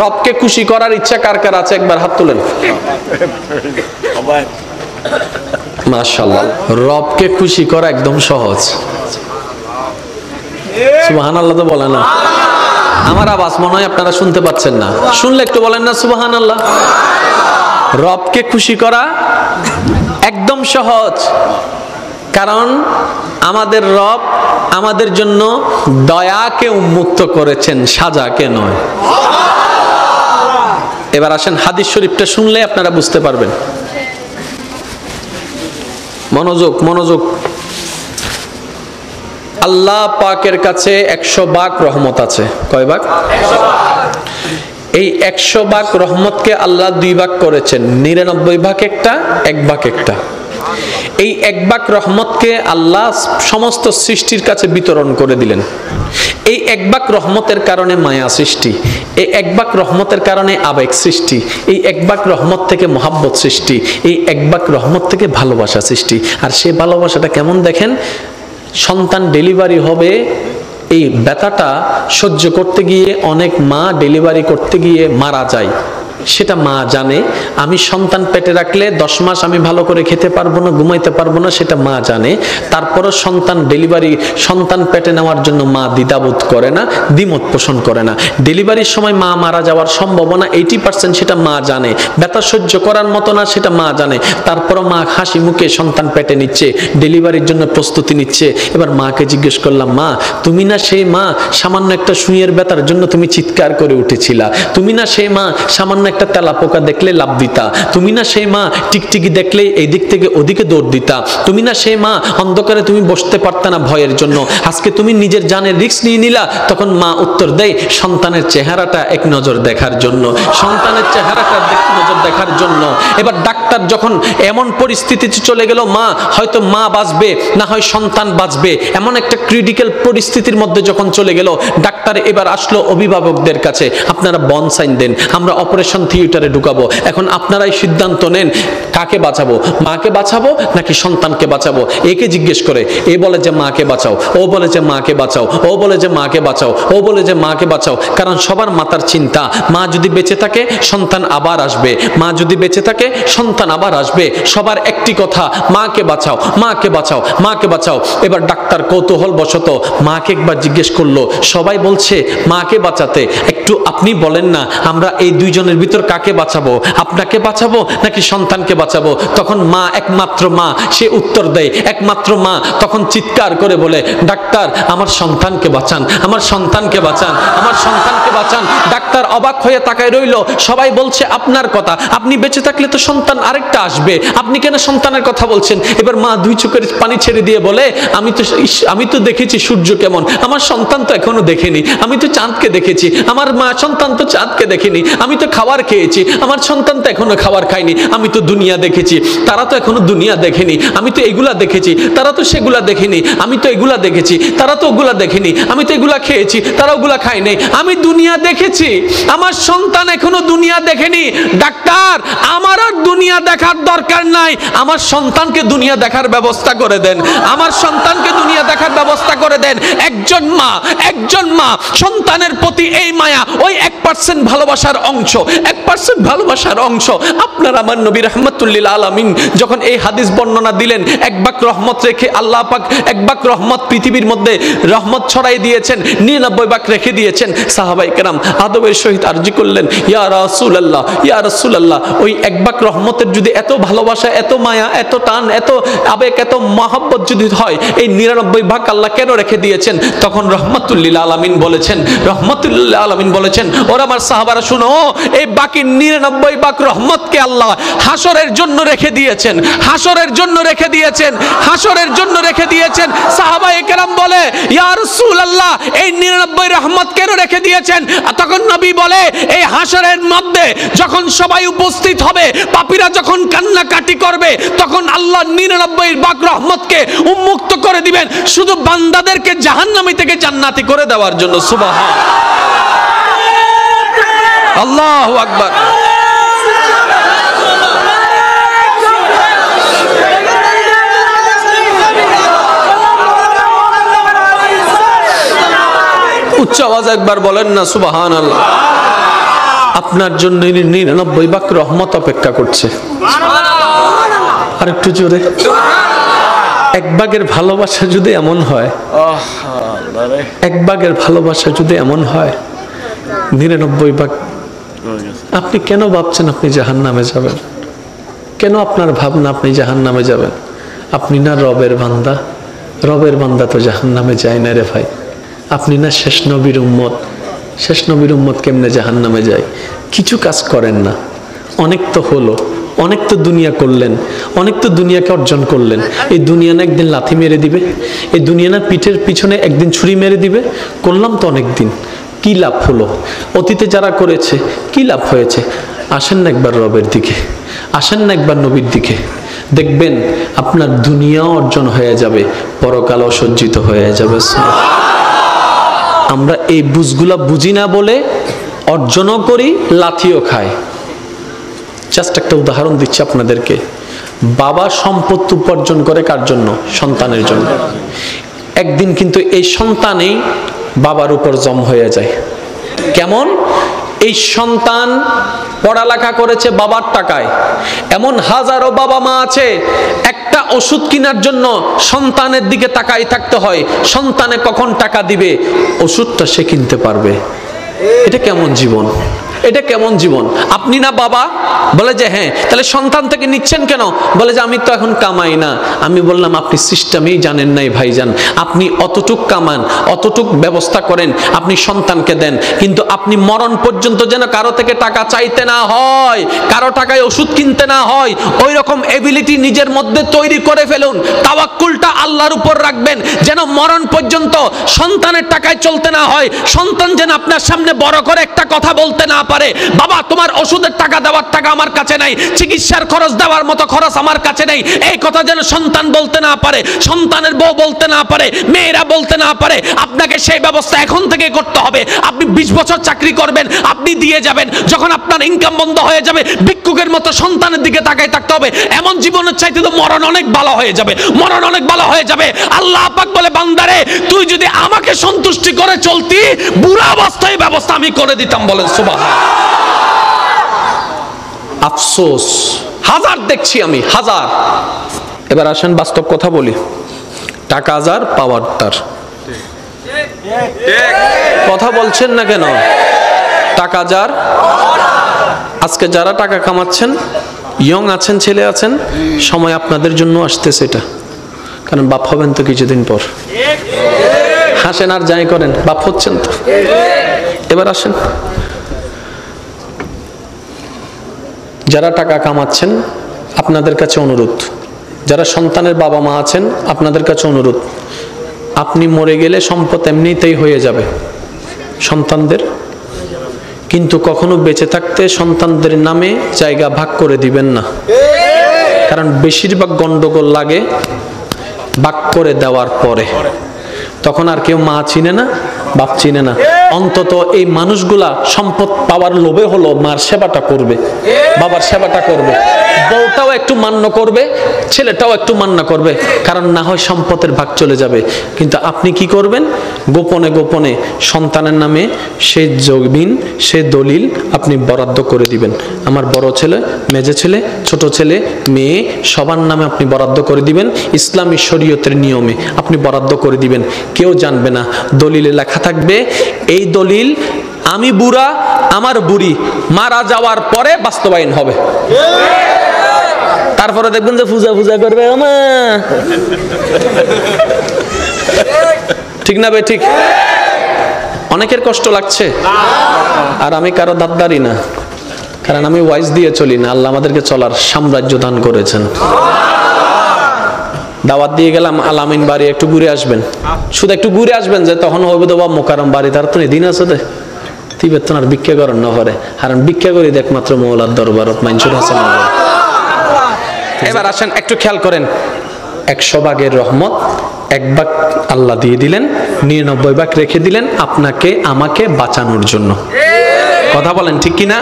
রবকে খুশি করার ইচ্ছা কার কার আছে একবার হাত তুলেন। মাশাআল্লাহ, রবকে খুশি করা একদম সহজ। সুবহানাল্লাহ তো বলেন না। আমার আওয়াজ মনে হয় আপনারা শুনতে পাচ্ছেন না, শুনলে একটু বলেন না সুবহানাল্লাহ। রবকে খুশি করা একদম সহজ, কারণ আমাদের রব আমাদের জন্য দয়াকে উন্মুক্ত করেছেন, সাজাকে নয়। এবার আসেন হাদিস শরীফটা শুনলে আপনারা বুঝতে পারবেন। মনোযোগ মনোযোগ। আল্লাহ পাকের কাছে 100 ভাগ রহমত আছে। কয় ভাগ? 100 ভাগ। এই 100 ভাগ রহমতকে আল্লাহ 2 ভাগ করেছেন, 99 ভাগ একটা, 1 ভাগ একটা। এই 1 ভাগ রহমতকে আল্লাহ সমস্ত সৃষ্টির কাছে বিতরণ করে দিলেন। এই 1 ভাগ রহমতের কারণে মায়া সৃষ্টি, এই 1 ভাগ রহমতের কারণে আবেগ সৃষ্টি, এই 1 ভাগ রহমত থেকে মহাব্বত সৃষ্টি, এই 1 ভাগ রহমত থেকে ভালোবাসা সৃষ্টি। আর সেই ভালোবাসাটা কেমন দেখেন, সন্তান ডেলিভারি হবে, এই ব্যথাটা সহ্য করতে গিয়ে অনেক মা ডেলিভারি করতে গিয়ে মারা যায়। সেটা মা জানে। আমি সন্তান পেটে রাখলে 10 মাস আমি ভালো করে খেতে পারবো না, ঘুমাইতে পারবো না, সেটা মা জানে। তারপরও সন্তান পেটে নেওয়ার জন্য মা দ্বিধাবোধ করে না, দ্বিমত পোষণ করে না। ডেলিভারির সময় মা মারা যাওয়ার সম্ভাবনা 80%, সেটা মা জানে। ব্যথা সহ্য করার মতো না, সেটা মা জানে। তারপরও মা হাসি মুখে সন্তান পেটে নিচ্ছে, ডেলিভারির জন্য প্রস্তুতি নিচ্ছে। এবার মাকে জিজ্ঞেস করলাম, মা তুমি না সেই মা সামান্য একটা সুইয়ের ব্যথার জন্য তুমি চিৎকার করে উঠেছিলা? তুমি না সেই মা সামান্য একটা তেলাপোকা দেখলে লাভ দিতা? তুমি না সেই মা টিকটিকি দেখলে এই দিক থেকে ওদিকে দৌড় দিতা? তুমি না সেই মা অন্ধকারে তুমি বসতে পারতা না ভয়ের জন্য? আজকে তুমি নিজের জানের রিস্ক নিয়ে নিলা। তখন মা উত্তর দেয়, সন্তানের চেহারাটা এক নজর দেখার জন্য, সন্তানের চেহারাটা এক নজর দেখার জন্য। এবার ডাক্তার যখন এমন পরিস্থিতিতে চলে গেল, মা হয়তো মা বাঁচবে না হয় সন্তান বাঁচবে, এমন একটা ক্রিটিক্যাল পরিস্থিতির মধ্যে যখন চলে গেল, ডাক্তার এবার আসলো অভিভাবকদের কাছে, আপনারা বন সাইন দেন, আমরা অপারেশন থিয়েটারে ঢুকাবো। এখন আপনারাই সিদ্ধান্ত নেন, কাকে বাঁচাবো? মাকে বাঁচাবো নাকি সন্তানকে বাঁচাবো? একে জিজ্ঞেস করে, এ বলে যে মাকে বাঁচাও, ও বলে যে মাকে বাঁচাও, ও বলে যে মাকে বাঁচাও, ও বলে যে মাকে বাঁচাও। কারণ সবার মাথার চিন্তা, মা যদি বেঁচে থাকে সন্তান আবার আসবে, মা যদি বেঁচে থাকে সন্তান আবার আসবে। সবার একটি কথা, মাকে বাঁচাও, মাকে বাঁচাও, মাকে বাঁচাও। এবার ডাক্তার কৌতূহল বশত মাকে একবার জিজ্ঞেস করলো, সবাই বলছে মাকে বাঁচাতে, একটু আপনি বলেন না আমরা এই দুইজনের ভিতর কাকে বাঁচাবো? আপনাকে বাঁচাবো নাকি সন্তানকে বাঁচাবো? তখন মা, একমাত্র মা, সে উত্তর দেয়, একমাত্র মা তখন চিৎকার করে বলে, ডাক্তার আমার সন্তানকে বাঁচান, আমার সন্তানকে বাঁচান, আমার সন্তানকে বাঁচান। ডাক্তার অবাক হয়ে তাকায় রইল। সবাই বলছে আপনার কথা, আপনি বেঁচে থাকলে তো সন্তান আরেকটা আসবে, আপনি কেন সন্তানের কথা বলছেন? এবার মা 2 চোখের পানি ছেড়ে দিয়ে বলে, আমি তো দেখেছি সূর্য কেমন, আমার সন্তান তো এখনো দেখেনি। আমি তো চাঁদকে দেখেছি, আমার মা সন্তান তো চাঁদকে দেখেনি। আমি তো খাবার খেয়েছি, আমার সন্তান তো এখনো খাবার খায়নি। আমি তো দুনিয়া দেখেছি, তারা তো এখনো দুনিয়া দেখেনি। আমি তো এগুলা দেখেছি, তারা তো সেগুলা দেখেনি। আমি তো এগুলা দেখেছি, তারা তো ওগুলা দেখেনি। আমি তো এগুলা খেয়েছি, তারা ওগুলা খায় নাই। আমি দুনিয়া দেখেছি, আমার সন্তান এখনো দুনিয়া দেখেনি। ডাক্তার আমার আর দুনিয়া দেখার দরকার নাই, আমার সন্তানকে দুনিয়া দেখার ব্যবস্থা করে দেন, আমার সন্তানকে দুনিয়া দেখার ব্যবস্থা করে দেন। একজন মা সন্তানের প্রতি এই মায়া, ওই 1% ভালোবাসার অংশ, 1% ভালোবাসার অংশ। আপনার আমার নবী রাহমাতুল লিল আলামিন যখন এই হাদিস বর্ণনা দিলেন, 1 ভাগ রহমত রেখে আল্লাহ পাক 1 ভাগ রহমত পৃথিবীর মধ্যে রহমত ছড়াই দিয়েছেন, 99 ভাগ রেখে দিয়েছেন। সাহাবায়ে কেরাম আদবের সহিত আরজি করলেন, ইয়া রাসূলুল্লাহ, ইয়া রাসূলুল্লাহ, ওই 1 ভাগ রহমতের যদি এত ভালোবাসা, এত মায়া, এত টান, এত আবেগ, এত মহব্বত যদি হয়, এই 99 ভাগ আল্লাহ কেন রেখে দিয়েছেন? তখন রহমাতুল লিল আলামিন বলেছেন, রহমাতুল লিল আলামিন বলেছেন, ওরা আমার সাহাবারা শুনো, এই বাকি 99 ভাগ রহমতকে আল্লাহ হাসরের জন্য রেখে দিয়েছেন, হাসরের জন্য রেখে দিয়েছেন, হাসরের জন্য রেখে দিয়েছেন। সাহাবায়ে কেরাম বলে, ইয়া রাসূলুল্লাহ, এই 99 রহমত কেন রেখে দিয়েছেন? তখন নবী বলে, এই হাসরের মধ্যে যখন সবাই উপস্থিত হবে, পাপীরা যখন কান্নাকাটি করবে, তখন আল্লাহ 99 ভাগ রহমতকে উন্মুক্ত করে দিবেন শুধু বান্দাদেরকে জাহান্নামী থেকে জান্নাতি করে দেওয়ার জন্য। সুবহান আল্লাহু আকবার। উচ্চ আওয়াজ একবার বলেন না সুবহানাল্লাহ। আপনার জন্য 99 ভাগ রহমত অপেক্ষা করছে। আর একটু জোরে, 1 ভাগের ভালোবাসা যদি এমন হয়, 1 ভাগের ভালোবাসা যদি এমন হয়, 99 ভাগ আপনি কেন ভাবছেন আপনি জাহান্নামে যাবেন? কেন আপনার ভাবনা আপনি জাহান্নামে যাবেন? আপনি না রবের বান্দা? রবের বান্দা তো জাহান্নামে যায় না রে ভাই। আপনি না শেষ নবীর উম্মত? শেষ নবীর উম্মত কেমনে জাহান্নামে যায়? কিছু কাজ করেন না, অনেক তো হলো, অনেক তো দুনিয়া করলেন, অনেক তো দুনিয়াকে অর্জন করলেন। এই দুনিয়া না একদিন লাথি মেরে দিবে, এই দুনিয়া না পিঠের পিছনে একদিন ছুরি মেরে দিবে। করলাম তো অনেক দিন, কি লাভ হলো? অতীতে যারা করেছে কি লাভ হয়েছে? আসেন না একবার রবের দিকে, আসেন না একবার নবীর দিকে, দেখবেন আপনার দুনিয়া অর্জন হয়ে যাবে, পরকাল সজ্জিত হয়ে যাবে। আমরা এই বুঝগুলা বুঝি না বলে অর্জনও করি, লাথিও খাই। জাস্ট একটা উদাহরণ দিচ্ছি আপনাদেরকে। বাবা সম্পত্তি উপার্জন করে কার জন্য? সন্তানের জন্য। একদিন কিন্তু এই সন্তানেই বাবার উপর জম হয়ে যায়। কেমন? এই সন্তান পড়ালেখা করেছে বাবার টাকায়। এমন হাজারো বাবা মা আছে, একটা ওষুধ কেনার জন্য সন্তানের দিকে তাকাই থাকতে হয়, সন্তানে কখন টাকা দিবে, ওষুধটা সে কিনতে পারবে। এটা কেমন জীবন? এটা কেমন জীবন? আপনি না বাবা? বলে যে হ্যাঁ। তাহলে সন্তান থেকে নিচ্ছেন কেন? বলে যে আমি তো এখন কামাই না। আমি বললাম আপনি সিস্টেমেই জানেন নাই ভাইজান। আপনি অতটুক কামান, অতটুক ব্যবস্থা করেন, আপনি সন্তানকে দেন, কিন্তু আপনি মরণ পর্যন্ত যেন কারো থেকে টাকা চাইতে না হয়, কারো টাকায় ওষুধ কিনতে না হয়, ওই রকম এবিলিটি নিজের মধ্যে তৈরি করে ফেলুন। তাওয়াক্কুলটা আল্লাহর উপর রাখবেন, যেন মরণ পর্যন্ত সন্তানের টাকায় চলতে না হয়। সন্তান যেন আপনার সামনে বড় করে একটা কথা বলতে না পারে, বাবা তোমার ওষুধের টাকা দেওয়ার টাকা আমার কাছে নাই, চিকিৎসার খরচ দেওয়ার মতো খরচ আমার কাছে নেই, এই কথা যেন সন্তান বলতে না পারে, সন্তানের বউ বলতে না পারে, মেয়েরা বলতে না পারে। আপনাকে সেই ব্যবস্থা এখন থেকে করতে হবে। আপনি 20 বছর চাকরি করবেন, আপনি দিয়ে যাবেন, যখন আপনার ইনকাম বন্ধ হয়ে যাবে ভিক্ষুকের মতো সন্তানের দিকে তাকাই থাকতে হবে। এমন জীবনের চাইতে তো মরণ অনেক ভালো হয়ে যাবে, মরণ অনেক ভালো হয়ে যাবে। আল্লাহ পাক বলে বান্দারে তুই যদি আমাকে সন্তুষ্টি করে চলতি, বুড়া অবস্থায় ব্যবস্থা আমি করে দিতাম। বলেন সুবহানাল্লাহ। আফসোস হাজার দেখছি আমি, হাজার। এবার আসেন বাস্তব কথা বলি। টাকা যার, পাওয়ার তার। কথা বলছেন না কেন? টাকা যার। আজকে যারা টাকা কামাচ্ছেন, ইয়ং আছেন, ছেলে আছেন, সময় আপনাদের জন্য আসতেছে এটা, কারণ বাপ হবেন তো কিছুদিন পর। হাসেন আর যাই করেন, বাপ হচ্ছেন তো। এবার আসেন, যারা টাকা কামাচ্ছেন আপনাদের কাছে অনুরোধ, যারা সন্তানের বাবা মা আছেন আপনাদের কাছে অনুরোধ, আপনি মরে গেলে সম্পদ এমনিতেই হয়ে যাবে সন্তানদের, কিন্তু কখনো বেঁচে থাকতে সন্তানদের নামে জায়গা ভাগ করে দিবেন না। কারণ বেশিরভাগ গন্ডগোল লাগে ভাগ করে দেওয়ার পরে। তখন আর কেউ মা চিনে না, বাপ চিনে না। অন্তত এই মানুষগুলা সম্পদ পাওয়ার লোভে হলো মার সেবাটা করবে, বাবার সেবাটা করবে, বউটাও একটু মান্য করবে, ছেলেটাও একটু মান্য করবে, কারণ না হয় সম্পদের ভাগ চলে যাবে। কিন্তু আপনি কি করবেন? গোপনে গোপনে সন্তানের নামে সে জমিন, সে দলিল আপনি বরাদ্দ করে দিবেন। আমার বড় ছেলে, মেজে ছেলে, ছোট ছেলে, মেয়ে সবার নামে আপনি বরাদ্দ করে দিবেন। ইসলামী শরীয়তের নিয়মে আপনি বরাদ্দ করে দিবেন, কেউ জানবে না। দলিলে লেখা থাকবে এই দলিল আমি বুড়া, আমার বুড়ি মারা যাওয়ার পরে বাস্তবায়ন হবে। তারপরে দেখবেন যে পূজা পূজা করবে আমা, ঠিক না বে ঠিক? অনেকের কষ্ট লাগছে, আর আমি কারো দাদদারি না, কারণ আমি ওয়াইজ দিয়ে চলি না। আল্লাহ আমাদেরকে চলার সাম্রাজ্য দান করেছেন। দাওয়াত দিয়ে গেলাম আলামিন বাড়ি, একটু ঘুরে আসবেন, শুধু একটু ঘুরে আসবেন, যে তখন হইবে তো বা মোকারম বাড়ি, তার তো দিন আছে দে তিবের তো আর ভিক্ষা করেন না পারে, কারণ ভিক্ষা করি একমাত্র মৌলার দরবারত মাইনসুর হাসান। এবার আসেন একটু খেয়াল করেন, 100 ভাগের রহমত 1 ভাগ আল্লাহ দিয়ে দিলেন, 99 ভাগ রেখে দিলেন আপনাকে আমাকে বাঁচানোর জন্য। কথা বলেন ঠিক কিনা?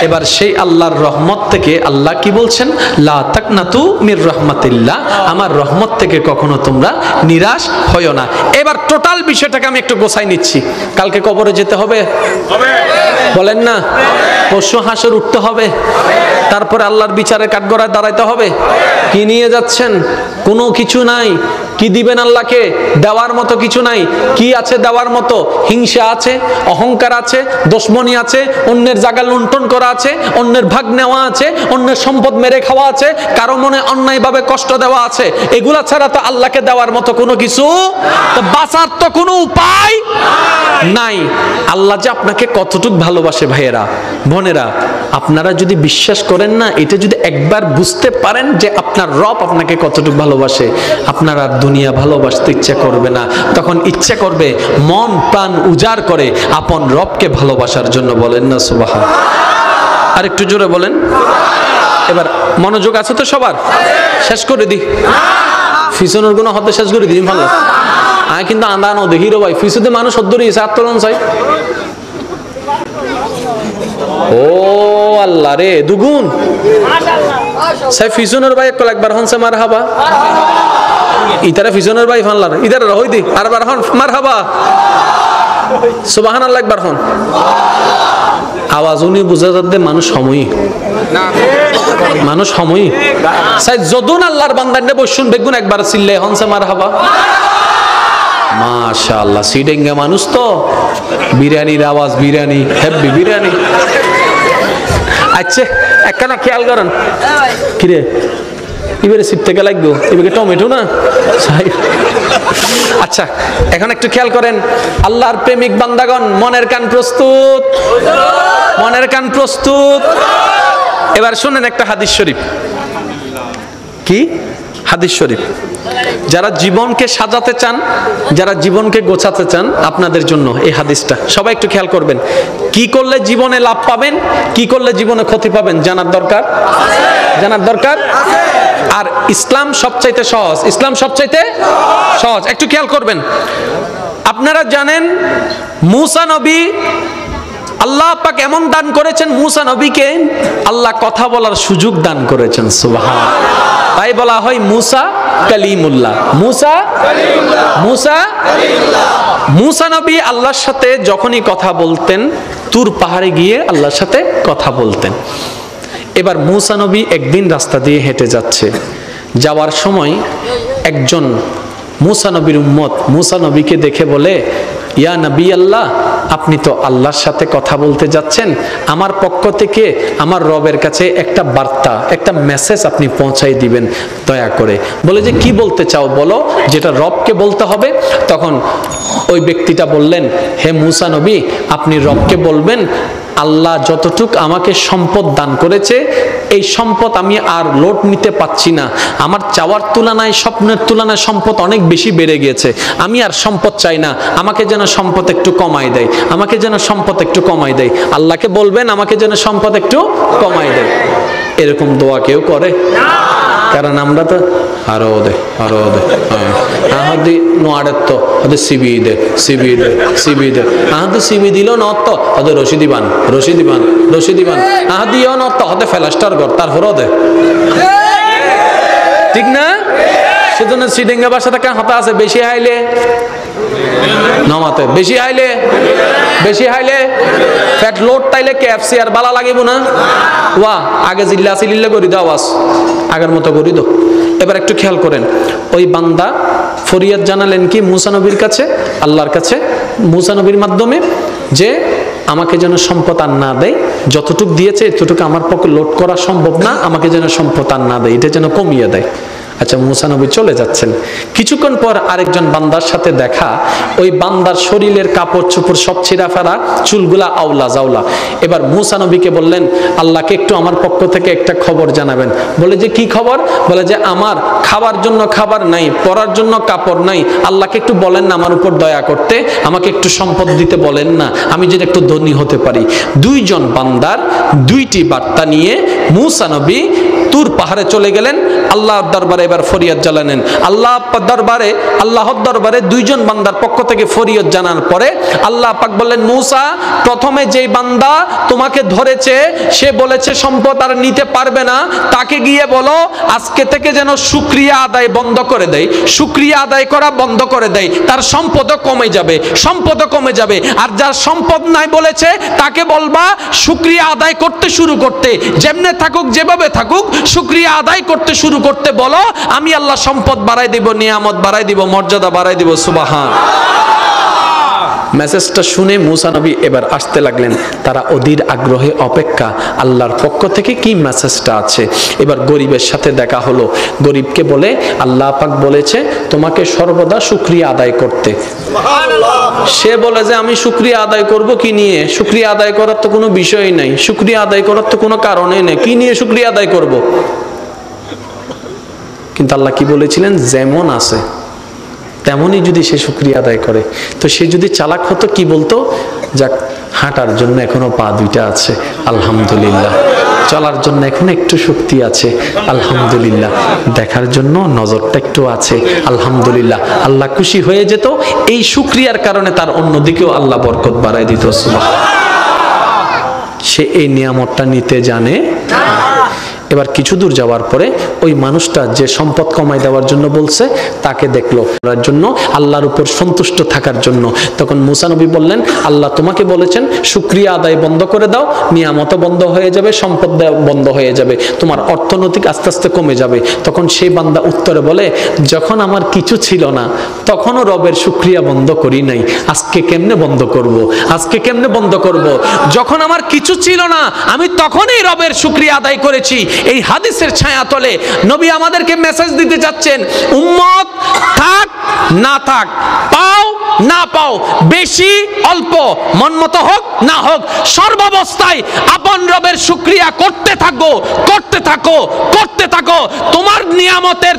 এবার সেই আল্লাহর রহমত থেকে আল্লাহ কি বলছেন? লা তাকনাতু মির রাহমাতিল্লাহ, আমার রহমত থেকে কখনো তোমরা নিরাশ হয়ো না। এবার টোটাল বিষয়টাকে আমি একটু গোছাই নিচ্ছি। কালকে কবরে যেতে হবে, বলেন না? পরশু হাসর উঠতে হবে, তারপরে আল্লাহর বিচারে কাঠগড়ায় দাঁড়াইতে হবে। কি নিয়ে যাচ্ছেন? কোনো কিছু নাই। কি দিবেন আল্লাহকে? দেওয়ার মতো কিছু নাই। কি আছে দেওয়ার মতো? হিংসা আছে, অহংকার আছে, দুশমনি আছে, অন্যের জায়গা লুণ্ঠন করা আছে, অন্যের ভাগ নেওয়া আছে, অন্যের সম্পদ মেরে খাওয়া আছে, কারো মনে অন্যায়ভাবে কষ্ট দেওয়া আছে। এগুলা ছাড়া তো আল্লাহকে দেওয়ার মতো কোনো কিছু, তো বাঁচার তো কোনো উপায় নাই। আল্লাহ যে আপনাকে কতটুকু ভালোবাসে ভাইয়েরা বোনেরা, আপনারা যদি বিশ্বাস করেন না, এটা যদি একবার বুঝতে পারেন যে আপনার রব আপনাকে কতটুকু ভালোবাসে, আপনার আর দুনিয়া ভালোবাসতে ইচ্ছা করবে না। তখন ইচ্ছা করবে মন প্রাণ উজাড় করে আপন রবকে ভালোবাসার জন্য। বলেন না সুবহান? আর একটু জোরে বলেন। এবার মনোযোগ আছে তো সবার? শেষ করে দি ফিসনের গুণ হতে শেষ করে দিই ভালো। আমি কিন্তু আন্দানো দেখি রে ভাই, ফিসুতে মানুষ সদ্দরি আত্মরণ চাই। ও আল্লাহ রে, দুগুণ সাই ফিসনের ভাই একবার হনসে মার হাবা, ইতারা ফিসনের ভাই ফানলার ইতারা হই দি আর বার হন মার হাবা সুবহানাল্লাহ একবার হন। আওয়াজ উনি বুঝা যাচ্ছে মানুষ সময়ই, মানুষ সময়ই সাই যদুন আল্লাহর বান্দারে বসুন বেগুন একবার চিল্লে হনসে মার হাবা। মাশাআল্লাহ, সিডেঙ্গা মানুষ তো, বিরিয়ানির আওয়াজ, বিরিয়ানি হেভি বিরিয়ানি। আচ্ছা একখানা খেয়াল করেন, কিরে এবারে সিট থেকে লাগবে, এবারে টমেটো না। আচ্ছা এখন একটু খেয়াল করেন, আল্লাহর প্রেমিক বান্দাগণ মনের কান প্রস্তুত, মনের কান প্রস্তুত। এবার শুনেন একটা হাদিস শরীফ। কি হাদিস শরীফ? যারা জীবনকে সাজাতে চান, যারা জীবনকে গোছাতে চান, আপনাদের জন্য এই হাদিসটা। সবাই একটু খেয়াল করবেন। কি করলে জীবনে লাভ পাবেন, কি করলে জীবনে ক্ষতি পাবেন জানার দরকার, জানার দরকার। আর ইসলাম সবচাইতে সহজ, ইসলাম সবচাইতে সহজ। একটু খেয়াল করবেন। আপনারা জানেন মুসা নবী, আল্লাহ পাক এমন দান করেছেন মুসা নবীকে, আল্লাহ কথা বলার সুযোগ দান করেছেন। সুবহান। তাই বলা হয় মুসা কালিমুল্লাহ, মুসা মুসা মুসা নবী আল্লাহর সাথে যখনই কথা বলতেন, তুর পাহাড়ে গিয়ে আল্লাহর সাথে কথা বলতেন। এবার মুসা নবী একদিন রাস্তা দিয়ে হেঁটে যাচ্ছে, যাওয়ার সময় একজন মুসা নবীর উম্মত মুসা নবীকে দেখে বলে, ইয়া নবী আল্লাহ, আপনি তো আল্লাহর সাথে কথা বলতে যাচ্ছেন, আমার পক্ষ থেকে আমার রবের কাছে একটা বার্তা, একটা মেসেজ আপনি পৌঁছাই দিবেন দয়া করে। বলে যে কি বলতে চাও বলো, যেটা রবকে বলতে হবে। তখন ওই ব্যক্তিটা বললেন, হে মুসা নবী, আপনি রবকে বলবেন আল্লাহ যতটুক আমাকে সম্পদ দান করেছে, এই সম্পদ আমি আর লোড নিতে পাচ্ছি না। আমার চাওয়ার তুলনায়, স্বপ্নের তুলনায় সম্পদ অনেক বেশি বেড়ে গিয়েছে। আমি আর সম্পদ চাই না, আমাকে যেন সম্পদ একটু কমাই দেয়, আমাকে যেন সম্পদ একটু কমাই দেয়। আল্লাহকে বলবেন আমাকে যেন সম্পদ একটু কমাই দেয়। এরকম দোয়া কেউ করে? কারণ আমরা তো আরো দে আরো দে, আহাদি নোয়াড়ের তো ওদের সিবি দে সিবি দে সিবি দে, আহাদি সিবি দিল নত ওদের রশিদিবান রশিদিবান রশিদিবান, আহাদিও নত হতে ফেলাস্টার ঘর তারপরও দে, ঠিক না? সেজন্য সিডেঙ্গা বাসা থেকে হতা আছে, বেশি হাইলে নমাতে, বেশি হাইলে, বেশি হাইলে ফ্যাট লোড তাইলে কেএফসি আর বালা লাগিব না। ওয়া আগে জিল্লা সিলিল্লা করি দাও, আওয়াজ আগের মতো করি দাও। এবার একটু খেয়াল করেন, ওই বান্দা ফরিয়াদ জানালেন কি মুসা নবীর কাছে, আল্লাহর কাছে মুসা নবীর মাধ্যমে, যে আমাকে যেন সম্পদ আর না দেয়, যতটুক দিয়েছে এতটুকু আমার পক্ষে লোড করা সম্ভব না, আমাকে যেন সম্পদ আর না দেয়, এটা যেন কমিয়ে দেয়। আচ্ছা মুসা নবী চলে যাচ্ছেন, কিছুক্ষণ পর আরেকজন বান্দার সাথে দেখা। ওই বান্দার শরীরের কাপড় চোপড় সব ছিঁড়া ফেরা, চুলগুলা আওলা জাওলা। এবার মুসা নবীকে বললেন, আল্লাহকে একটু আমার পক্ষ থেকে একটা খবর জানাবেন। বলে যে কি খবর? বলে যে আমার খাবার জন্য খাবার নাই, পরার জন্য কাপড় নাই, আল্লাহকে একটু বলেন না আমার উপর দয়া করতে, আমাকে একটু সম্পদ দিতে বলেন না, আমি যেন একটু ধনী হতে পারি। দুইজন বান্দার দুইটি বার্তা নিয়ে মুসা নবী তুর পাহাড়ে চলে গেলেন, আল্লাহর দরবারে এবার ফরিয়াদ জানালেন। আল্লাহর দরবারে দুইজন বান্দার পক্ষ থেকে ফরিয়াদ জানার পরে আল্লাহ পাক বললেন, মূসা, প্রথমে যেই বান্দা তোমাকে ধরেছে সে বলেছে সম্পদ আর নিতে পারবে না, তাকে গিয়ে বলো আজকে থেকে যেন শুকরিয়া আদায় বন্ধ করে দেয়, শুকরিয়া আদায় করা বন্ধ করে দেয়, তার সম্পদও কমে যাবে। আর যার সম্পদ নাই বলেছে তাকে বলবা শুকরিয়া আদায় করতে শুরু করতে, যেমনে থাকুক যেভাবে থাকুক শুকরিয়া আদায় করতে শুরু করতে বলো, আমি আল্লাহ সম্পদ বাড়াই দিব, নিয়ামত বাড়াই দিব, মর্যাদা বাড়াই দিব। সুবহান। মেসেজটা শুনে মুসা নবী এবার আসতে লাগলেন। তারা অধীর আগ্রহে অপেক্ষা আল্লাহর পক্ষ থেকে কি মেসেজটা আছে। এবার গরিবের সাথে দেখা হলো। গরিবকে বলে আল্লাহ পাক বলেছে তোমাকে সর্বদা শুকরিয়া আদায় করতে। সে বলে যে আমি শুকরিয়া আদায় করব কি নিয়ে? শুকরিয়া আদায় করার তো কোনো বিষয়ই নাই, শুকরিয়া আদায় করার তো কোনো কারণই নেই, কি নিয়ে শুকরিয়া আদায় করব? কিন্তু আল্লাহ কি বলেছিলেন, যেমন আছে তেমনই যদি সে শুকরিয়া আদায় করে। তো সে যদি চালাক হতো কি বলতো, যাক হাঁটার জন্য এখনো পা দুইটা আছে আলহামদুলিল্লাহ, চলার জন্য এখন একটু শক্তি আছে আলহামদুলিল্লাহ, দেখার জন্য নজরটা একটু আছে আলহামদুলিল্লাহ। আল্লাহ খুশি হয়ে যেত, এই শুকরিয়ার কারণে তার অন্যদিকেও আল্লাহ বরকত বাড়ায় দিত। সে এই নিয়ামতটা নিতে জানে। এবার কিছু দূর যাওয়ার পরে ওই মানুষটা যে সম্পদ কমাই দেওয়ার জন্য বলছে তাকে দেখলো, করার জন্য আল্লাহর উপর সন্তুষ্ট থাকার জন্য। তখন মুসা নবী বললেন, আল্লাহ তোমাকে বলেছেন শুকরিয়া আদায় বন্ধ করে দাও, নিয়ামত বন্ধ হয়ে যাবে, সম্পদ বন্ধ হয়ে যাবে, তোমার অর্থনৈতিক আস্তে আস্তে কমে যাবে। তখন সেই বান্দা উত্তরে বলে, যখন আমার কিছু ছিল না তখনও রবের শুকরিয়া বন্ধ করি নাই, আজকে কেমনে বন্ধ করব? যখন আমার কিছু ছিল না আমি তখনই রবের শুকরিয়া আদায় করেছি। এই হাদিসের ছায়া তলে নবী আমাদেরকে মেসেজ দিতে যাচ্ছেন, উম্মত থাক না থাক, পাও না পাও, বেশি অল্প, মন মতো হোক না হোক, সর্বাবস্থায় আপন রবের শুকরিয়া করতে থাকো। তোমার নিয়ামতের,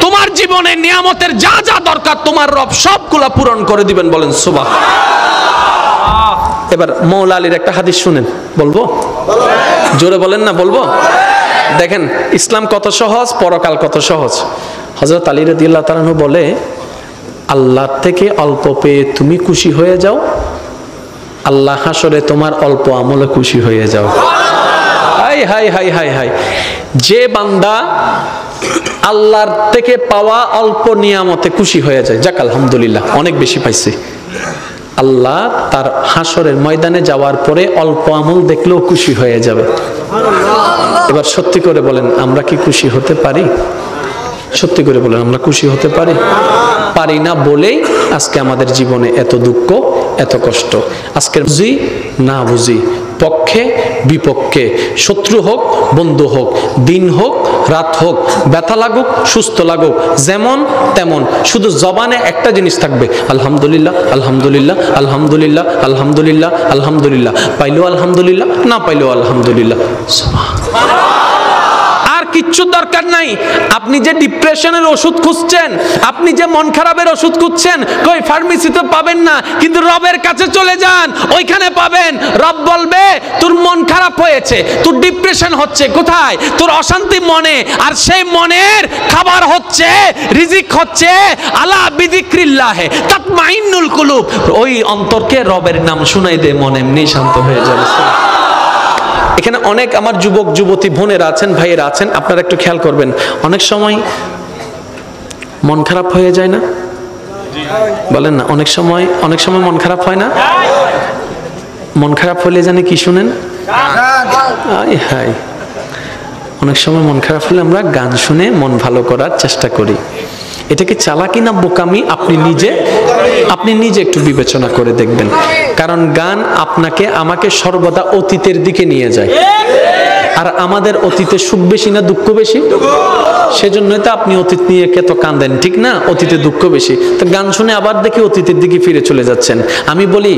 তোমার জীবনে নিয়ামতের যা যা দরকার তোমার রব সবগুলা পূরণ করে দিবেন। বলেন সুবহানাল্লাহ। এবার মৌলা আলীর একটা হাদিস শুনেন, বলবো? জোরে বলেন না, বলবো? দেখেন ইসলাম কত সহজ, পরকাল কত সহজ। হযরত আলী রাদিয়াল্লাহু তাআলা আনহু বলে, আল্লাহর থেকে অল্প পেয়ে তুমি খুশি হয়ে যাও, আল্লাহ হাসরে তোমার অল্প আমলে খুশি হয়ে যাও। High high high high high. যে বান্দা আল্লাহর থেকে পাওয়া অল্প নিয়ামতে খুশি হয়ে যায়, যাক আলহামদুলিল্লাহ অনেক বেশি পাইছি, আল্লাহ তার হাসরের ময়দানে যাওয়ার পরে অল্প আমল দেখলেও খুশি হয়ে যাবে। এবার সত্যি করে বলেন, আমরা কি খুশি হতে পারি? সত্যি করে বলেন, আমরা খুশি হতে পারি? পারি না বলেই আজকে আমাদের জীবনে এত দুঃখ, এত কষ্ট। আজকের বুঝি না বুঝি, পক্ষে বিপক্ষে, শত্রু হোক বন্ধু হোক, দিন হোক রাত হোক, ব্যথা লাগুক সুস্থ লাগুক, যেমন তেমন, শুধু জবানে একটা জিনিস থাকবে, আলহামদুলিল্লাহ আলহামদুলিল্লাহ আলহামদুলিল্লাহ আলহামদুলিল্লাহ আলহামদুলিল্লাহ, পাইলেও আলহামদুলিল্লাহ, না পাইলেও আলহামদুলিল্লাহ। কিচ্ছু দরকার নাই। আপনি যে ডিপ্রেশনের ওষুধ খুঁজছেন, আপনি যে মন খারাপের ওষুধ খুঁজছেন, কই ফার্মেসিতে পাবেন না, কিন্তু রবের কাছে চলে যান, ওইখানে পাবেন। রব বলবে তোর মন খারাপ হয়েছে, তোর ডিপ্রেশন হচ্ছে, কোথায়? তোর অশান্তি মনে, আর সেই মনের খাবার হচ্ছে, রিজিক হচ্ছে আলা বিযিক্রিল্লাহ তাতমাইন্নুল কুলুব। ওই অন্তরকে রবের নাম শুনাই দে, মন এমনি শান্ত হয়ে যাবে। এখানে অনেক আমার যুবক যুবতী বোনেরা আছেন, ভাইয়েরা আছেন, আপনারা একটু খেয়াল করবেন, অনেক সময় মন খারাপ হয়ে যায় না? বলেন না, অনেক সময় মন খারাপ হয় না? মন খারাপ হলে জানে কি শুনেন? অনেক সময় মন খারাপ হলে আমরা গান শুনে মন ভালো করার চেষ্টা করি। এটা কি চালাকি না বোকামি? আপনি নিজে একটু বিবেচনা করে দেখবেন। কারণ গান আপনাকে আমাকে সর্বদা অতীতের দিকে নিয়ে যায়, আর আমাদের অতীতে সুখ বেশি না দুঃখ বেশি? সেজন্যই তো আপনি অতীত নিয়ে কত কাঁদেন, ঠিক না? অতীতে দুঃখ বেশি, তো গান শুনে আবার দেখি অতীতের দিকে ফিরে চলে যাচ্ছেন। আমি বলি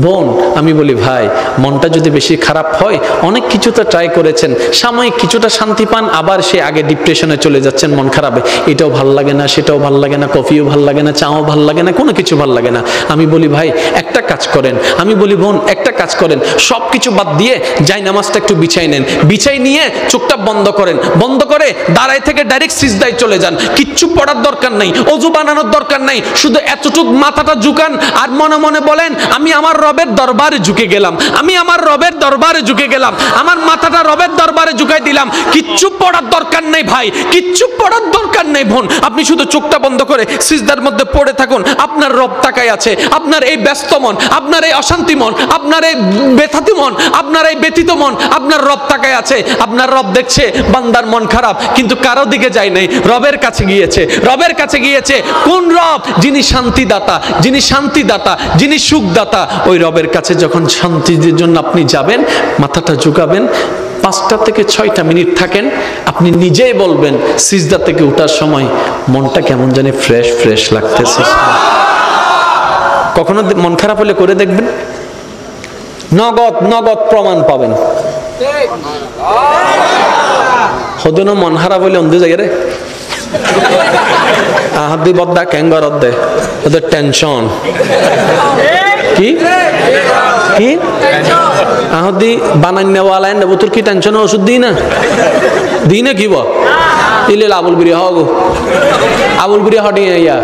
বোন, আমি বলি ভাই, মনটা যদি বেশি খারাপ হয়, অনেক কিছু তো ট্রাই করেছেন, সাময়িক কিছুটা শান্তি পান, আবার সে আগে ডিপ্রেশনে চলে যাচ্ছেন মন খারাপে, এটাও ভাল লাগে না, সেটাও ভাল লাগে না, কফিও ভাল লাগে না, চাও ভাল লাগে না, কোনো কিছু ভাল লাগে না। আমি বলি ভাই একটা কাজ করেন, আমি বলি বোন একটা কাজ করেন, সব কিছু বাদ দিয়ে জায়নামাজটা একটু বিছাই নেন, বিছাই নিয়ে চোখটা বন্ধ করেন, বন্ধ করে দাঁড়ায় থেকে ডাইরেক্ট সিজদায় চলে যান। কিচ্ছু পড়ার দরকার নাই, অজু বানানোর দরকার নাই, শুধু এতটুক মাথাটা ঝুকান আর মনে মনে বলেন আমি আমার রবের দরবারে ঝুঁকে গেলাম, আমি আমার রবের দরবারে ঝুঁকে গেলাম, আমার মাথাটা রবের দরবারে ঝুঁকাই দিলাম। কিচ্ছু পড়ার দরকার নেই ভাই, কিচ্ছু পড়ার দরকার নেই বোন, আপনি শুধু চোখটা বন্ধ করে সিজদার মধ্যে পড়ে থাকুন। আপনার রব তাকায় আছে, আপনার এই ব্যস্ত মন, আপনার এই অশান্তি মন, আপনার এই ব্যথাতি মন, আপনার এই ব্যথিত মন, আপনার রব তাকায় আছে। আপনার রব দেখছে বান্দার মন খারাপ, কিন্তু কারো দিকে যায় নাই, রবের কাছে গিয়েছে, রবের কাছে গিয়েছে। কোন রব? যিনি শান্তিদাতা, যিনি শান্তিদাতা, যিনি সুখদাতা। ওই রবের কাছে যখন শান্তির জন্য আপনি যাবেন, মাথাটা ঝুঁকাবেন, 5টা থেকে 6টা মিনিট থাকেন, আপনি নিজেই বলবেন সিজদা থেকে ওঠার সময় মনটা কেমন জানি ফ্রেশ ফ্রেশ লাগতেছে। কখনো মন খারাপ হলে করে দেখবেন, নগদ নগদ প্রমাণ পাবেন। হদন মন খারাপ হইলে অন্ধ জায়গায় আহাদি বদ্দা ক্যাঙ্গর অর্ধে ওদের টেনশন কি কি আহাদি বানাই নেওয়ালাইন নেবো, তোর কি টেনশন ওষুধ দিই না কি বল দিলে আবুল বিরি হগ আবুল বিরি হটি ইয়া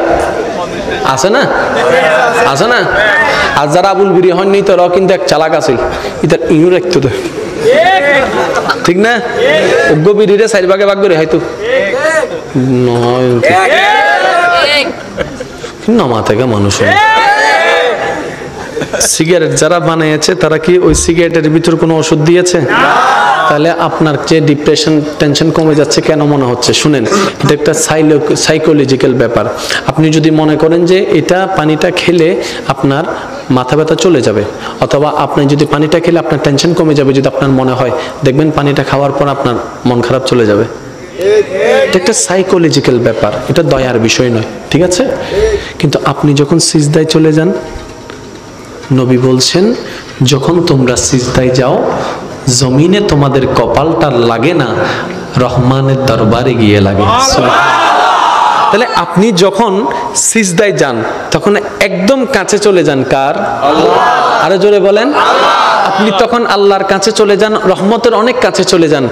আছে না, আছে না। আর যারা আবুল বিরি হননি তোর কিন্তু এক চালাক আছিল, ইতার ইউ রাখতো তো ঠিক না, অজ্ঞ বিরিরে 4 ভাগে ভাগ করে হয়তো নমা থেকে মানুষ। সিগারেট যারা বানিয়েছে তারা কি ওই সিগারেটের ভিতর কোনো ওষুধ দিয়েছে? তাহলে আপনার যে ডিপ্রেশন টেনশন কমে যাচ্ছে কেন মনে হচ্ছে? শুনেন, এটা একটা সাইকোলজিক্যাল ব্যাপার। আপনি যদি মনে করেন যে এটা পানিটা খেলে আপনার মাথা ব্যথা চলে যাবে, অথবা আপনি যদি পানিটা খেলে আপনার টেনশন কমে যাবে, যদি আপনার মনে হয়, দেখবেন পানিটা খাওয়ার পর আপনার মন খারাপ চলে যাবে। এটা একটা সাইকোলজিক্যাল ব্যাপার, এটা দয়ার বিষয় নয়, ঠিক আছে? কিন্তু আপনি যখন সিজদায় চলে যান, নবী বলছেন যখন তোমরা সিজদায় যাও জমিনে তোমাদের কপালটা লাগে না, রহমানের দরবারে গিয়ে লাগে। তাহলে আপনি যখন সিজদায় যান তখন একদম কাছে চলে যান কার? আল্লাহ। আরো জোরে বলেন। আপনি তখন আল্লাহর কাছে চলে যান, রহমতের অনেক কাছে চলে যান।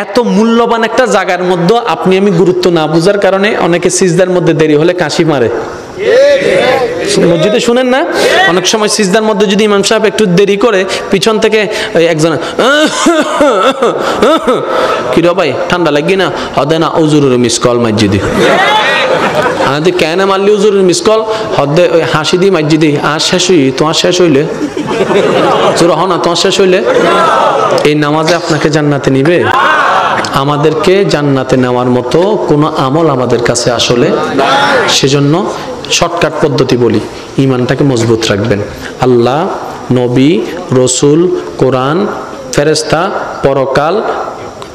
এত মূল্যবান একটা জায়গার মধ্যে আপনি আমি গুরুত্ব না বুঝার কারণে অনেকে সিজদার মধ্যে দেরি হলে কাশি মারে। মসজিদে শুনেন না, অনেক সময় সিজদার মধ্যে যদি ইমাম সাহেব একটু দেরি করে, পিছন থেকে একজন কি রে ভাই ঠান্ডা লাগি না, হদে না উজুরের মিস কল মসজিদে, আমাদের কেন মারলি উজুরের মিস কল, হদে ওই হাসি দি মসজিদে। আর শেষ হই তোমার শেষ হইলে জোর হ না, তোমার শেষ হইলে এই নামাজে আপনাকে জান্নাতে নিবে? আমাদেরকে জান্নাতে নেওয়ার মতো কোনো আমল আমাদের কাছে আসলে, সেজন্য শর্টকাট পদ্ধতি বলি, ঈমানটাকে মজবুত রাখবেন। আল্লাহ, নবী, রসুল, কোরআন, ফেরেশতা, পরকাল,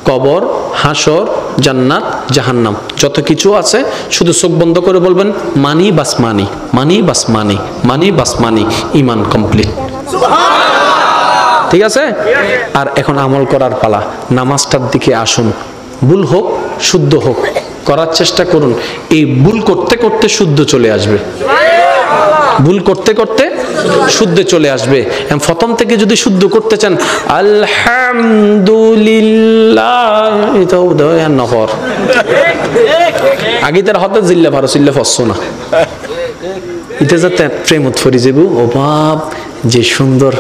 কবর, হাসর, জান্নাত, জাহান্নাম, যত কিছু আছে শুধু চোখ বন্ধ করে বলবেন মানি বাস মানি, মানি বাস মানি, মানি বাস মানি, ঈমান কমপ্লিট। ঠিক আছে? আর এখন আমল করার পালা। নামাজটার দিকে আসুন, ভুল হোক শুদ্ধ হোক করার চেষ্টা করুন। এই ভুল করতে করতে শুদ্ধ চলে আসবে, ভুল করতে করতে শুদ্ধ চলে আসবে। প্রথম থেকে যদি শুদ্ধ করতে চান আলহামদুলিল্লাহ, এটাও দয়া নফর আগে তার হতে জিল্লা ভারো চিল্লা ফসছো না, এটা যাতে প্রেম উৎফরি যাবো। ও বাপ যে সুন্দর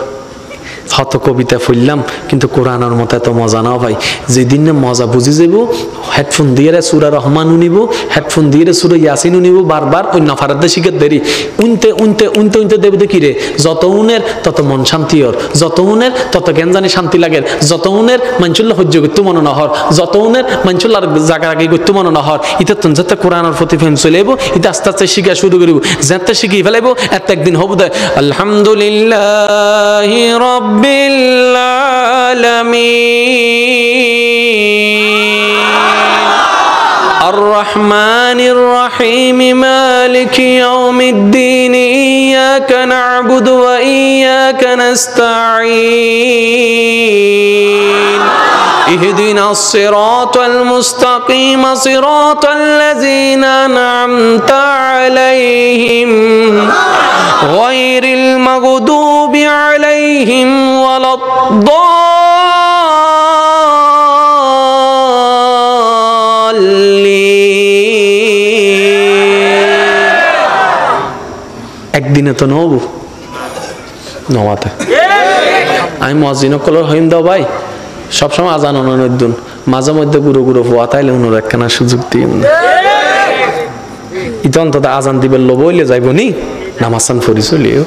হত কবিতা ফুললাম, কিন্তু কোরআনের মতো এত মজা না ভাই। যেদিন না মজা বুঝি যাব, হেডফোন দিয়ে সূরা রহমান উনিব, হেডফোন দিয়ে সূরা ইয়াসিন উনিব, বারবার ওই নফারাত শিখে দেরি উনতে উনতে উনতে উনতে দেব দেখি রে, যত উনের তত মন শান্তি হর, যত উনের তত জ্ঞান জানি শান্তি লাগের, যত উনের মানচুল্লাহ সহ্য করতে মনে নহর, যত উনের মানচুল্লার জায়গা আগে করতে মনে নহর। ইতে তুন যাতে কোরআনের প্রতি ফেম চলে যাবো, ইতে আস্তে আস্তে শিখা শুরু করিব, যাতে শিখি ফেলাইব, এত একদিন হব দেয় আলহামদুলিল্লাহ রাব্বিল আলামিন الرحمن الرحيم مالك يوم الدين إياك نعبد وإياك نستعين اهدنا الصراط المستقيم صراط الذين أنعمت عليهم غير المغضوب عليهم ولا الضالين একদিনে তো নবু নমাতে আমি মসজিদ কলর হইম দাও ভাই সবসময় আজান অনুদ্দুন মাঝে মধ্যে গুরু গুরু ফোয়া তাইলে অনুর একখানা সুযোগ দিই ইতো অন্তত আজান দিবেন লোভ হইলে যাইব নি নামাজান ফরি চলিও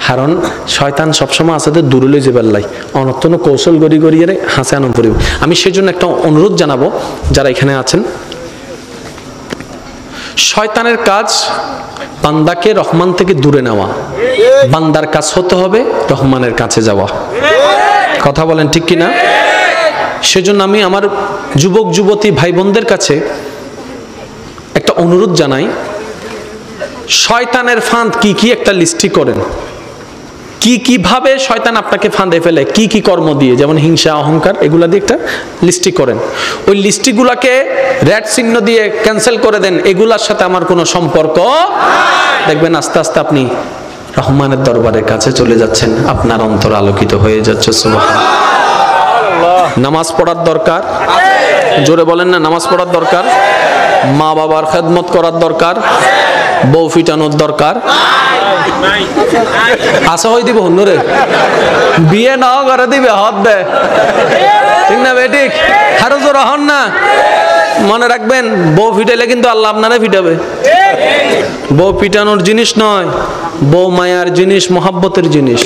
কারণ শয়তান সবসময় আছে দূরে যাবার লাই অনর্থন কৌশল গড়ি গড়িয়ে হাসে আনন্দ করিব আমি সেই জন্য একটা অনুরোধ জানাবো যারা এখানে আছেন শয়তানের কাজ বান্দাকে রহমান থেকে দূরে নেওয়া বান্দার কাজ হতে হবে রহমানের কাছে যাওয়া কথা বলেন ঠিক কিনা সেজন্য আমি আমার যুবক যুবতী ভাই বোনদের কাছে একটা অনুরোধ জানাই শয়তানের ফাঁদ কি কি একটা লিস্টি করেন কি কিভাবে শয়তান আপনাকে ফাঁদে ফেলে কি কি কর্ম দিয়ে যেমন হিংসা অহংকার এগুলা দিয়ে একটা লিস্টি করেন ওই লিস্টিগুলাকে রেড চিহ্ন দিয়ে ক্যান্সেল করে দেন এগুলার সাথে আমার কোনো সম্পর্ক দেখবেন আস্তে আস্তে আপনি রহমানের দরবারের কাছে চলে যাচ্ছেন আপনার অন্তর আলোকিত হয়ে যাচ্ছে সুবহানাল্লাহ নামাজ পড়ার দরকার জোরে বলেন না নামাজ পড়ার দরকার মা বাবার খেদমত করার দরকার বউ ফিটানোর দরকার আশা হয়ে দিব হুন্নরে বিয়ে নাও করে দিবে হদ দে ঠিক না বেঠিক আরো জোর হন না মনে রাখবেন বউ ফিটাইলে কিন্তু আল্লাহ আপনারা ফিটাবে বউ পিটানোর জিনিস নয় বউ মায়ার জিনিস মহাব্বতের জিনিস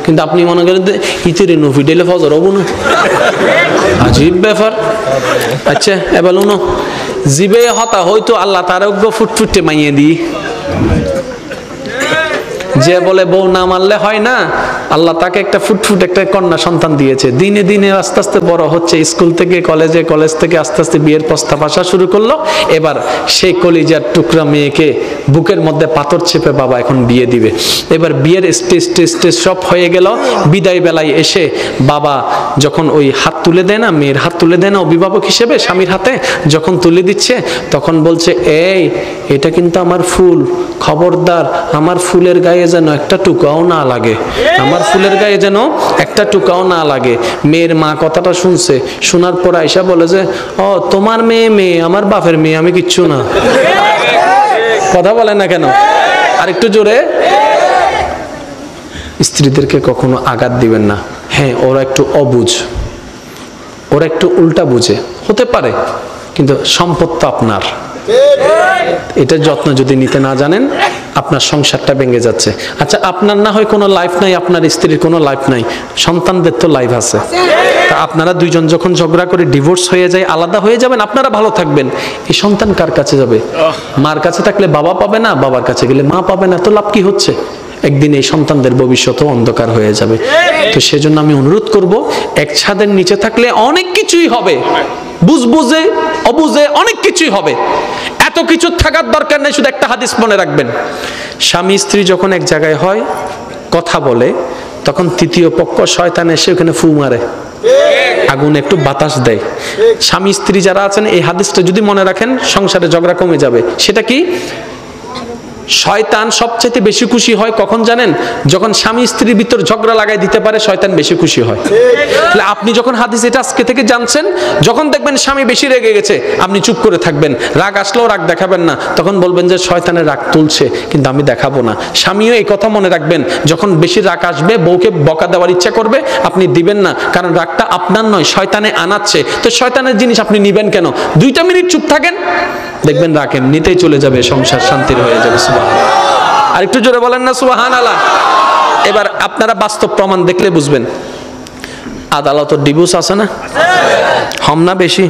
কিন্তু আপনি মনে করেন ইতিরে নো ফিটাইলে ফজর হবো না আজীব ব্যাপার আচ্ছা এবার উনো জিবে হতা হয়তো আল্লাহ তার ফুটফুটে মাইয়ে দিই যে বলে বউ না মানলে হয় না আল্লাহ তাকে একটা ফুটফুট একটা কন্যা সন্তান দিয়েছে দিনে দিনে আস্তে আস্তে বড় হচ্ছে স্কুল থেকে কলেজে কলেজ থেকে আস্তে আস্তে বিয়ের প্রস্তাব আসা শুরু করলো এবার সেই কলিজার টুকরা মেয়েকে বুকের মধ্যে পাথর চেপে বাবা এখন বিয়ে দিবে এবার বিয়ের স্টেজ সব হয়ে গেল বিদায় বেলায় এসে বাবা যখন ওই হাত তুলে দেয় না মেয়ের হাত তুলে দেয় না অভিভাবক হিসেবে স্বামীর হাতে যখন তুলে দিচ্ছে তখন বলছে এটা কিন্তু আমার ফুল খবরদার আমার ফুলের গায়ে যেন একটা টুকাও না লাগে আমার ফুলের গায়ে যেন একটা টুকাও না লাগে মেয়ের মা কথাটা শুনছে শোনার পর আয়সা বলে যে ও তোমার মেয়ে আমার বাপের মেয়ে আমি কিচ্ছু না কথা বলে না কেন আর একটু জোরে স্ত্রীদেরকে কখনো আঘাত দিবেন না হ্যাঁ ওরা একটু অবুঝ ওরা একটু উল্টা বুঝে হতে পারে কিন্তু সম্পদ তো আপনার এটা যত্ন যদি নিতে না জানেন আপনার সংসারটা ভেঙে যাচ্ছে আচ্ছা আপনার না হয় কোনো লাইফ নাই আপনার স্ত্রীর কোনো লাইফ নাই সন্তানদের তো লাইফ আছে তা আপনারা দুইজন যখন ঝগড়া করে ডিভোর্স হয়ে যায় আলাদা হয়ে যাবেন আপনারা ভালো থাকবেন এই সন্তান কার কাছে যাবে মার কাছে থাকলে বাবা পাবে না বাবার কাছে গেলে মা পাবে না তো লাভ কি হচ্ছে একদিন এই সন্তানদের ভবিষ্যৎও অন্ধকার হয়ে যাবে তো সেজন্য আমি অনুরোধ করব এক ছাদের নিচে থাকলে অনেক কিছুই হবে বুঝবুঝে অবুঝে অনেক কিছুই হবে এত কিছু থাকার দরকার নেই শুধু একটা হাদিস মনে রাখবেন স্বামী স্ত্রী যখন এক জায়গায় হয় কথা বলে তখন তৃতীয় পক্ষ শয়তান এসে ওখানে ফু মারে আগুন একটু বাতাস দেয় স্বামী স্ত্রী যারা আছেন এই হাদিসটা যদি মনে রাখেন সংসারে ঝগড়া কমে যাবে সেটা কি শয়তান সবচেয়ে বেশি খুশি হয় কখন জানেন যখন স্বামী স্ত্রীর ভিতর ঝগড়া লাগাই দিতে পারে শয়তান বেশি খুশি হয় তাহলে আপনি যখন হাদিস এটা আজকে থেকে জানছেন যখন দেখবেন স্বামী বেশি রেগে গেছে আপনি চুপ করে থাকবেন রাগ আসলেও রাগ দেখাবেন না তখন বলবেন যে শয়তানের রাগ তুলছে কিন্তু আমি দেখাবো না স্বামীও এই কথা মনে রাখবেন যখন বেশি রাগ আসবে বউকে বকা দেওয়ার ইচ্ছা করবে আপনি দিবেন না কারণ রাগটা আপনার নয় শয়তানে আনাচ্ছে তো শয়তানের জিনিস আপনি নিবেন কেন 2টা মিনিট চুপ থাকেন দেখবেন রাগ এমনিতেই চলে যাবে সংসার শান্তির হয়ে যাবে আর একটু জোরে বলেন না সুবহানাল্লাহ এবার আপনারা বাস্তব প্রমাণ দেখলে বুঝবেন আদালতের ডিভোর্স আছে না হম না বেশি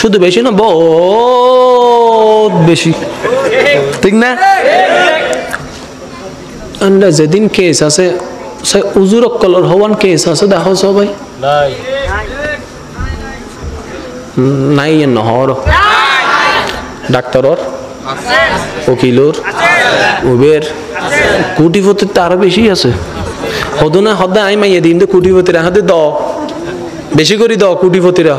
শুধু বেশি না বহুত বেশি ঠিক না আমরা যেদিন কেস আছে সে উজুর কলর হওয়ান কেস আছে দেখো সবাই নাই নহর ডাক্তারর উকিলর উবের কোটিপতির তো আরো বেশি আছে হদ না হদে আই মাইয়ে দিন তো কোটিপতিরা হাতে দ বেশি করে দ কোটিপতিরা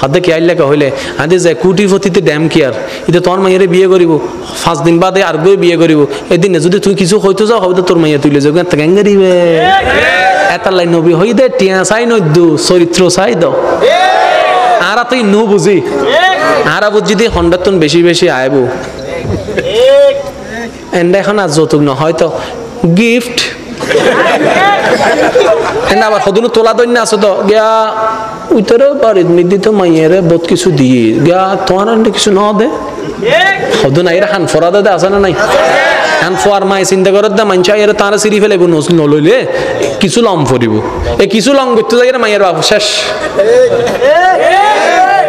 হাতে কে আইলে হইলে হাতে যায় কোটিপতিতে ড্যাম কেয়ার এটা তোর মাইয়ের বিয়ে করিব 5 দিন বাদে আর গই বিয়ে করিব এদিনে যদি তুই কিছু হইতো যাও হবে তোর মাইয়া তুইলে যাও এত গ্যাং গরিবে এত লাই নবী হই দে টিয়া চাই নদ্দু চরিত্র চাই দ আর তুই নু বুঝি আর বুঝি দি হন্ডাতন বেশি বেশি আইবো এন্ডা এখন আর যৌতুক না, হয়তো গিফট। আবার হদুনু তোলা দৈন্য আছে তো গিয়া উইতরে বাড়ির মিদি তো মাইয়ের বহুত কিছু দিয়ে গিয়া তোমার কিছু ন দে হদু নাই হান ফরা দে আছে না নাই? হান ফোয়ার মাই চিন্তা করে দে মানছে এর তারা সিঁড়ি ফেলে নলইলে কিছু লম ফরিব, এই কিছু লম করতে যাই মাইয়ের বাবু শেষ।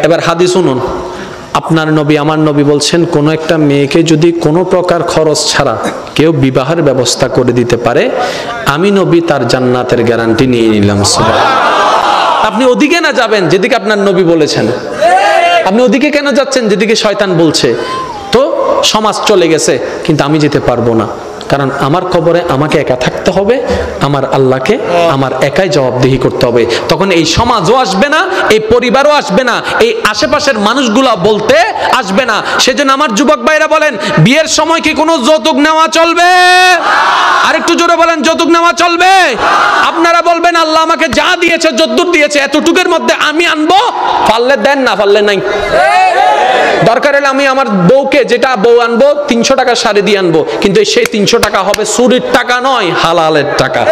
এবার হাদিস শুনুন, আপনার নবী আমার নবী বলছেন কোন একটা মেয়েকে যদি কোনো প্রকার খরচ ছাড়া কেউ বিবাহের ব্যবস্থা করে দিতে পারে, আমি নবী তার জান্নাতের গ্যারান্টি নিয়ে নিলাম। আপনি ওদিকে না যাবেন যেদিকে আপনার নবী বলেছেন, আপনি ওদিকে কেন যাচ্ছেন যেদিকে শয়তান বলছে? তো সমাজ চলে গেছে কিন্তু আমি যেতে পারবো না, কারণ আমার কবরে আমাকে একা থাকতে হবে, আমার আল্লাহকে আমার একাই জবাবদিহি করতে হবে। তখন এই সমাজও আসবে না, এই পরিবারও আসবে না, এই আশেপাশের মানুষগুলা বলতে আসবে না। সেজন্য আমার যুবক ভাইরা বলেন, বিয়ের সময় কি কোনো যৌতুক নেওয়া চলবে? আরেকটু জোরে বলেন, যৌতুক নেওয়া চলবে? আপনারা বলবেন আল্লাহ আমাকে যা দিয়েছে, যদ্দুর দিয়েছে, এতটুকুর মধ্যে আমি আনবো, পারলে দেন, না পারলে নাই। দরকার হলে আমি আমার বউকে যেটা বউ আনবো 300 টাকা শাড়ি দিয়ে আনবো, কিন্তু সেই 300 টাকা হবে চুরির টাকা নয়, হালালের টাকা।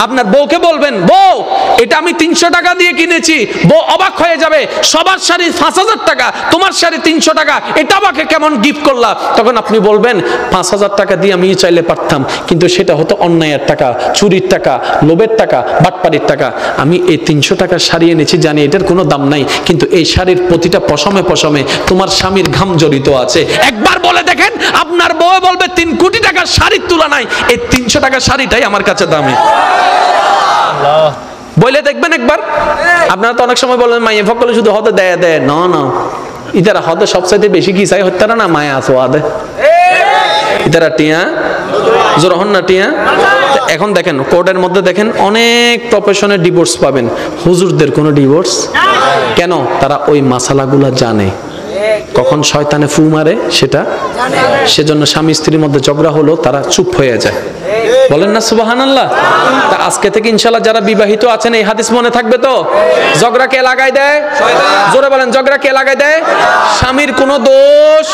আপনার বউকে বলবেন, বউ এটা আমি 300 টাকা দিয়ে কিনেছি, বউ অবাক হয়ে যাবে, সবার শাড়ি 5000 টাকা, তোমার শাড়ি 300 টাকা, এটা আমাকে কেমন গিফট করলা? তখন আপনি বলবেন 5000 টাকা দিয়ে আমি চাইলে পারতাম, কিন্তু সেটা হতো অন্যায়ের টাকা, চুরির টাকা, লোভের টাকা, বাটপাড়ির টাকা। আমি এই 300 টাকা শাড়ি এনেছি, জানি এটার কোনো দাম নাই, কিন্তু এই শাড়ির প্রতিটা পশমে পশমে তোমার স্বামীর ঘাম জড়িত আছে। একবার বলে দেখেন, আপনার বউ বলবে 3 কোটি টাকার শাড়ির তুলনায় এই 300 টাকার শাড়িটাই আমার কাছে দামি। বলে দেখবেন একবার। আপনারা তো অনেক সময় বলেন মাইয়া ফকলে শুধু হতে দেয় দেয়, না না, ইতারা হতে সবচাইতে বেশি কি চাই হত্যারা না মায়া আছে আদে ইতারা টিয়া জোর হন না টিয়া। এখন দেখেন কোর্টের মধ্যে দেখেন অনেক প্রফেশনের ডিভোর্স পাবেন, হুজুরদের কোনো ডিভোর্স কেন? তারা ওই মাসালাগুলা জানে, কখন শয়তানে ফু মারে সেটা, সেজন্য স্বামী স্ত্রীর মধ্যে ঝগড়া হলো তারা চুপ হয়ে যায়। বলেন না সুবহানাল্লাহ? তা আজকে থেকে ইনশাআল্লাহ যারা বিবাহিত আছেন এই হাদিস মনে থাকবে তো? ঝগড়া কে লাগাই দেয়? জোরে বলেন, ঝগড়া কে লাগাই দেয়? স্বামীর কোনো দোষ,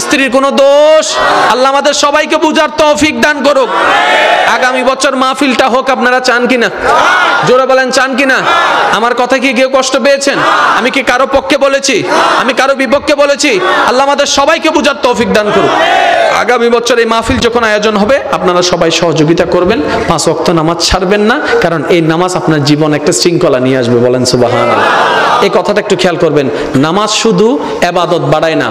স্ত্রীর কোনো দোষ। আল্লাহ আমাদের সবাইকে বুঝার তৌফিক দান করুক। আগামী বছর মাহফিলটা হোক, আপনারা চান কিনা? জোরে বলেন, চান কিনা? আমার কথা কি কেউ কষ্ট পেয়েছেন? আমি কি কারো পক্ষে বলেছি? আমি কারো বিপক্ষে বলেছি? আল্লাহ আমাদের সবাইকে বুঝার তৌফিক দান করুক। আগামী বছর এই মাহফিল যখন আয়োজন হবে আপনারা সবাই সহযোগিতা করবেন, 5 ওয়াক্ত নামাজ ছাড়বেন না, কারণ এই নামাজ আপনার জীবন একটা শৃঙ্খলা নিয়ে আসবে। বলেন সুবহানাল্লাহ। এই কথাটা একটু খেয়াল করবেন। নামাজ শুধু ইবাদত বাড়ায় না,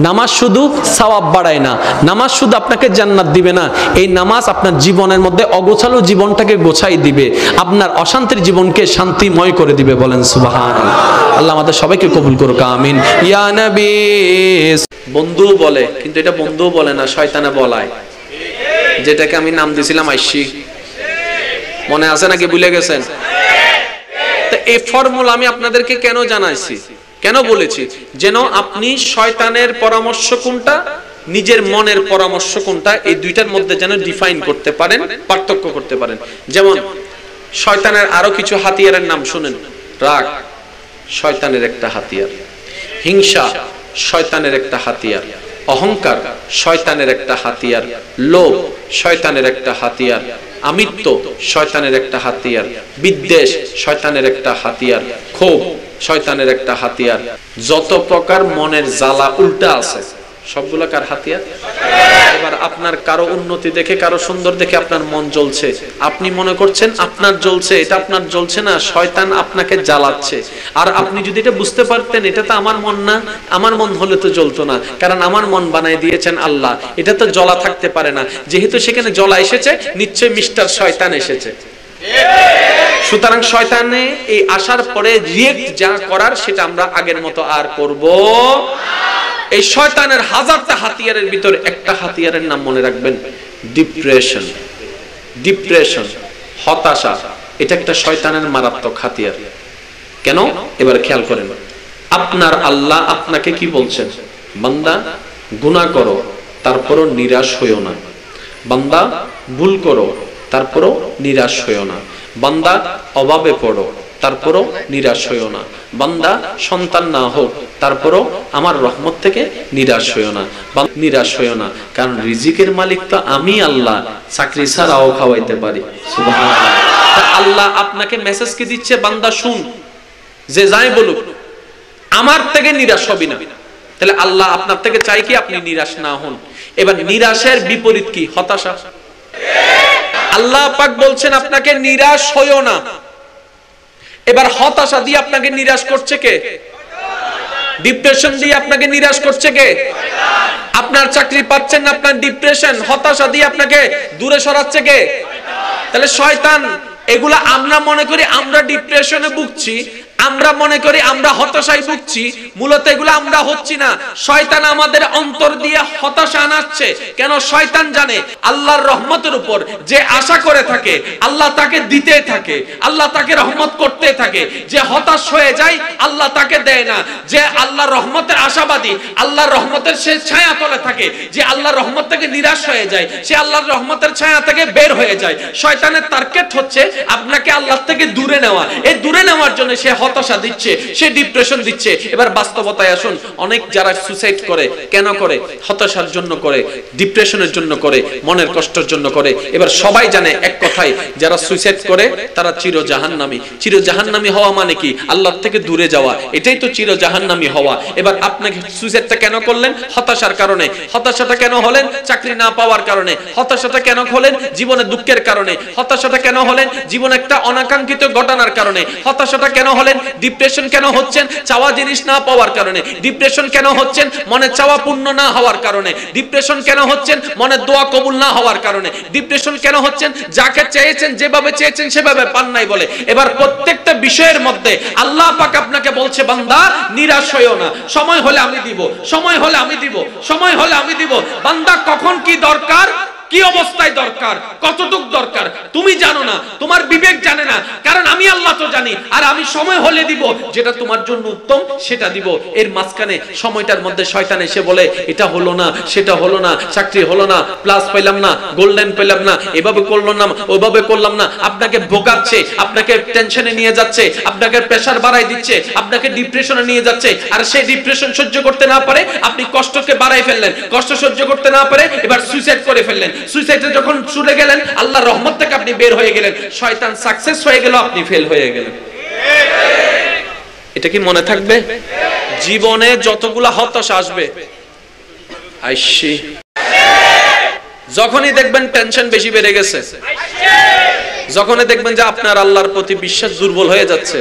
নামাজ শুধু সওয়াব বাড়ায় না, নামাজ শুধু আপনাকে জান্নাত দিবে না, এই নামাজ আপনার জীবনের মধ্যে অগোছালো জীবনটাকে গোছাই দিবে, আপনার অশান্তির জীবনকে শান্তিময় করে দিবে। বলেন সুবহানাল্লাহ। আল্লাহ আমাদের সবাইকে কবুল করুক, আমিন। ইয়া নবী বন্ধু বলে, কিন্তু এটা বন্ধু বলে না, শয়তানে বলায়, যেটাকে আমি নাম দিয়েছিলাম আইসি। মনে আছে নাকি ভুলে গেছেন? তো এই ফর্মুলা আমি আপনাদেরকে কেন জানাইছি, কেন বলেছি? যেন আপনি শয়তানের পরামর্শ কোনটা, নিজের মনের পরামর্শ কোনটা, এই দুইটার মধ্যে যেন ডিফাইন করতে পারেন, পার্থক্য করতে পারেন। যেমন শয়তানের আরো কিছু হাতিয়ারের নাম শুনেন। রাগ শয়তানের একটা হাতিয়ার, হিংসা শয়তানের একটা হাতিয়ার, অহংকার শয়তানের একটা হাতিয়ার, লোভ শয়তানের একটা হাতিয়ার, আমিত্ব শয়তানের একটা হাতিয়ার, বিদ্বেষ শয়তানের একটা হাতিয়ার, ক্ষোভ শয়তানের একটা হাতিয়ার। যত প্রকার মনের জ্বালা উল্টা আছে সবগুলো কার হাতিয়ার? এবার আপনার কারো উন্নতি দেখে, কারো সুন্দর দেখে আপনার মন জ্বলছে, আপনি মনে করছেন আপনার জ্বলছে, এটা আপনার জ্বলছে না, শয়তান আপনাকে জ্বালাচ্ছে। আর আপনি যদি এটা বুঝতে পারতেন এটা তো আমার মন না, আমার মন হলে তো জ্বলতো না, কারণ আমার মন বানাই দিয়েছেন আল্লাহ, এটা তো জ্বলা থাকতে পারে না। যেহেতু সেখানে জ্বলা এসেছে, নিশ্চয়ই মিস্টার শয়তান এসেছে। সুতরাং শয়তানে এই আসার পরে রিয়েক্ট যা করার সেটা আমরা আগের মতো আর করব। এই শয়তানের হাজারটা হাতিয়ারের ভিতরে একটা হাতিয়ারের নাম মনে রাখবেন, ডিপ্রেশন। ডিপ্রেশন, হতাশা, এটা একটা শয়তানের মারাত্মক হাতিয়ার। কেন? এবার খেয়াল করেন, আপনার আল্লাহ আপনাকে কি বলছেন? বান্দা গুনাহ করো তারপরও নিরাশ হইও না, বান্দা ভুল করো তারপরও নিরাশ হইও না, বান্দা অভাবে পড়ো তারপরও নিরাশ হইও না। বান্দা সন্তান না হোক, তারপরও আমার রহমত থেকে নিরাশ হইও না, নিরাশ হইও না, কারণ রিজিকের মালিক তো আমি আল্লাহ, চাকরি ছাড়াও খাওয়াইতে পারি। সুবহানাল্লাহ। আল্লাহ আপনাকে মেসেজ কি দিচ্ছে, বান্দা শুন, যে যাই বলুক আমার থেকে নিরাশ হবি না। তাহলে আল্লাহ আপনার থেকে চাই কি আপনি নিরাশ না হন। এবার নিরাশের বিপরীত কি? হতাশা। আল্লাহ পাক বলছেন আপনাকে নিরাশ হইও না। এবার হতাশা দিয়ে আপনাকে নিরাশ করছে কে? ডিপ্রেশন দিয়ে আপনাকে নিরাশ করছে কে? আপনার চাকরি পাচ্ছেন না, আপনার ডিপ্রেশন হতাশা দিয়ে আপনাকে দূরে সরাচ্ছে কে? তাহলে শয়তান। এগুলা আমরা মনে করি আমরা ডিপ্রেশনে ভুগছি, আমরা মনে করি আমরা হতাশায় ভুগছি, মূলত এগুলো আমরা হচ্ছি না। শয়তান আমাদের অন্তর দিয়ে হতাশা আনাচ্ছে। কেন? শয়তান জানে আল্লাহর রহমতের উপর যে আশা করে থাকে আল্লাহ তাকে দিতে থাকে, আল্লাহ তাকে রহমত করতে থাকে। যে হতাশ হয়ে যায় আল্লাহ তাকে দেয় না। যে আল্লাহর রহমতের আশাবাদী আল্লাহর রহমতের সে ছায়া তলে থাকে, যে আল্লাহর রহমত থেকে নিরাশ হয়ে যায় সে আল্লাহর রহমতের ছায়া থেকে বের হয়ে যায়। শয়তানের টার্গেট হচ্ছে আপনাকে আল্লাহ থেকে দূরে নেওয়া। এই দূরে নেওয়ার জন্য সে হতাশা দিচ্ছে, সে ডিপ্রেশন দিচ্ছে। এবার বাস্তবতায় আসুন, অনেক যারা সুসাইড করে কেন করে? হতাশার জন্য করে, ডিপ্রেশনের জন্য করে, মনের কষ্টের জন্য করে। এবার সবাই জানে এক কথায়, যারা সুসাইড করে তারা চির জাহান্নামী। চির জাহান্নামী হওয়া মানে কি? আল্লাহর থেকে দূরে যাওয়া, এটাই তো চির জাহান্নামী হওয়া। এবার আপনাকে সুসাইডটা কেন করলেন? হতাশার কারণে। হতাশাটা কেন হলেন? চাকরি না পাওয়ার কারণে। হতাশাটা কেন হলেন? জীবনে দুঃখের কারণে। হতাশাটা কেন হলেন? জীবনে একটা অনাকাঙ্ক্ষিত ঘটনার কারণে। হতাশাটা কেন হলেন? ডিপ্রেশন কেন হচ্ছেন? চাওয়া জিনিস না পাওয়ার কারণে। ডিপ্রেশন কেন হচ্ছেন? মনে চাওয়া পূর্ণ না হওয়ার কারণে। ডিপ্রেশন কেন হচ্ছেন? মনে দোয়া কবুল না হওয়ার কারণে। ডিপ্রেশন কেন হচ্ছেন? যাকে চেয়েছেন, যেভাবে চেয়েছেন সেভাবে পান নাই বলে। এবার প্রত্যেকটা বিষয়ের মধ্যে আল্লাহ পাক আপনাকে বলছে, বান্দা নিরাশ হইও না, সময় হলে আমি দিব, সময় হলে আমি দিব, সময় হলে আমি দিব। বান্দা কখন কি দরকার, কি অবস্থায় দরকার, কতটুক দরকার তুমি জানো না, তোমার বিবেক জানে না, কারণ আমি আল্লাহ তো জানি। আর আমি সময় হলে দিব, যেটা তোমার জন্য উত্তম সেটা দিব। এর মাঝখানে সময়টার মধ্যে শয়তান এসে বলে এটা হলো না, সেটা হলো না, চাকরি হলো না, প্লাস পেলাম না, গোল্ডেন পেলাম না, এভাবে করলো না, ওইভাবে করলাম না। আপনাকে ভোগাচ্ছে, আপনাকে টেনশনে নিয়ে যাচ্ছে, আপনাকে প্রেসার বাড়াই দিচ্ছে, আপনাকে ডিপ্রেশনে নিয়ে যাচ্ছে। আর সেই ডিপ্রেশন সহ্য করতে না পারে আপনি কষ্টকে বাড়াই ফেললেন, কষ্ট সহ্য করতে না পারে এবার সুইসাইড করে ফেললেন। সুইসাইডে যখন চলে গেলেন আল্লাহর রহমত থেকে আপনি বের হয়ে গেলেন, শয়তান সাকসেস হয়ে গেল, আপনি ফেল হয়ে গেলেন। এটা কি মনে থাকবে? জীবনে যতগুলা হতাশা আসবে, আইসি যখনই দেখবেন টেনশন বেশি বেড়ে গেছে, যখনই দেখবেন যে আপনার আল্লাহর প্রতি বিশ্বাস দুর্বল হয়ে যাচ্ছে,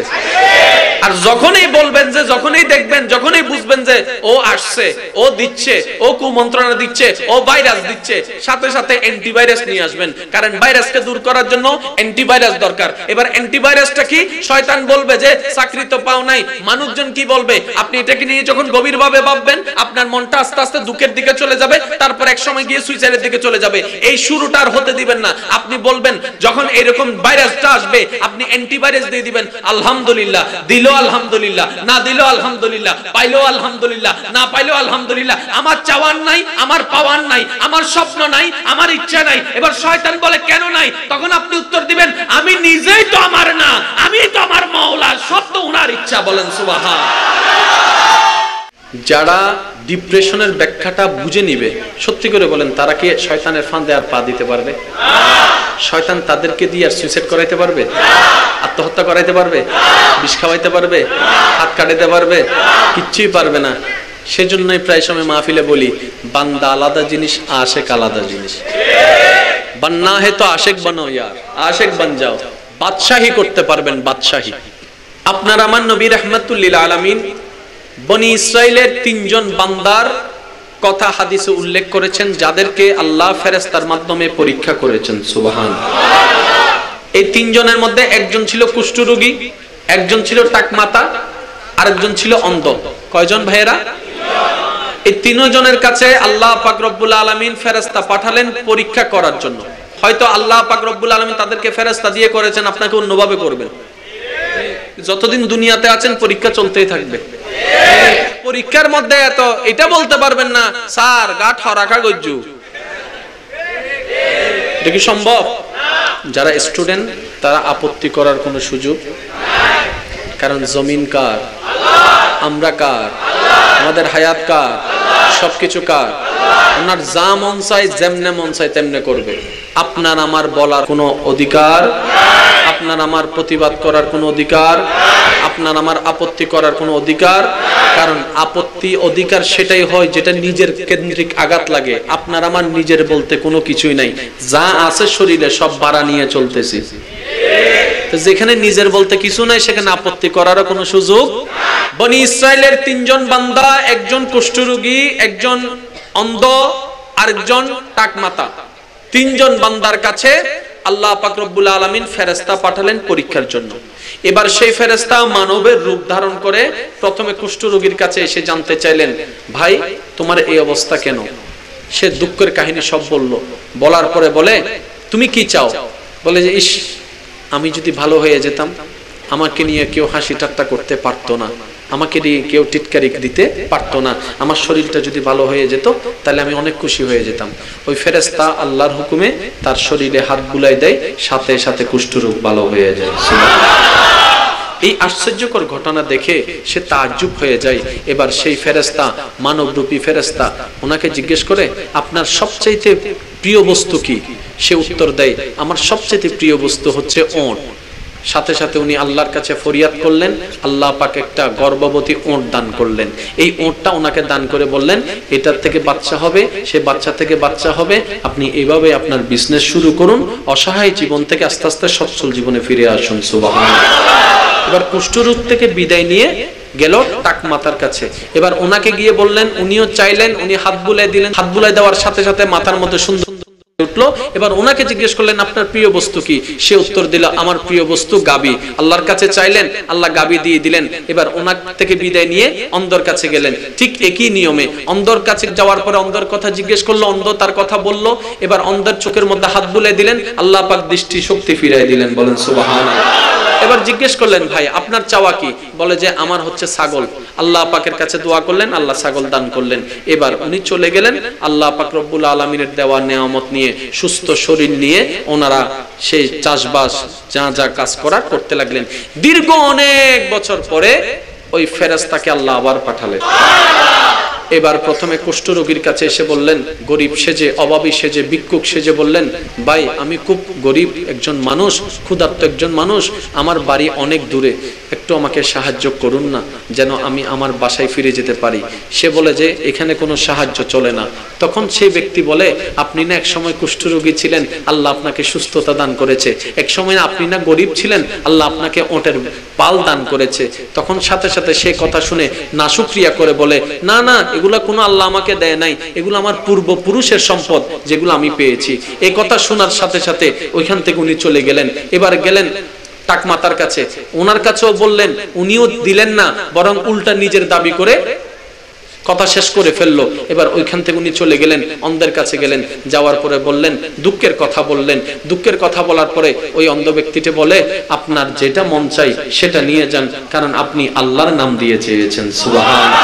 আর যখনই বলবেন যে, যখনই দেখবেন, যখনই বুঝবেন যে ও আসছে, ও দিচ্ছে, ও কুমন্ত্রণা দিচ্ছে, ও ভাইরাস দিচ্ছে, সাথে সাথে অ্যান্টিভাইরাস নিয়ে আসবেন। কারণ ভাইরাসকে দূর করার জন্য অ্যান্টিভাইরাস দরকার। এবার অ্যান্টিভাইরাসটা কি? শয়তান বলবে যে চাকরি তো পাও নাই, মানুষজন কি বলবে। আপনি এটাকে নিয়ে যখন গভীরভাবে ভাববেন আপনার মনটা আস্তে আস্তে দুঃখের দিকে চলে যাবে, তারপর এক সময় গিয়ে সুইসাইডের দিকে চলে যাবে। এই শুরুটা আর হতে দিবেন না। আপনি বলবেন যখন এরকম ভাইরাসটা আসবে আপনি অ্যান্টিভাইরাস দিয়ে দিবেন, আলহামদুলিল্লাহ, দিল আলহামদুলিল্লাহ, না দিল আলহামদুলিল্লাহ, পাইলো আলহামদুলিল্লাহ, না পাইলো আলহামদুলিল্লাহ। আমার চাওয়ার নাই, আমার পাওয়ার নাই, আমার স্বপ্ন নাই, আমার ইচ্ছা নাই। এবার শয়তান বলে কেন নাই? তখন আপনি উত্তর দিবেন, আমি নিজেই তো আমার না, আমি তো আমার মাওলা, সব তো উনার ইচ্ছা। বলেন সুবহান। যারা ডিপ্রেশনের ব্যাখ্যাটা বুঝে নিবে, সত্যি করে বলেন, তারা কি শয়তানের ফাঁদে আর পা দিতে পারবে? শয়তান তাদেরকে দিয়ে আর সুইসাইড করাইতে পারবে? আত্মহত্যা করাইতে পারবে? বিষ খাওয়াইতে পারবে? হাত কাটাইতে পারবে? কিচ্ছুই পারবে না। সেজন্যই প্রায় সময় মাহফিলে বলি, বান্দা আলাদা জিনিস, আশেক আলাদা জিনিস। বান্না হে তো আশেক বানো ইয়ার, আশেক বান যাও। বাদশাহী করতে পারবেন, বাদশাহী। আপনার আমার নবী রাহমাতুল লিল আলামিন বনি ইসরাইলের 3 জন বান্দার কথা হাদিসে উল্লেখ করেছেন, যাদেরকে আল্লাহ ফেরেশতার মাধ্যমে পরীক্ষা করেছেন। সুবহানাল্লাহ। এই 3 জনের মধ্যে একজন ছিল কুষ্ঠরোগী, একজন ছিল টাকমাতা, আরেকজন ছিল অন্ধ। কয়জন ভাইয়েরা? এই 3 জনের কাছে আল্লাহ পাক রব্বুল আলামিন ফেরেশতা পাঠালেন পরীক্ষা করার জন্য। হয়তো আল্লাহ পাক রব্বুল আলামিন তাদেরকে ফেরেশতা দিয়ে করেছেন, আপনাকে অন্যভাবে করবেন। যতদিন দুনিয়াতে আছেন পরীক্ষা চলতেই থাকবে। পরীক্ষার মধ্যে এত এটা বলতে পারবেন না, স্যার গাঠ হরাকা গজ্জু। এটা কি সম্ভব? যারা স্টুডেন্ট তারা আপত্তি করার কোনো সুযোগ কারণ জমিন কার? আমরা কার? আমাদের হায়াত কার? সবকিছু কার? ওনার যা মন চায়, যেমনে মন চায় তেমনে করবে। আপনার আমার বলার কোনো অধিকার, আপনার আমার প্রতিবাদ করার কোনো অধিকার, আপনার আমার আপত্তি করার কোনো অধিকার। কারণ আপত্তি অধিকার সেটাই হয় যেটা নিজের কেন্দ্রিক আঘাত লাগে। আপনার আমার নিজের বলতে কোনো কিছুই নাই, যা আছে শরীরে সব ভাড়া নিয়ে চলতেছি। যেখানে নিজের বলতে কিছু নাই সেখানে আপত্তি করারও কোনো সুযোগ। বনি ইসরাইলের 3 জন বান্দা, একজন কুষ্ঠরোগী, একজন অন্ধ, আরেকজন টাকমাতা, 3 জন বান্দার কাছে আল্লাহ পাক রব্বুল আলামিন ফেরেশতা পাঠালেন পরীক্ষার জন্য। এবার সেই ফেরেশতা মানবের রূপ ধারণ করে প্রথমে কুষ্ঠরোগীর কাছে এসে জানতে চাইলেন, ভাই তোমার এই অবস্থা কেন? সে দুঃখের কাহিনী সব বলল। বলার পরে বলে, তুমি কি চাও? বলে যে, ইস, আমি যদি ভালো হয়ে যেতাম, আমাকে নিয়ে কেউ হাসি ঠাট্টা করতে পারতো না, আমাকে নিয়ে কেউ টিটকারি দিতে পারতো না, আমার শরীরটা যদি ভালো হয়ে যেত তাহলে আমি অনেক খুশি হয়ে যেতাম। ওই ফেরেশতা আল্লাহর হুকুমে তার শরীরে হাত বুলাই দেয়, সাথে সাথে কুষ্ঠরোগ ভালো হয়ে যায়। এই আশ্চর্যকর ঘটনা দেখে সে তাজ্জুব হয়ে যায়। এবার সেই ফেরেশতা, মানবরূপী ফেরেশতা, ওনাকে জিজ্ঞেস করে, আপনার সবচাইতে প্রিয় বস্তু কি? সে উত্তর দেয়, আমার সবচাইতে প্রিয় বস্তু হচ্ছে ওট। সাথে সাথে উনি আল্লাহর কাছে ফরিয়াদ করলেন, আল্লাহ পাক একটা গর্ভবতী ওট দান করলেন। এই ওটটা ওনাকে দান করে বললেন, এটার থেকে বাচ্চা হবে, সে বাচ্চা থেকে বাচ্চা হবে, আপনি এইভাবে আপনার বিজনেস শুরু করুন, অসহায় জীবন থেকে আস্তে আস্তে সচ্ছল জীবনে ফিরে আসুন। সুবহানাল্লাহ। এবার কুষ্ঠরোগ থেকে বিদায় নিয়ে গেল টাকমাতার কাছে। এবার ওনাকে গিয়ে বললেন, উনিও চাইলেন, উনি হাত বুলাই দিলেন। হাত বুলাই দেওয়ার সাথে সাথে মাথার মধ্যে সুন্দর উঠলো। এবার ওনাকে জিজ্ঞেস করলেন, আপনার প্রিয় বস্তু কি? সে উত্তর দিল, আমার প্রিয় বস্তু গাবি। আল্লাহর কাছে চাইলেন, আল্লাহ গাবি দিয়ে দিলেন। এবার ওনার থেকে বিদায় নিয়ে অন্ধর কাছে গেলেন। ঠিক একই নিয়মে অন্ধর কাছে যাওয়ার পরে অন্ধর কথা জিজ্ঞেস করলো, অন্ধ তার কথা বলল। এবার অন্ধের চোখের মধ্যে হাত বুলাই দিলেন, আল্লাহ পাক দৃষ্টি শক্তি ফিরিয়ে দিলেন। বলেন সুবহানাল্লাহ। এবার জিজ্ঞেস করলেন, ভাই আপনার চাওয়া কি? বলে যে আমার হচ্ছে ছাগল। আল্লাহ পাকের কাছে দোয়া করলেন, আল্লাহ ছাগল দান করলেন। এবার উনি চলে গেলেন। আল্লাহ পাক রব্বুল আলামিনের দেওয়া নেয়ামত নিয়ে, সুস্থ শরীর নিয়ে ওনারা সেই চাষবাস যা যা কাজ করার করতে লাগলেন। দীর্ঘ অনেক বছর পরে ওই ফেরেশতাকে আল্লাহ আবার পাঠালেন। এবার প্রথমে কুষ্ঠরোগীর কাছে এসে বললেন, গরিব সেজে, অভাবী সেজে, ভিক্ষুক সেজে বললেন, ভাই আমি খুব গরিব একজন মানুষ, ক্ষুধার্ত একজন মানুষ, আমার বাড়ি অনেক দূরে, একটু আমাকে সাহায্য করুন না, যেন আমি আমার বাসায় ফিরে যেতে পারি। সে বলে যে এখানে কোনো সাহায্য চলে না। তখন সেই ব্যক্তি বলে, আপনি না এক সময় কুষ্ঠরোগী ছিলেন, আল্লাহ আপনাকে সুস্থতা দান করেছে। এক সময় আপনি না গরিব ছিলেন, আল্লাহ আপনাকে ওটের পাল দান করেছে। তখন সাথে সাথে সে কথা শুনে নাশুকরিয়া করে বলে, না না, এগুলা কোনো আল্লাহ আমাকে দেয় নাই, এগুলো আমার পূর্বপুরুষের সম্পদ, যেগুলো আমি পেয়েছি। এই কথা শোনার সাথে সাথে ওইখান থেকে উনি চলে গেলেন। এবার গেলেন টাকমাতার কাছে, ওনার কাছেও বললেন, উনিও দিলেন না, বরং উল্টা নিজের দাবি করে কথা শেষ করে ফেললো। এবার ওইখান থেকে উনি চলে গেলেন, অন্ধের কাছে গেলেন। যাওয়ার পরে বললেন, দুঃখের কথা বললেন। দুঃখের কথা বলার পরে ওই অন্ধ ব্যক্তিটি বলে, আপনার যেটা মন চাই সেটা নিয়ে যান, কারণ আপনি আল্লাহর নাম দিয়ে চেয়েছেন। সুবহানাল্লাহ।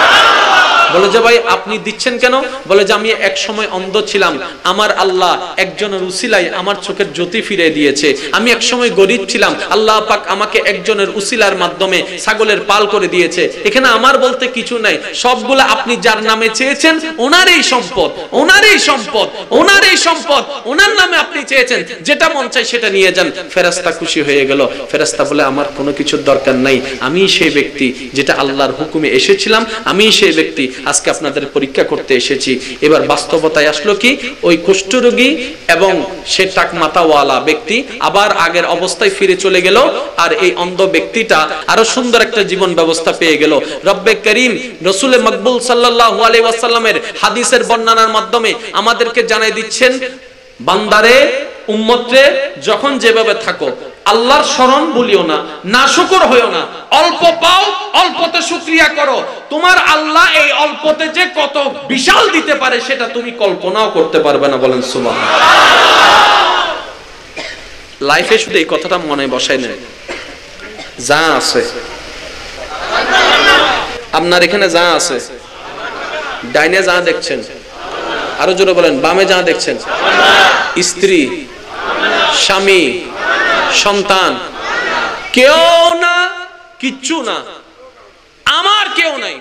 বলে যে ভাই আপনি দিচ্ছেন কেন? বলে যে আমি এক সময় অন্ধ ছিলাম, আমার আল্লাহ একজনের উসিলায় আমার চোখের জ্যোতি ফিরে দিয়েছে। আমি এক সময় গরিব ছিলাম, আল্লাহ পাক আমাকে একজনের উসিলার মাধ্যমে ছাগলের পাল করে দিয়েছে। এখানে আমার বলতে কিছু নাই, সবগুলা আপনি যার নামে চেয়েছেন ওনারই সম্পদ, ওনারই সম্পদ, ওনারই সম্পদ, ওনার নামে আপনি চেয়েছেন, যেটা মন চাই সেটা নিয়ে যান। ফেরেশতা খুশি হয়ে গেল। ফেরেশতা বলে, আমার কোনো কিছুর দরকার নাই, আমি সেই ব্যক্তি যেটা আল্লাহর হুকুমে এসেছিলাম, আমি সেই ব্যক্তি, আজকে আপনাদের পরীক্ষা করতে এসেছি। এবার বাস্তবতায় আসলো কি, ওই কুষ্ঠরোগী এবং সে টাকমাতাওয়ালা ব্যক্তি আবার আগের অবস্থায় ফিরে চলে গেল। আর এই অন্ধ ব্যক্তিটা আরো সুন্দর একটা জীবন ব্যবস্থা পেয়ে গেল। রব্বে করিম রাসূলে মকবুল সাল্লাল্লাহু আলাইহি ওয়াসাল্লামের হাদিসের বর্ণনার মাধ্যমে আমাদেরকে জানাই দিচ্ছেন, বান্দারে, উম্মতরে, যখন যেভাবে থাকো আল্লাহর শরণ ভুলিও না, নাশুকর হইও না। অল্প পাও, অল্পতে শুকরিয়া করো। তোমার আল্লাহ এই অল্পতে যে কত বিশাল দিতে পারে সেটা তুমি কল্পনাও করতে পারবে না। বলেন সুবহানাল্লাহ। লাইফে শুধু এই কথাটা মনে বসাই নেন, যা আছে আপনার এখানে, যা আছে, ডাইনে যা দেখছেন, আরো জোরে বলেন, বামে যা দেখছেন, স্ত্রী, স্বামী, সন্তান, কেউ না কিচ্ছু না, আমার কেউ নাই,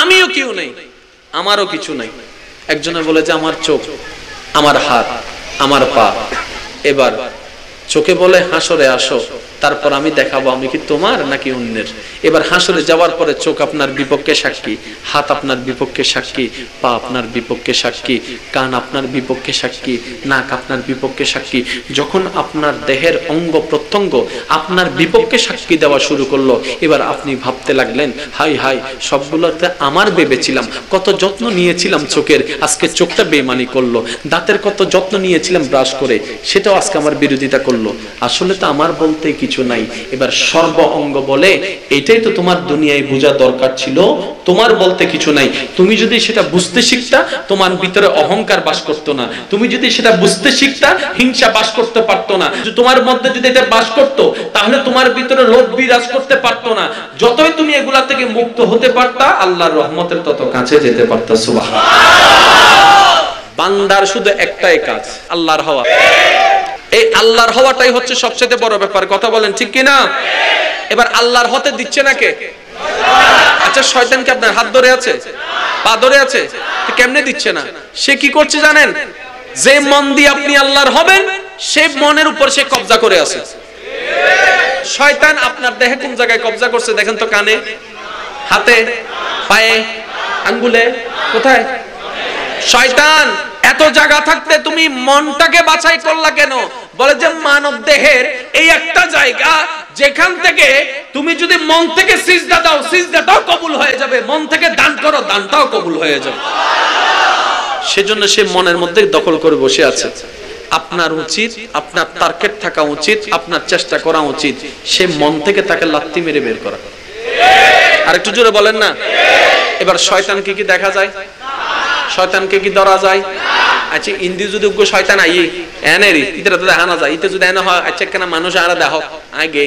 আমিও কেউ নেই, আমারও কিছু নাই। একজনে বলে যে আমার চোখ, আমার হাত, আমার পা। এবার চোখে বলে হাসরে আসো, তারপর আমি দেখাবো আমি কি তোমার নাকি অন্যের। এবার হাসরে যাওয়ার পরে চোখ আপনার বিপক্ষে সাক্ষী, হাত আপনার বিপক্ষে সাক্ষী, পা আপনার বিপক্ষে সাক্ষী, কান আপনার বিপক্ষে সাক্ষী, নাক আপনার বিপক্ষে সাক্ষী। যখন আপনার দেহের অঙ্গ প্রত্যঙ্গ আপনার বিপক্ষে সাক্ষী দেওয়া শুরু করলো, এবার আপনি ভাবতে লাগলেন হাই হাই, সবগুলোতে আমার ভেবেছিলাম, কত যত্ন নিয়েছিলাম চোখের, আজকে চোখটা বেমানি করলো। দাঁতের কত যত্ন নিয়েছিলাম ব্রাশ করে, সেটাও আজকে আমার বিরোধিতা করলো। আসলে তো আমার বলতে কিছু নাই। এবার সর্ব অঙ্গ বলে এটাই তো তোমার দুনিয়ায় বোঝা দরকার ছিল, তোমার বলতে কিছু নাই। তুমি যদি সেটা বুঝতে শিখতা, তোমার ভিতরে অহংকার বাস করতো না। তুমি যদি সেটা বুঝতে শিখতা, হিংসা বাস করতে পারতো না। তোমার মধ্যে যদি এটা বাস করতো, তাহলে তোমার ভিতরে লোভ বিরাজ করতে পারতো না। যতই তুমি এগুলা থেকে মুক্ত হতে পারতা, আল্লাহর রহমতের তত কাছে যেতে পারতা। সুবহানাল্লাহ। বান্দার শুধু একটাই কাজ, আল্লাহর হওয়া। এই আল্লাহর হওয়াটাই হচ্ছে সবচেয়ে বড় ব্যাপার। কথা বলেন ঠিক কিনা? এবার আল্লাহর হতে দিচ্ছে না কে? আচ্ছা, শয়তান কি আপনার হাত ধরে আছে, পা ধরে আছে? কেমনে দিচ্ছে না? সে কি করছে জানেন? যে মন দিয়ে আপনি আল্লাহর হবেন, সে মনের উপর সে কব্জা করে আছে। শয়তান আপনার দেহে কোন জায়গায় কব্জা করছে দেখেন তো? কানে, হাতে, পায়ে, আঙ্গুলে, কোথায়? শয়তান এত জায়গা থাকতে তুমি মনটাকে বাছাই করলা কেন? বলে যে মানব দেহের এই একটা জায়গা যেখান থেকে তুমি যদি মন থেকে সিজদা দাও, সিজদাটাও কবুল হয়ে যাবে, মন থেকে দান করো, দানটাও কবুল হয়ে যাবে। সেজন্য সে মনের মধ্যে দখল করে বসে আছে। আপনার উচিত, আপনার টার্গেট থাকা উচিত, আপনার চেষ্টা করা উচিত সে মন থেকে তাকে লাত্তি মেরে বের করা। আর একটু জোরে বলেন না। এবার শয়তানকে কি দেখা যায়? শয়তানকে কি ধরা যায়? আচ্ছা, ইন্দি যদি উগ্র শয়তান আই এনেরি ইতরা তো দেখা না যায়, ইতে যদি এনে হয় আচ্ছা কেন মানুষ আর দেখো আগে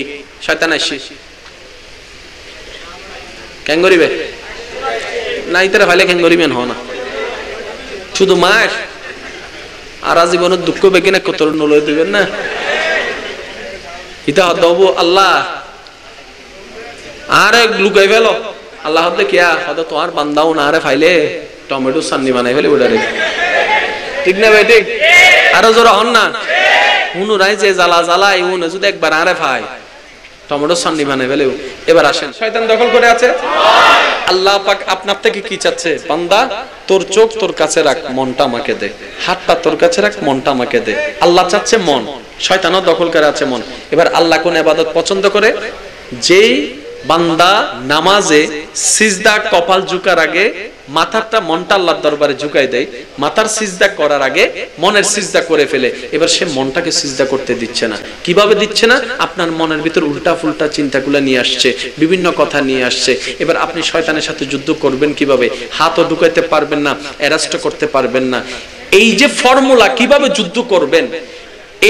শয়তান আসি কেন করিবে না? ইতরা ভাইলে কেন করিবেন হ না, শুধু মাস আর জীবনের দুঃখ বেগিনে কত নলয় দিবেন না। ইতা হদবো আল্লাহ আরে লুকাই ফেলো, আল্লাহ হদলে কিয়া হদ তোমার বান্দাও না আরে ফাইলে টমেটো সান্নি বানাই ফেলে ওটা রে। ঠিক না ভাই? ঠিক। আরো জোরে হন না। হুনুরাই যে জ্বালা জ্বালাই হুন যদি একবার আরে ভাই টমেটো সান্নি বানাই ফেলে। এবার আসেন, শয়তান দখল করে আছে। আল্লাহ পাক আপনার থেকে কি চাচ্ছে? বান্দা তোর চোখ তোর কাছে রাখ, মনটা আমাকে দে। হাতটা তোর কাছে রাখ, মনটা আমাকে দে। আল্লাহ চাচ্ছে মন, শয়তানও দখল করে আছে মন। এবার আল্লাহ কোন ইবাদত পছন্দ করে? যেই বান্দা নামাজে সিজদা কপাল ঝুকার আগে মাথাটা মনটা আল্লাহর দরবারে ঝুকাই দেয়, মাথার সিজদা করার আগে মনের সিজদা করে ফেলে। এবার সে মনটাকে সিজদা করতে দিচ্ছে না। কিভাবে দিচ্ছে না? আপনার মনের ভিতর উল্টা ফুলটা চিন্তাগুলো নিয়ে আসছে, বিভিন্ন কথা নিয়ে আসছে। এবার আপনি শয়তানের সাথে যুদ্ধ করবেন কিভাবে? হাতও ঢুকাইতে পারবেন না, অ্যারেস্ট করতে পারবেন না। এই যে ফর্মুলা কিভাবে যুদ্ধ করবেন,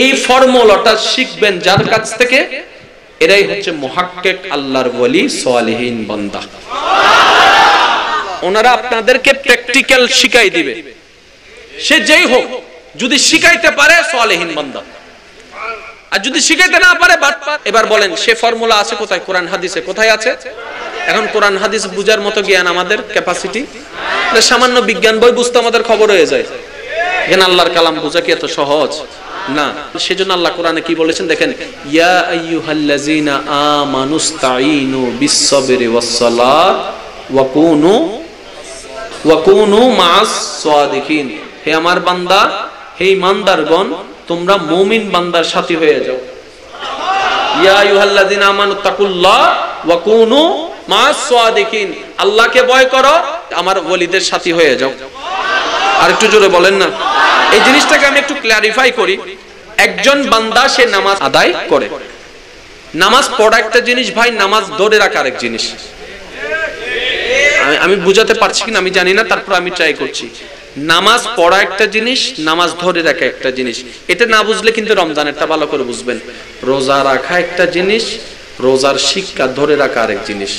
এই ফর্মুলাটা শিখবেন যার কাছ থেকে, এরাই হচ্ছে মুহাক্কিক আল্লাহর ওয়ালি সালেহিন বান্দা। ওনারা আপনাদেরকে প্র্যাকটিক্যাল শিখাই দিবে। সে যেই হোক, যদি শিখাইতে পারে সালেহিন বান্দা, আর যদি শিখাইতে না পারে বাটপার। এবার বলেন সে ফর্মুলা আছে কোথায়? কোরআন হাদিসে। কোথায় আছে? এখন কোরআন হাদিস বুঝার মতো জ্ঞান আমাদের ক্যাপাসিটি? সামান্য বিজ্ঞান বই বুঝতে আমাদের খবর হয়ে যায়। এখানে আল্লাহর কালাম বোঝা কি এত সহজ না? সেজন্য আল্লাহ কোরআনে কি বলেছেন দেখেন, ইয়া আইয়ুহাল্লাযীনা আমানুস্তাঈনু বিস-সাবরি ওয়াস-সালাত ওয়া কুনু মা'আস সাদিকিন। হে আমার বান্দা, হে ঈমানদারগণ, তোমরা মুমিন বান্দার সাথী হয়ে যাও। ইয়া আইয়ুহাল্লাযীনা আমানুত্তাকুল্লাহ ওয়া কুনু মা'আস সাদিকিন। আল্লাহকে ভয় করো, আমার ওলিদের সাথী হয়ে যাও। আর একটু জোরে বলেন না। এই জিনিসটাকে আমি একটু ক্লারিফাই করি। একজন বান্দা সে নামাজ আদায় করে, নামাজ পড়া একটা জিনিস ভাই, নামাজ ধরে রাখা আরেক জিনিস। আমি বুঝাতে পারছি কিনা আমি জানি না, তারপর আমি ট্রাই করছি। নামাজ পড়া একটা জিনিস, নামাজ ধরে রাখা একটা জিনিস। এটা না বুঝলে কিন্তু রমজানেরটা ভালো করে বুঝবেন। রোজা রাখা একটা জিনিস, রোজার শিক্ষা ধরে রাখা আরেক জিনিস।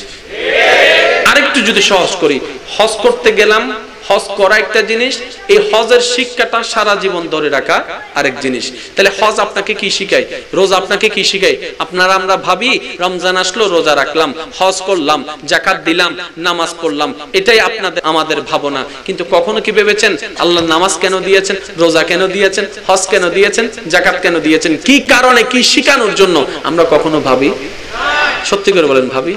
আরেকটু যদি সহজ করি, হজ করতে গেলাম, হজ করা একটা জিনিস, এই হজের শিক্ষাটা সারা জীবন ধরে রাখা আরেক জিনিস। তাহলে হজ আপনাকে কি শিখায়, রোজা আপনাকে কি শিখায়? আপনারা আমরা ভাবি রমজান আসলো রোজা রাখলাম, হজ করলাম, যাকাত দিলাম, নামাজ পড়লাম, এটাই আপনাদের আমাদের ভাবনা। কিন্তু কখনো কি ভেবেছেন আল্লাহ নামাজ কেন দিয়েছেন, রোজা কেন দিয়েছেন, হজ কেন দিয়েছেন, যাকাত কেন দিয়েছেন, কি কারণে, কি শিখানোর জন্য আমরা কখনো ভাবি? সত্যি করে বলেন ভাবি?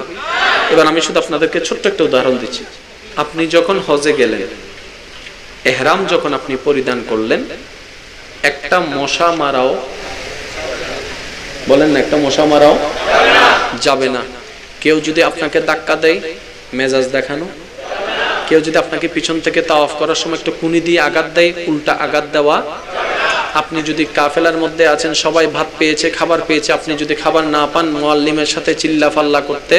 এবার আমি শুধু আপনাদেরকে ছোট্ট একটা উদাহরণ দিচ্ছি। আপনি যখন হজে গেলেন, ইহরাম যখন আপনি পরিধান করলেন, একটা মশা মারাও, বলেন না, একটা মশা মারাও যাবে না। কেউ যদি আপনাকে ধাক্কা দেয়, মেজাজ দেখানো। কেউ যদি আপনাকে পিছন থেকে তাওয়াফ করার সময় একটু কুনি দিয়ে আঘাত দেয়, উল্টা আঘাত দেওয়া। আপনি যদি কাফেলার মধ্যে আছেন, সবাই ভাত পেয়েছে, খাবার পেয়েছে, আপনি যদি খাবার না পান, মুআল্লিমের সাথে চিল্লা ফাল্লা করতে।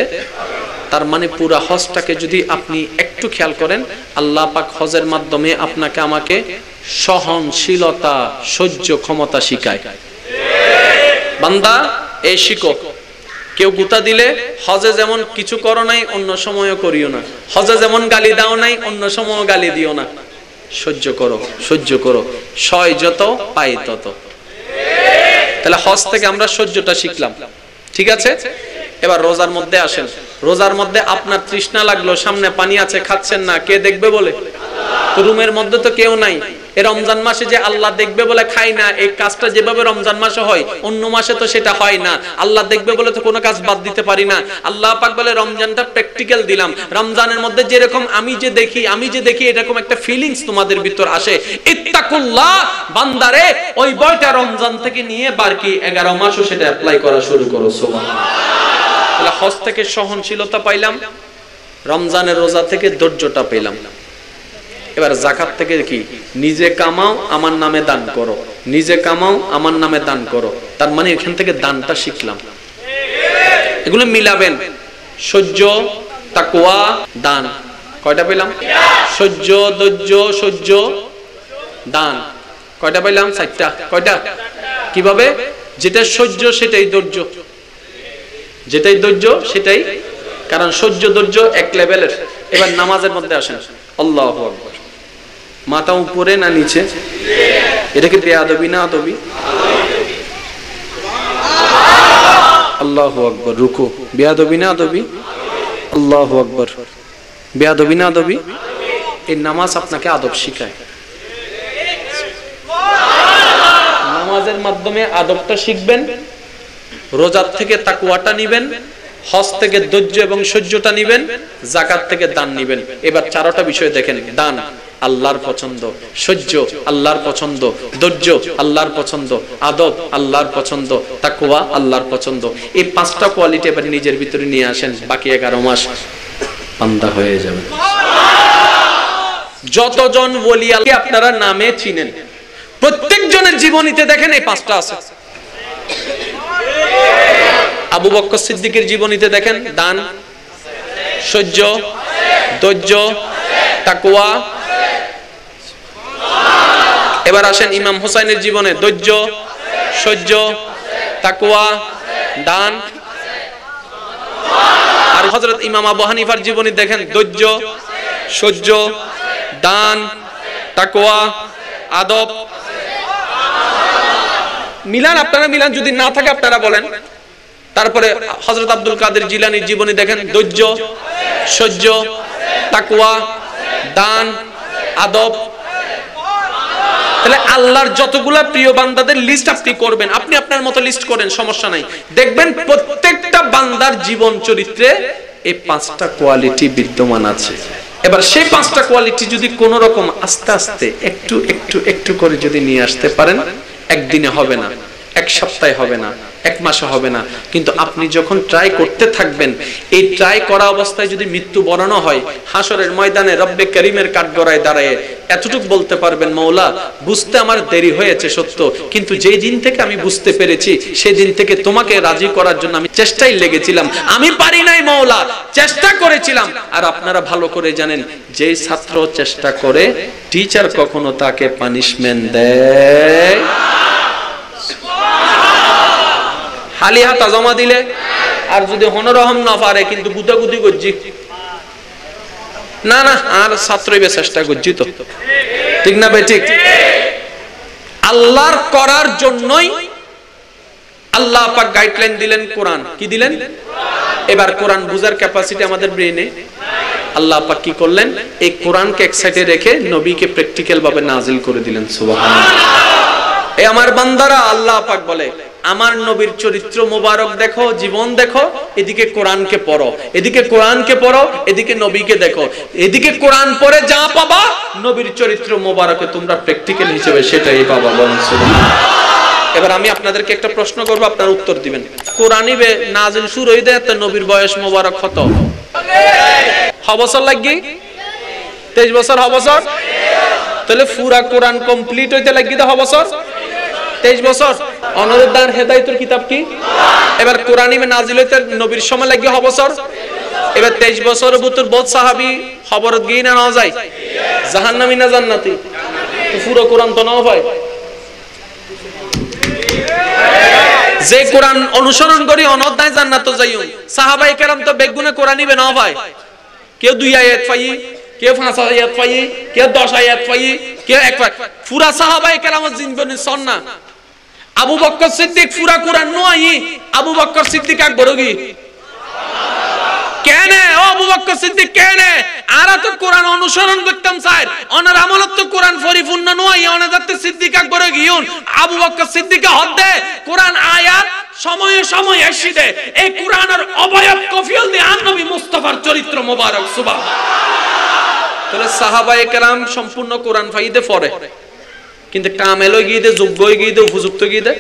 তার মানে পুরা হজটাকে যদি আপনি একটু খেয়াল করেন, আল্লাহ পাক হজের মাধ্যমে আপনাকে আমাকে সহনশীলতা, সহ্য ক্ষমতা শিখায়। বান্দা এই শিখো, কেউ গুতা দিলে হজে যেমন কিছু করো নাই, অন্য সময়ও করিও না। হজে যেমন গালি দাও নাই, অন্য সময়ও গালি দিও না। সহ্য করো, সহ্য করো, সয় যত পাই তত। তাহলে হজ থেকে আমরা সহ্যটা শিখলাম, ঠিক আছে? এবার রোজার মধ্যে আসেন। রোজার মধ্যে আপনার তৃষ্ণা লাগলো, সামনে পানি আছে, খাচ্ছেন না, কে দেখবে বলে? তো রুমের মধ্যে তো কেউ নাই। এই রমজান মাসে যে আল্লাহ দেখবে বলে খাই না, এই কাজটা যেভাবে রমজান মাসে হয়, অন্য মাসে তো সেটা হয় না। আল্লাহ দেখবে বলে তো কোনো কাজ বাদ দিতে পারি না। আল্লাহ পাক বলে রমজানটা প্র্যাকটিক্যাল দিলাম। রমজানের মধ্যে যেরকম আমি যে দেখি এরকম একটা ফিলিংস তোমাদের ভিতর আসে। ইত্তাকুল্লাহ, বান্দারে ওই বয়টা রমজান থেকে নিয়ে বাকি 11 মাসও সেটা অ্যাপ্লাই করা শুরু করো। সুবহানাল্লাহ। তাহলে হজ থেকে সহনশীলতা পাইলাম, রমজানের রোজা থেকে ধৈর্যটা পেলাম। এবার যাকাত থেকে কি? নিজে কামাও আমার নামে দান করো, নিজে কামাও আমার নামে দান করো। তার মানে এখান থেকে দানটা শিখলাম। এগুলো মিলাবেন, সহ্য, তাকওয়া, দান। কয়টা পেলাম? সহ্য, ধৈর্য, সহ্য, দান। কয়টা পেলাম? 4টা। কয়টা? কিভাবে? যেটা সহ্য সেটাই ধৈর্য, যেটাই ধৈর্য সেটাই, কারণ সহ্য ধৈর্য এক লেভেলের। এবার নামাজের মধ্যে আসেন। আল্লাহু আকবার। মাথা উপরে না নিচে? এটা কি বেয়াদবি না আদবি? আল্লাহু আকবার। রুকু বেয়াদবি না আদবি? আল্লাহু আকবার। বেয়াদবি না আদবি? এই নামাজ আপনাকে আদব শিখায়। নামাজের মাধ্যমে আদবটা শিখবেন, রোজার থেকে তাকওয়াটা নিবেন, হজ থেকে ধৈর্য এবং সহ্যটা নিবেন, যাকাত থেকে দান নিবেন। এবার 4টা বিষয় দেখেন। দান আল্লাহর পছন্দ, সহ্য আল্লাহর পছন্দ, ধৈর্য আল্লাহর পছন্দ, আদব আল্লাহর পছন্দ, তাকওয়া আল্লাহর পছন্দ। এই 5টা কোয়ালিটি এবার নিজের ভিতরে নিয়ে আসেন, বাকি 11 মাস বান্দা হয়ে যাবেন। যতজন ওলি আল্লাহ আপনারা নামে চিনেন, প্রত্যেকজনের জীবনীতে দেখেন এই 5টা আছে। আবু বকর সিদ্দিকের জীবনীতে দেখেন দান, সহ্য, ধৈর্য, তাকওয়া। এবার আসেন ইমাম হুসাইনের জীবনে ধৈর্য, সহ্য, তাকওয়া, দান। আর হযরত ইমাম আবু হানিফার জীবনী দেখেন ধৈর্য, সহ্য, দান, তাকওয়া, আদব। মিলান, আপনারা মিলান, যদি না থাকে আপনারা বলেন। তারপরে হযরত আব্দুল কাদের জিলানীর জীবনী দেখেন ধৈর্য, সহ্য, তাকওয়া, দান, আদব। তাহলে আল্লাহর যতগুলা প্রিয় বান্দাদের লিস্ট আপনি করবেন, আপনি আপনার মতো লিস্ট করেন, সমস্যা নাই। দেখবেন প্রত্যেকটা বান্দার জীবন চরিত্রে এই 5টা কোয়ালিটি বিদ্যমান আছে। এবার সেই 5টা কোয়ালিটি যদি কোন রকম আস্তে আস্তে একটু একটু একটু করে যদি নিয়ে আসতে পারেন, একদিনে হবে না, এক সপ্তাহে হবে না, এক মাসে হবে না, কিন্তু আপনি যখন ট্রাই করতে থাকবেন, এই ট্রাই করা অবস্থায় যদি মৃত্যু বরণ হয়, হাসরের ময়দানে রব্বে করিমের কাঠগড়ায় দাঁড়ায় এতটুকু বলতে পারবেন, মওলা বুঝতে আমার দেরি হয়েছে সত্য, কিন্তু যেই দিন থেকে আমি বুঝতে পেরেছি সেই দিন থেকে তোমাকে রাজি করার জন্য আমি চেষ্টাই লেগেছিলাম, আমি পারি নাই মওলা, চেষ্টা করেছিলাম। আর আপনারা ভালো করে জানেন, যেই ছাত্র চেষ্টা করে টিচার কখনো তাকে পানিশমেন্ট দেয় খালি হাতে জমা দিলে, আর যদি হনরহম না পারে কিন্তু গুতাগুতি করছি, না না আর ছাত্রই চেষ্টা করছি তো, ঠিক না ভাই? ঠিক। আল্লাহর করার জন্যই আল্লাহ পাক গাইডলাইন দিলেন, কোরআন কি দিলেন? এবার কোরআন বুঝার ক্যাপাসিটি আমাদের ব্রেনে। আল্লাহ পাক কি করলেন? এই কোরআনকে এক সাইডে রেখে নবীকে প্র্যাকটিক্যাল ভাবে নাজিল করে দিলেন। সুবহানাল্লাহ। এই আমার বান্দারা, আল্লাহ পাক বলে আমার নবীর চরিত্র মোবারক দেখো, জীবন দেখো, এদিকে কোরআনকে পড়ো, এদিকে কোরআনকে পড়ো, এদিকে নবীকে দেখো। এদিকে কোরআন পড়ে যা পাবা, নবীর চরিত্র মোবারকে তোমরা প্র্যাকটিক্যাল হিসেবে সেটাই পাবা। বলুন সুবহানাল্লাহ। এবার আমি আপনাদেরকে একটা প্রশ্ন করব, আপনারা উত্তর দিবেন। কোরআনই নাজিল শুরু হই দেয়, তো নবীর বয়স মোবারক কত? বছর লাগি 23 বছর। বছর তাহলে পুরা কোরআন কমপ্লিট হইতে লাগি তো বছর 23 বছর। অনুরুদ্দান হেদায়েতের কিতাব কি? এবার কোরআনই নাজিল হইতে নবীর সময় লাগি বছর। এবার 23 বছরের ভিতর বহুত সাহাবী খবরত গিয়ে না যায়, জাহান্নামী না জান্নাতি? পুরো কোরআন তো নাও ভাই। যে কোরআন অনুসরণ করি অনধ্যায় জান্নাত যাইও। সাহাবায়ে কেরাম তো বেগুনে কোরআন নিবে না ভাই। কেউ 2 আয়াত পাই, কেউ 5 আয়াত পাই, কেউ 10 আয়াত পাই, কেউ 1 পাই। পুরা সাহাবায়ে কেরামের জীবনী সন্না। আবু বকর সিদ্দিক পুরা কোরআন নয়, আবু বকর সিদ্দিক আকবর কি কেন? ও আবু বকর সিদ্দিক কেন? আরা তো কোরআন অনুসরণ করতাম স্যার, ওনার আমলত তো কোরআন পরিপূর্ণ নয়, ওনার যাতে সিদ্দিক আকবর গিয়ুন। আবু বকর সিদ্দিক হদ্দে কোরআন আয়াত সময়ে সময়ে এসে দে, এই কোরআনের অবয়ব কফিল দিয়ে আর নবী মুস্তাফার চরিত্র মোবারক। সুবহানাল্লাহ। তাহলে সাহাবায়ে কেরাম সম্পূর্ণ কোরআন ফাইদে পড়ে, কিন্তু কামেল গিয়ে দে, যোগ্য গিয়ে দে, উপযুক্ত গিয়ে দে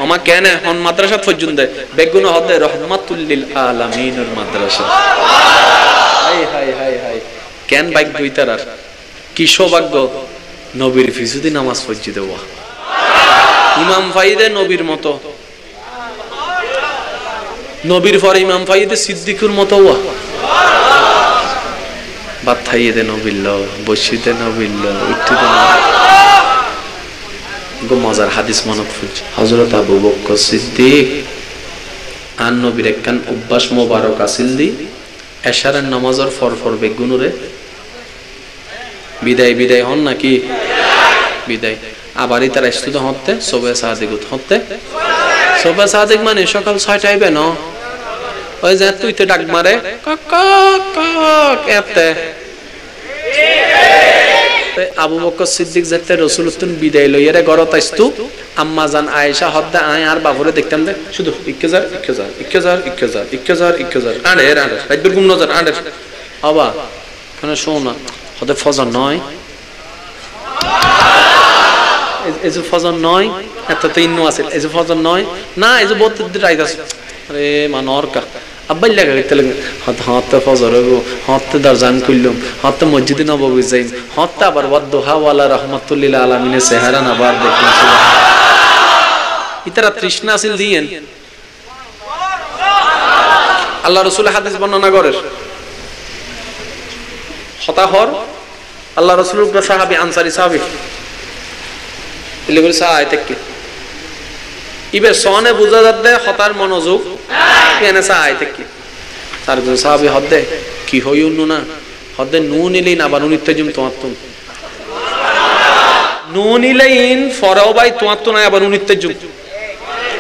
আমা কেন? হন মাদ্রাসা পর্যন্ত বেগুন হদে রহমাতুল লিল আলামিনের মাদ্রাসা। হাই হাই হাই হাই, কেন বাইক দুই তারার কি সৌভাগ্য নবীর ফিজুদি নামাজ পড়ছি দেওয়া, ইমাম ফাইদে নবীর মতো, নবীর পরে ইমাম ফাইদে সিদ্দিকুর মতো ওয়া বাত থাইয়ে দে নবিল্ল, বসিতে নবিল্ল, উঠতে দে মজার হাদিস মনত ফুটছে। হযরত আবু বকর সিদ্দিক আর নবীর একখান অভ্যাস মোবারক আছিল দি, এশারের নামাজের ফর বেগুনুরে বিদায় বিদায় হন নাকি বিদায় আবারই তারা স্তুত হতে সবে সাদিক হতে। সবে সাদিক মানে সকাল 6টায় বেন, ওই যে তুই তো ডাক মারে কক কক এতে। আবু বকর সিদ্দিক যেতে রাসূলুল্লাহ বিদায় লইয়ারে ঘরত আসতো, আম্মা জান আয়েশা হদ্দা আয় আর বাবুরে দেখতাম দে শুধু 1000 আড়ে রাইবের গুম নজর আড়ে বাবা মানে শোনা হতে ফজর নয়, এই যে ফজর নয় এত তো ইন্নু আছে, এই যে ফজর নয় না, এই যে 32 রাইত আছে। আরে মানরকা আব্বাই লাগা গেতে লাগে হতে ফজর হবো, হতে দরজান খুললাম, হতে মসজিদে নববী যাইম, হতে আবার ওয়াদুহা ওয়ালা রাহমাতুল লিল আলামিনের চেহারা আবার দেখলাম। ইতারা তৃষ্ণা আছিল দিয়েন। আল্লাহ রাসূল হাদিস বর্ণনা করেন হতাহর আল্লাহ রাসূলের সাহাবী আনসারী সাহাবী এলে বলে সাহায্য কি ইবে সনে বুঝা যাচ্ছে হতার মনোযোগ কেনে সাহায্য কি তার সাহাবী হদ্দে কি হইউন না হদ্দে নুন ইলিন আবার উনিত্তজুম তোমাত্তুম নুন ইলাইন ফরাও বাই তোমাত্তুম আবার উনিত্তজুম।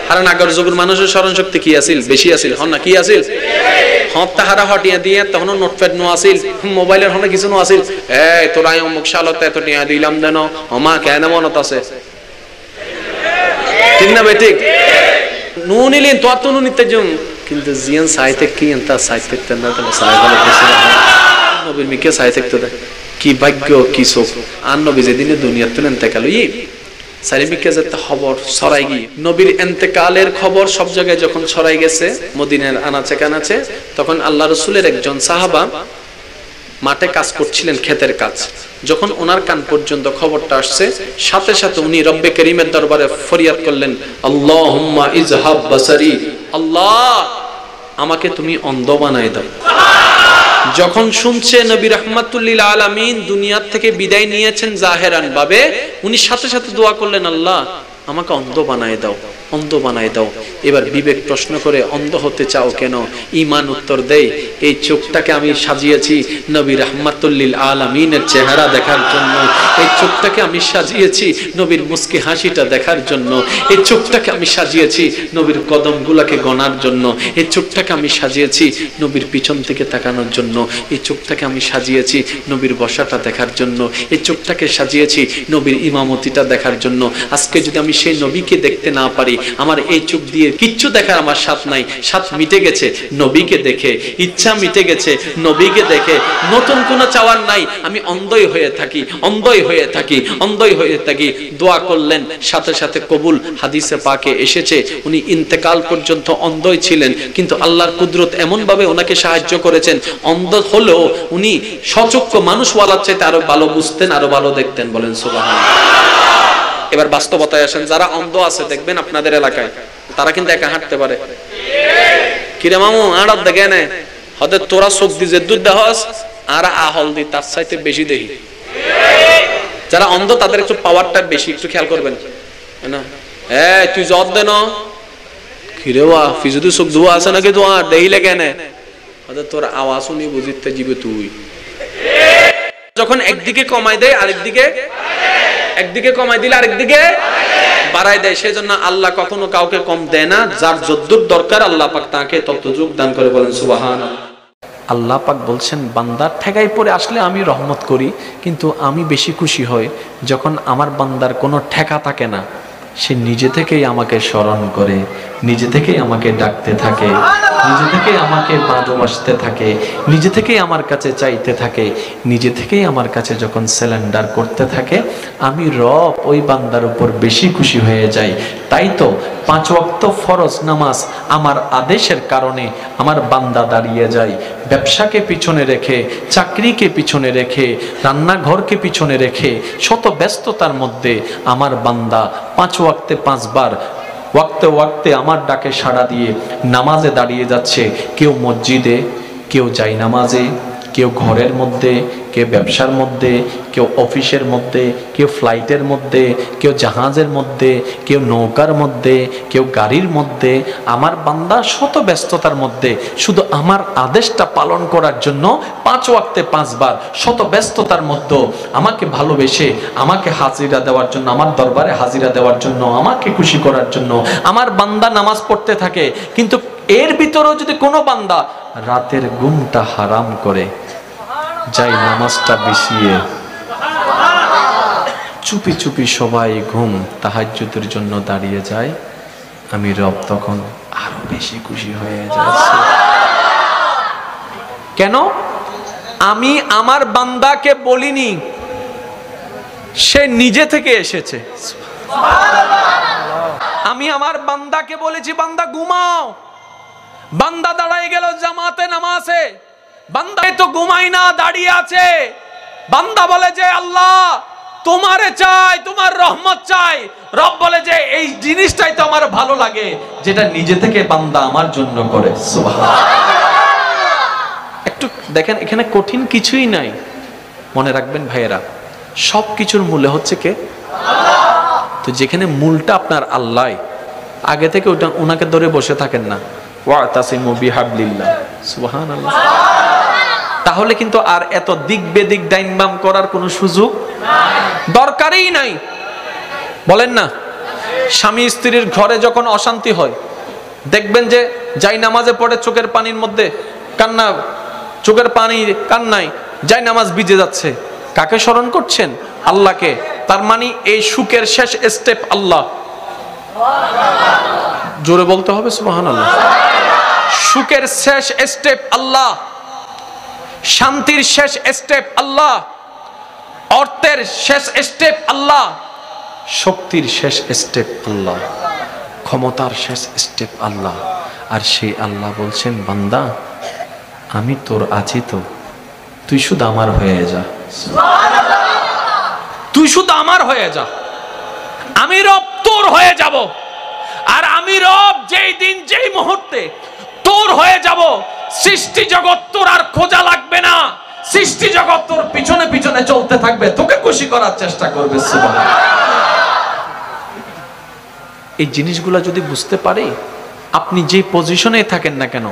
কারণ আগের যুগের মানুষের স্মরণ শক্তি কি আছিল? বেশি আছিল। হন না কি আছিল? হত তাহারা হটিয়া দিয়ে তখন নোটপ্যাড নো আছিল, মোবাইলের হনে কিছু নো আছিল। এই তোরা অমুক সালতে এত টিয়া দিলাম দেন ওমা কেন মনত আছে ঠিক না ভাই? ঠিক নুন ইলিন তোয়াত্তু নুন ইত্তজুম কিন্তু জিয়ান সাইতে কি এন্তা সাইতে তেনা তাহলে সাইবালে বেশি নবীর মিকে সাইতে তো কি ভাগ্য কি শোক আর নবী যেদিনে দুনিয়াতে ইন্তেকাল হই সারিবিকে যেতে খবর ছড়াই গিয়ে নবীর ইন্তেকালের খবর সব জায়গায় যখন ছড়াই গেছে মদিনার আনাচে কানাচে, তখন আল্লাহ রাসূলের একজন সাহাবা মাঠে কাজ করছিলেন, ক্ষেতের কাজ। যখন ওনার কান পর্যন্ত খবরটা আসছে সাথে সাথে উনি রব্বে করিমের দরবারে ফরিয়াদ করলেন, আল্লাহুম্মা ইজহাব বাসারি, আল্লাহ আমাকে তুমি অন্ধ বানায় দাও। যখন শুনছে নবী রাহমাতুল লিল আলামিন দুনিয়া থেকে বিদায় নিয়েছেন জাহেরান ভাবে, উনি সাথে সাথে দোয়া করলেন, আল্লাহ আমাকে অন্ধ বানায় দাও, অন্ধ বানায় দাও। এবার বিবেক প্রশ্ন করে, অন্ধ হতে চাও কেন? ঈমান উত্তর দেয়, এই চোখটাকে আমি সাজিয়েছি নবী রাহমাতুল লিল আলামিনের চেহারা দেখার জন্য, এই চোখটাকে আমি সাজিয়েছি নবীর মুস্কি হাসিটা দেখার জন্য, এই চোখটাকে আমি সাজিয়েছি নবীর কদমগুলোকে গণার জন্য, এই চোখটাকে আমি সাজিয়েছি নবীর পিছন থেকে তাকানোর জন্য, এই চোখটাকে আমি সাজিয়েছি নবীর বসাটা দেখার জন্য, এই চোখটাকে সাজিয়েছি নবীর ইমামতিটা দেখার জন্য। আজকে যদি আমি সেই নবীকে দেখতে না পারি, আমার এই চোখ দিয়ে কিচ্ছু দেখার আমার স্বাদ নাই, স্বাদ মিটে গেছে নবীকে দেখে, ইচ্ছা মিটে গেছে নবীকে দেখে, নতুন কোনো চাওয়ার নাই। আমি অন্ধই হয়ে থাকি, অন্ধই হয়ে থাকি, অন্ধই হয়ে থাকি। দোয়া করলেন, সাথে সাথে কবুল। হাদিসে পাকে এসেছে উনি ইন্তেকাল পর্যন্ত অন্ধই ছিলেন, কিন্তু আল্লাহর কুদরত এমন ভাবে ওনাকে সাহায্য করেছেন, অন্ধ হলেও উনি সচক্ষে মানুষওয়ালার চাইতে আরো ভালো বুঝতেন, আরো ভালো দেখতেন। বলেন সুবহানাল্লাহ। এবার বাস্তবতায় আসেন, যারা অন্ধ আছে দেখবেন আপনাদের এলাকায়, তারা কিন্তু একা হাঁটতে পারে। কিরে মামু আড়াত দেখে নে, হতে তোরা চোখ দিয়ে যে দুধ দেহস আর আহল দি তার চাইতে বেশি দেখি। যারা অন্ধ তাদের একটু পাওয়ারটা বেশি, একটু খেয়াল করবেন না। তুই জব দে না, কিরে ওয়া ফিজুদি চোখ ধোয়া আছে নাকি তোমার দেখিলে কেন? হতে তোর আওয়াজ শুনি বুঝিতে যাবে তুই। যখন একদিকে কমাই দেয় আরেকদিকে, একদিকে কমাই দিলে আরেকদিকে বাড়াই দেয়। সেজন্য আল্লাহ কখনো কাউকে কম দেয় না, যার যদ্দুর দরকার আল্লাহ পাক তাকে ততটুক দান করে। বলেন সুবহানাল্লাহ। আল্লাহ পাক বলছেন, বান্দার ঠেকাই পড়ে আসলে আমি রহমত করি, কিন্তু আমি বেশি খুশি হই যখন আমার বান্দার কোনো ঠেকা থাকে না, সে নিজে থেকেই আমাকে স্মরণ করে, নিজে থেকেই আমাকে ডাকতে থাকে, নিজে থেকেই আমাকে ভালোবাসতে থাকে, নিজে থেকেই আমার কাছে চাইতে থাকে, নিজে থেকেই আমার কাছে যখন স্যালেন্ডার করতে থাকে, আমি রব ওই বান্দার উপর বেশি খুশি হয়ে যাই। তাই তো 5 ওয়াক্ত ফরজ নামাজ আমার আদেশের কারণে আমার বান্দা দাঁড়িয়ে যায়। ব্যবসাকে পিছনে রেখে, চাকরিকে পিছনে রেখে, রান্নাঘরকে পিছনে রেখে, শত ব্যস্ততার মধ্যে আমার বান্দা 5 ওয়াক্তে 5 বার ওয়াক্তে ওয়াক্তে আমার ডাকে সাড়া দিয়ে নামাজে দাঁড়িয়ে যাচ্ছে। কেউ মসজিদে, কেউ যায় নামাজে, কেউ ঘরের মধ্যে, কেউ ব্যবসার মধ্যে, কেউ অফিসের মধ্যে, কেউ ফ্লাইটের মধ্যে, কেউ জাহাজের মধ্যে, কেউ নৌকার মধ্যে, কেউ গাড়ির মধ্যে। আমার বান্দা শত ব্যস্ততার মধ্যে শুধু আমার আদেশটা পালন করার জন্য 5 ওয়াক্তে 5 বার শত ব্যস্ততার মধ্যে আমাকে ভালোবেসে, আমাকে হাজিরা দেওয়ার জন্য, আমার দরবারে হাজিরা দেওয়ার জন্য, আমাকে খুশি করার জন্য আমার বান্দা নামাজ পড়তে থাকে। কিন্তু এর ভিতরেও যদি কোনো বান্দা রাতের ঘুমটা হারাম করে, যাই নামাজটা বিছিয়ে চুপি চুপি সবাই ঘুম তাহাজ্জুদের জন্য দাঁড়িয়ে যায়, আমি রব তখন আরো বেশি খুশি হয়ে যাচ্ছে। কেন? আমি আমার বান্দাকে বলিনি, সে নিজে থেকে এসেছে। আমি আমার বান্দাকে বলেছি, বান্দা ঘুমাও। বান্দা দাঁড়ায় গেল জামাতে নামাজে, বান্দা তো ঘুমাই না, দাঁড়িয়ে আছে। বান্দা বলে যে আল্লাহ তোমারে চাই, তোমার রহমত চাই। রব বলে যে এই জিনিসটাই তো আমার ভালো লাগে, যেটা নিজে থেকে বান্দা আমার জন্য করে। সুবহানাল্লাহ। একটু দেখেন, এখানে কঠিন কিছুই নাই। মনে রাখবেন ভাইয়েরা, সব কিছুর মূলে হচ্ছে কে? আল্লাহ। তো যেখানে মূলটা আপনার আল্লাহ, আগে থেকে ওটা ওনাকে ধরে বসে থাকেন না। ওয়াতাসিমু বিহাবলিল্লাহ। সুবহানাল্লাহ। তাহলে কিন্তু আর এত দিক বেদিক ডাইন বাম করার কোনো সুযোগ দরকারই নাই। বলেন না, স্বামী স্ত্রীর ঘরে যখন অশান্তি হয়, দেখবেন যে যাই নামাজে পড়ে চোখের পানির মধ্যে কান্না, চোখের পানি কান্নায় যাই নামাজ ভিজে যাচ্ছে। কাকে স্মরণ করছেন? আল্লাহকে। তার মানে এই সুখের শেষ স্টেপ আল্লাহ। জোরে বলতে হবে সুবহানাল্লাহ। সুখের শেষ স্টেপ আল্লাহ, শান্তির শেষ স্টেপ আল্লাহ, অর্থের শেষ স্টেপ আল্লাহ, শক্তির শেষ স্টেপ আল্লাহ, ক্ষমতার শেষ স্টেপ আল্লাহ। আর সেই আল্লাহ বলছেন, বান্দা আমি তোর আছি তো, তুই শুধু আমার হয়ে যা। তুই শুধু আমার হয়ে যা, আমি রব তোর হয়ে যাব। আর আমি রব যেই দিন যেই মুহূর্তে তোর হয়ে যাব, সৃষ্টি জগৎ তোর আর খোঁজা লাগবে না। সৃষ্টি জগৎ তোর পিছনে পিছনে চলতে থাকবে, তোকে খুশি করার চেষ্টা করবে। সুবহানাল্লাহ। এই জিনিসগুলো যদি বুঝতে পারে, আপনি যে পজিশনে থাকেন না কেন,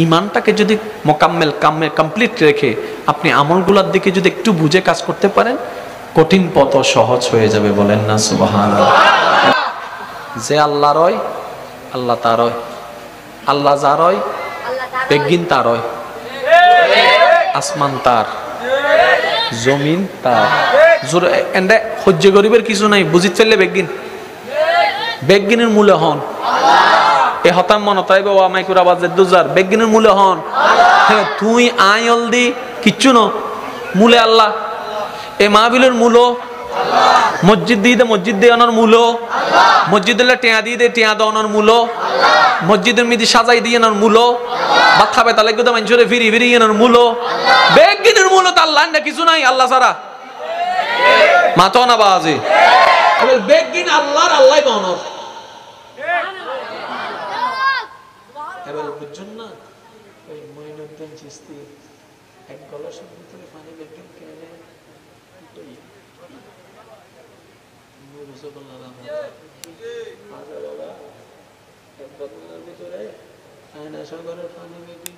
ইমানটাকে যদি মোকাম্মেল কমপ্লিট রেখে আপনি আমলগুলোর দিকে যদি একটু বুঝে কাজ করতে পারেন, কঠিন পথ সহজ হয়ে যাবে। বলেন না সুবহানাল্লাহ। যে আল্লাহ রয় আল্লাহ তার রয়, আল্লাহ যা রয় বেগিন তার রয়, আসমান তার, জমিন তার। জোরে এন্ডে সহ্য করিবার কিছু নাই, বুঝিত ফেললে বেগিন বেগিনের মূল্য হন এ হতাম মন তাইবে ও মাইকুর আওয়াজ দুজার বেগিনের মূল্য হন। হ্যাঁ তুই আইল দি কিচ্ছু ন, মূলে আল্লাহ। এ মাহফিলের মূল মসজিদ দিয়ে মসজিদ দিয়ে আনার মূল, মসজিদ টিয়া দিয়ে দে টিয়া দেওয়ানোর মূল, মসজিদের মিদি সাজাই দিয়ে আনার মূল, ভাত খাবে তাহলে কিন্তু মানুষের ফিরি ফিরি আনার মূল। বেগিনের মূল তো আল্লাহ না, কিছু নাই আল্লাহ ছাড়া। মাথা না বাজে বেগিন আল্লাহর, আল্লাহ বানর এবার বুঝছেন না। ওই মঈনুদ্দিন চিশতি এক গলাসের ভিতরে পানি বেগিন কেনে ভিতরে আয়না সাগরের পানি বেগিন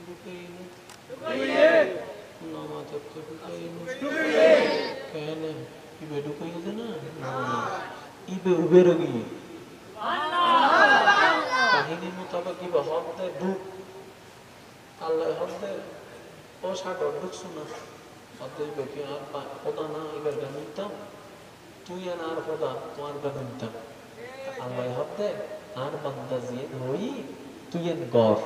ইবে ঢুকাই গেছে না, ইবে উবের গিয়ে কাহিনী মোতাবেক ইবে হক দেয় ঢুক, আল্লাহ হক দেয় ও সাগর ঢুকছো না, অতএব কি আর খোদা না এবার গানিতাম, তুই আর খোদা তোমার গানিতাম। আল্লাহ হক দেয় আর বান্দা জিয়ে হই তুই গড়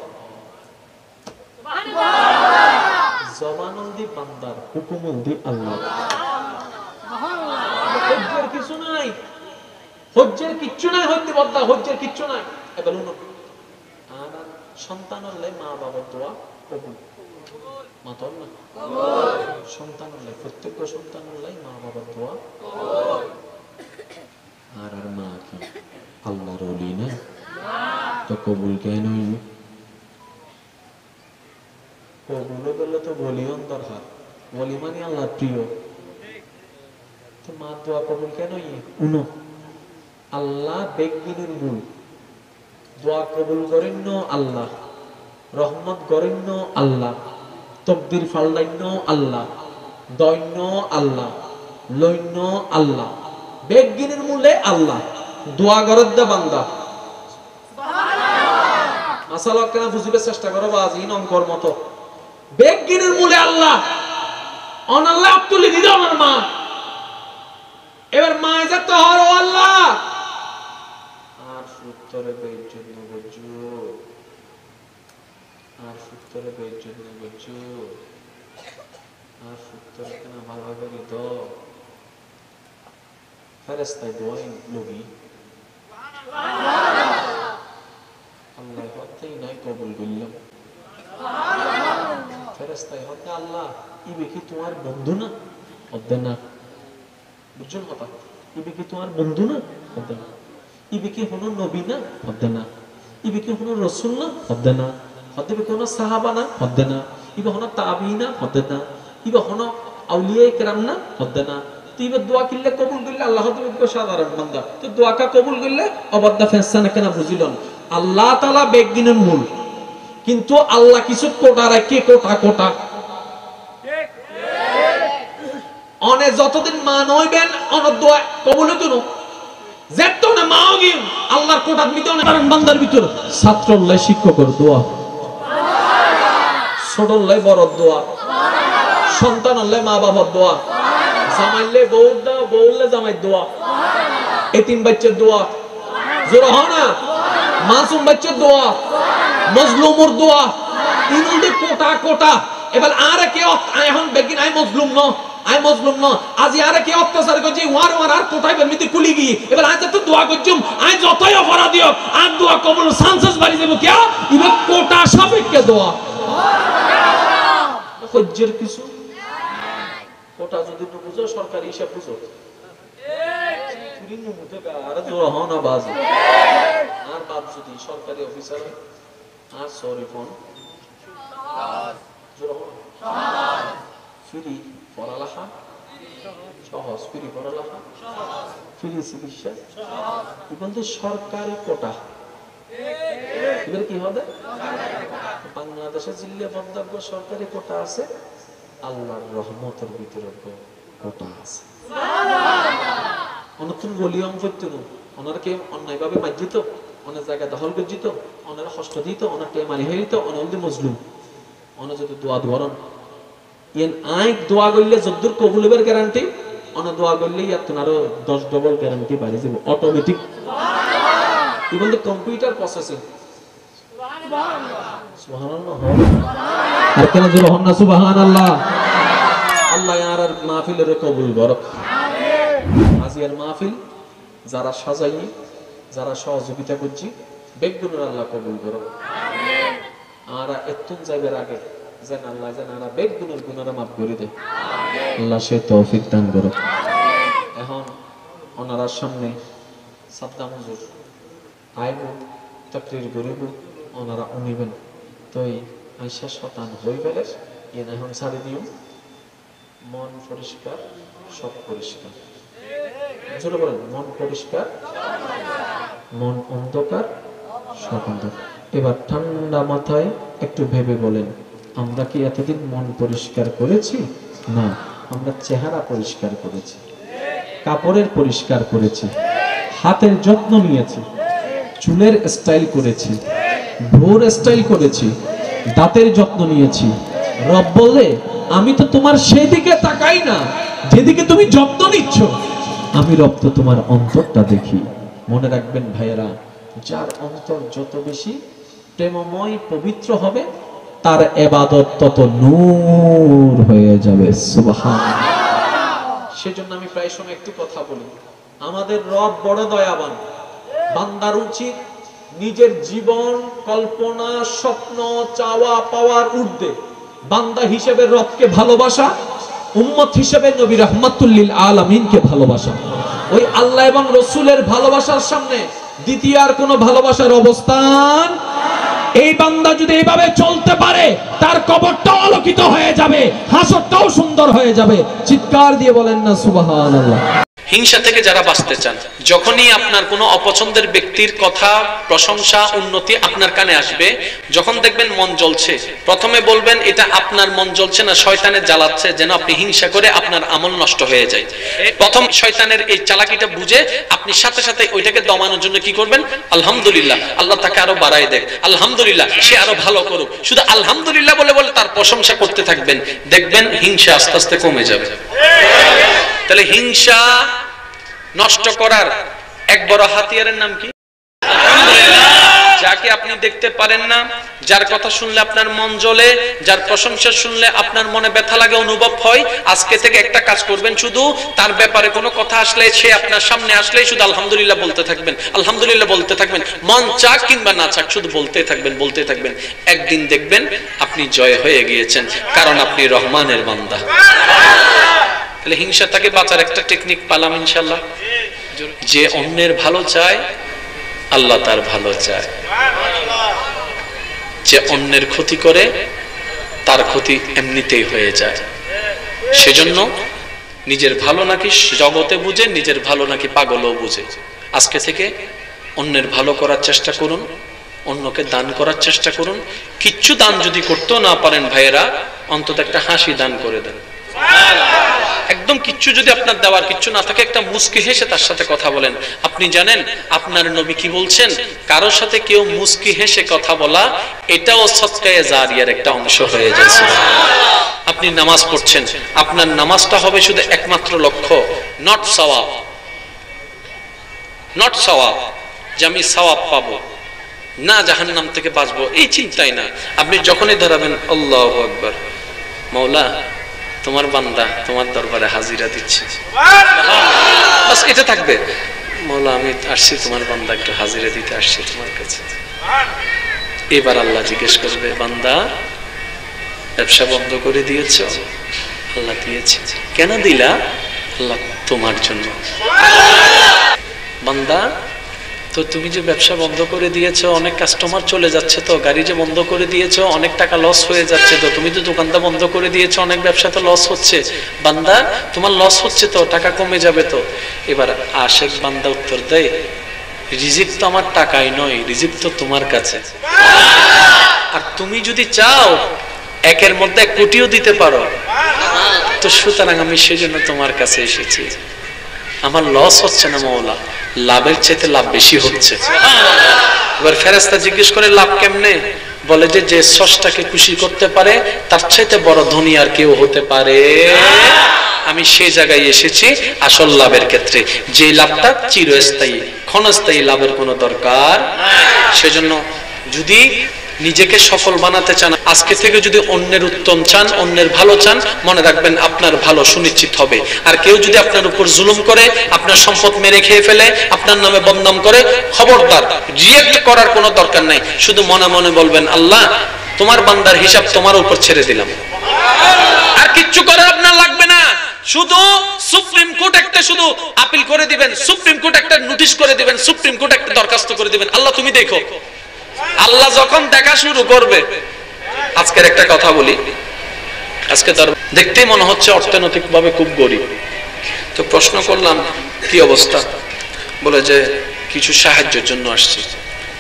জবানুল দি বান্দার হুকুমুল দি আল্লাহ। হজ্জের কিছু নাই, হজ্জের কিচ্ছু নাই, হইতে বদ্দা হজ্জের কিচ্ছু নাই। এবার আর সন্তান হলে মা বাবার দোয়া কবুল, মাতর না সন্তান হলে প্রত্যেক সন্তান হলে মা বাবার দোয়া। আর আর মা কি আল্লাহর ওলি না, তো কবুল কেন হইবে? কবুল করলে তো বলিও দরকার, বলি মানে আল্লাহ প্রিয়, তো মা দোয়া কবুল কেন উনো আল্লাহ বেগিনের মূল, দোয়া কবুল করেন আল্লাহ, রহমত করেন আল্লাহ, তকদির ফাল্লাইন আল্লাহ, দৈন্য আল্লাহ, লৈন্য আল্লাহ, বেগিনের মূলে আল্লাহ, দোয়া গরদ দে বান্দা। মাসালা কেন বুঝিবার চেষ্টা করো বাজিন অঙ্কর মতো। বেগিনের মূলে আল্লাহ, অনাল্লাহ তুলে দিল আমার মা, এবার মা যত হর ও আল্লাহ আর সূত্রে বেজ্জত না বুঝু, আর সূত্রে বেজ্জত না বুঝু, আর সূত্রে কেন ভালোভাবে দিত ফেরেশতায় দোয়াই লগি আল্লাহ হতেই নাই কবুল করলাম। ফেরেশতায় হতে আল্লাহ ইবে কি তোমার বন্ধু না, হতে না বুঝছেন কথা, ইবে কি তোমার বন্ধু না, হতে না, ইবে কি হলো নবী না, হতে না, ইবে কি হলো রাসূল না, হতে না, হতে কি হলো সাহাবা না, হতে না, ইবে হলো তাবিঈন না, হতে না, ইবে হলো আউলিয়া ইকরাম না, হতে না। ইবে দোয়া করলে কবুল করলে আল্লাহ তো সাধারণ বান্দা, তো দোয়াটা কবুল করলে অবাধ্যা ফেরেশতা না কেন বুঝিলেন? আল্লাহ তাআলা বেগিনের মূল, কিন্তু আল্লাহ কিছু কোটা রাখে, কোটা কোটা অনে যতদিন মা নইবেন অন দোয়া কবুল হইতো না, যেত না মাও গিয়ে আল্লাহর কোটার ভিতরে কারণ বান্দার ভিতর ছাত্রল্লাই শিক্ষকের দোয়া, ছোটল্লাই বড় দোয়া, সন্তান হলে মা বাবার দোয়া, জামাইলে বউর দোয়া, বউলে জামাই দোয়া, এতিম বাচ্চার দোয়া, জোর হয় না মাসুম বাচ্চার দোয়া, মজলুমর দোয়া, ইনুলদি কোটা কোটা। এবার আর কেউ এখন বেগিন আই মজলুম ন, আই মজলুম ন, আজি আর কেউ অত্যাচার করছি ওয়ার ওয়ার আর কোটাই বেরমিতে কুলি গিয়ে এবার আজ তো দোয়া করছুম, আই যতই অপরাধী হোক আর দোয়া কবুল চান্সেস বাড়ি যাবো কিয়া, এবার কোটা সাপেক্ষে দোয়া। হজ্জের কিছু কোটা যদি বুঝো সরকারি হিসাব বুঝো, আর জোর হন আবাজ আর বাদ যদি সরকারি অফিসার আর সরি ফোন জোর হন ফ্রি পড়ালেখা সহজ, ফ্রি পড়ালেখা, ফ্রি চিকিৎসা, বলতে সরকারি কোটা। এবার কি হবে? বাংলাদেশে জিল্লে বক্তব্য সরকারি কোটা আছে, আল্লাহর রহমতের ভিতরে কোটা আছে। অনতুন বলিয়ম করতো না, ওনারকে অন্যায়ভাবে মার্জিত, অনেক জায়গায় দখল করে দিত, ওনারা কষ্ট দিত, ওনারকে মারি হয়ে দিত, অনেক মজলুম, অনেক যদি দোয়া ধরন আইক দোয়া করলে যদ্দুর কবুলের গ্যারান্টি, অনেক দোয়া করলে ইয়ার আরো 10 ডবল গ্যারান্টি বাড়ি যাবে অটোমেটিক। কি বলতে কম্পিউটার প্রসেসিং। সুবহানাল্লাহ। আর কেন জোরে হন না সুবহানাল্লাহ। আল্লাহ আর মাহফিলের কবুল করুক। আজিয়ার মাহফিল যারা সাজাই, যারা সহযোগিতা করছি, বেগুনের আল্লাহ কবুল করুক। আমিন। আর এতন যাইবার আগে যেন আল্লাহ যেন আমরা বেগুনের গুনাহটা মাফ করে দেয়, আল্লাহ সে তৌফিক দান করুক। এখন ওনার সামনে সাদ্দাম হুজুর আইব, তাকরীর করিব, ওনারা উনিবেন। তো এই আইসা শতান হই ফেলে এন এখন ছাড়ি দিও, মন পরিষ্কার সব পরিষ্কার। জোরে বলেন, মন পরিষ্কার, মন অন্ধকার সব অন্ধকার। এবার ঠান্ডা মাথায় একটু ভেবে বলেন, আমরা কি এতদিন মন পরিষ্কার করেছি? না, আমরা চেহারা পরিষ্কার করেছি, কাপড়ের পরিষ্কার করেছি, হাতের যত্ন নিয়েছি, চুলের স্টাইল করেছি, ভোর স্টাইল করেছি, দাঁতের যত্ন নিয়েছি। রব বললে আমি তো তোমার সেদিকে তাকাই না যেদিকে তুমি যত্ন নিচ্ছ, আমি রব তো তোমার অন্তরটা দেখি। মনে রাখবেন ভাইয়েরা, যার অন্তর যত বেশি প্রেমময় পবিত্র হবে, তার ইবাদত তত নূর হয়ে যাবে। সুবহানাল্লাহ। সেজন্য আমি প্রায় সময় একটু কথা বলি, আমাদের রব বড় দয়াবান। বান্দার উচিত নিজের জীবন, কল্পনা, স্বপ্ন, চাওয়া পাওয়ার ঊর্ধ্বে বান্দা হিসেবে রবকে ভালোবাসা, উম্মত হিসেবে নবী রাহমাতুল লিল আলামিনকে ভালোবাসা। ওই আল্লাহ এবং রাসূলের ভালোবাসার সামনে দ্বিতীয় আর কোনো ভালোবাসার অবস্থান। এই বান্দা যদি এইভাবে চলতে পারে, তার কবরটাও আলোকিত হয়ে যাবে, হাসরটাও সুন্দর হয়ে যাবে। চিৎকার দিয়ে বলেন না সুবহানাল্লাহ। হিংসা থেকে যারা বাঁচতে চান, যখনই আপনার কোনো অপছন্দের ব্যক্তির কথা, প্রশংসা, উন্নতি আপনার কানে আসবে, যখন দেখবেন মন জ্বলছে, প্রথমে বলবেন এটা আপনার মন জ্বলছে না, শয়তানের জ্বালাচ্ছে, যেন আপনি হিংসা করে আপনার আমল নষ্ট হয়ে যায়। প্রথম শয়তানের এই চালাকিটা বুঝে আপনি সাথে সাথে ওইটাকে দমানোর জন্য কি করবেন? আলহামদুলিল্লাহ, আল্লাহ তাকে আরো বাড়ায় দেখ, আলহামদুলিল্লাহ সে আরো ভালো করুক, শুধু আলহামদুলিল্লাহ বলে বলে তার প্রশংসা করতে থাকবেন, দেখবেন হিংসা আস্তে আস্তে কমে যাবে। তাহলে হিংসা নষ্ট করার এক বড় হাতিয়ারের নাম কি? যাকে আপনি দেখতে পারেন না, যার কথা শুনলে আপনার মন জ্বলে, যার প্রশংসা শুনলে আপনার মনে ব্যথা লাগে, অনুভব হয়, আজকে থেকে একটা কাজ করবেন, শুধু তার ব্যাপারে কোনো কথা আসলে, সে আপনার সামনে আসলে শুধু আলহামদুলিল্লাহ বলতে থাকবেন, আলহামদুলিল্লাহ বলতে থাকবেন, মন চাক কিংবা না চাক শুধু বলতে থাকবেন, বলতে থাকবেন। একদিন দেখবেন আপনি জয় হয়ে গিয়েছেন, কারণ আপনি রহমানের বান্দা। তাহলে হিংসা থেকে বাঁচার একটা টেকনিক পালাম ইনশাআল্লাহ। যে অন্যের ভালো চায়, আল্লাহ তার ভালো চায়। যে অন্যের ক্ষতি করে, তার ক্ষতি এমনিতেই হয়ে যায়। সেজন্য নিজের ভালো নাকি জগতে বুঝে, নিজের ভালো নাকি পাগলও বুঝে। আজকে থেকে অন্যের ভালো করার চেষ্টা করুন, অন্যকে দান করার চেষ্টা করুন। কিচ্ছু দান যদি করতেও না পারেন ভাইয়েরা, অন্তত একটা হাসি দান করে দেন। একদম কিচ্ছু যদি আপনার দেওয়ার কিচ্ছু না থাকে, একটা মুস্কি হেসে তার সাথে কথা বলেন। আপনি জানেন আপনার নবী কি বলছেন? কারোর সাথে কেউ মুস্কি হেসে কথা বলা, এটাও সদকায়ে জারিয়ার একটা অংশ হয়ে যায়। আপনি নামাজ পড়ছেন, আপনার নামাজটা হবে শুধু একমাত্র লক্ষ্য, নট সওয়াব, নট সওয়াব, যে আমি সওয়াব পাবো না, জাহান্নাম থেকে বাঁচবো, এই চিন্তাই না। আপনি যখনই দাঁড়াবেন, আল্লাহু আকবার, মাওলা তোমার বান্দা তোমার দরবারে হাজিরা দিচ্ছে, বাস এটা থাকবে। মাওলা আমি আসছি তোমার বান্দা একটু হাজিরা দিতে আসছি তোমার কাছে। এবার আল্লাহ জিজ্ঞেস করবে, বান্দা ব্যবসা বন্ধ করে দিয়েছ? আল্লাহ দিয়েছে। কেন দিলা? আল্লাহ তোমার জন্য। বান্দা তো তুমি যে ব্যবসা বন্ধ করে দিয়েছো, অনেক কাস্টমার চলে যাচ্ছে, তো গাড়ি যে বন্ধ করে দিয়েছো, অনেক টাকা লস হয়ে যাচ্ছে, তো তুমি তো দোকানটা বন্ধ করে দিয়েছো, অনেক ব্যবসা তো লস হচ্ছে। বান্দা তোমার লস হচ্ছে তো, টাকা কমে যাবে তো। এবার আশেক বান্দা উত্তর দেয়, রিজিক তো আমার টাকাই নয়, রিজিক তো তোমার কাছে। আর তুমি যদি চাও একের মধ্যে 1 কোটিও দিতে পারো, তো সুতরাং আমি সেজন্য তোমার কাছে এসেছি। আমার লস হচ্ছে না মওলা, লাভের চাইতে লাভ বেশি হচ্ছে। এবার ফেরেশতা জিজ্ঞেস করে লাভ কেমনে? বলে যে যে স্রষ্টাকে খুশি করতে পারে তার চাইতে বড় ধনী আর কেউ হতে পারে? আমি সেই জায়গায় এসেছি আসল লাভের ক্ষেত্রে, যে লাভটা চিরস্থায়ী, ক্ষণস্থায়ী লাভের কোনো দরকার। সেজন্য যদি নিজেকে সফল বানাতে চান, আজকে থেকে যদি অন্যের উত্তম চান, অন্যের ভালো চান, মনে রাখবেন আপনার ভালো সুনিশ্চিত হবে। আর কেউ যদি আপনার উপর জুলুম করে, আপনার সম্পদ মেরে খেয়ে ফেলে, আপনার নামে বদনাম করে, খবরদার, রিয়েক্ট করার কোনো দরকার নাই। শুধু মনে মনে বলবেন, আল্লাহ তোমার বান্দার হিসাব তোমার উপর ছেড়ে দিলাম। আর কিচ্ছু করার আপনার লাগবে না। শুধু সুপ্রিম কোর্ট একটা শুধু আপিল করে দিবেন, সুপ্রিম কোর্ট একটা নোটিশ করে দিবেন, সুপ্রিম কোর্ট একটা দরখাস্ত করে দিবেন, আল্লাহ তুমি দেখো। আল্লাহ যখন দেখা শুরু করবে, আজকের একটা কথা বলি, আজকে তার দেখতেই মনে হচ্ছে অর্থনৈতিকভাবে খুব গরিব। তো প্রশ্ন করলাম কি অবস্থা, বলে যে কিছু সাহায্যের জন্য আসছে,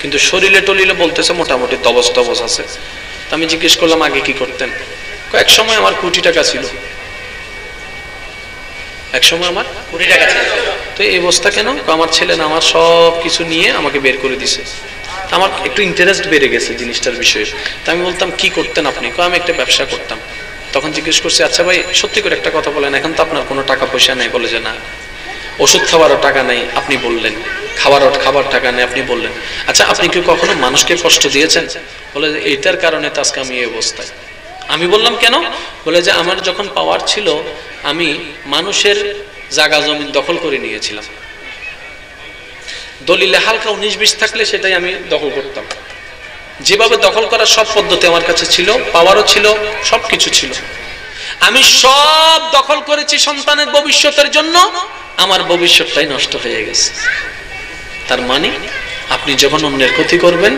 কিন্তু শরীরে টলিলে বলতেছে মোটামুটি তবস তবস আছে। আমি জিজ্ঞেস করলাম আগে কি করতেন? এক সময় আমার কোটি টাকা ছিল, এক সময় আমার কোটি টাকা ছিল। তো এই অবস্থা কেন? আমার ছেলে না আমার সব কিছু নিয়ে আমাকে বের করে দিছে। আমার একটু ইন্টারেস্ট বেড়ে গেছে জিনিসটার বিষয়ে। তা আমি বলতাম কি করতেন আপনি? আমি একটা ব্যবসা করতাম। তখন জিজ্ঞেস করছি, আচ্ছা ভাই সত্যি করে একটা কথা বলেন, এখন তো আপনার কোনো টাকা পয়সা নেই। বলে যে না, ওষুধ খাওয়ারও টাকা নেই, আপনি বললেন, খাবার টাকা নেই, আপনি বললেন। আচ্ছা আপনি কি কখনো মানুষকে কষ্ট দিয়েছেন? বলে যে এইটার কারণে তো আজকে আমি এই অবস্থায়। আমি বললাম কেন? বলে যে আমার যখন পাওয়ার ছিল, আমি মানুষের জায়গা জমি দখল করে নিয়েছিলাম। দলিলে হালকা 19-20 থাকলে সেটাই আমি দখল করতাম। যেভাবে দখল করার সব পদ্ধতি আমার কাছে ছিল, পাওয়ারও ছিল, সবকিছু ছিল। আমি সব দখল করেছি সন্তানের ভবিষ্যতের জন্য, আমার ভবিষ্যৎটাই নষ্ট হয়ে গেছে। তার মানে আপনি যখন অন্যের ক্ষতি করবেন,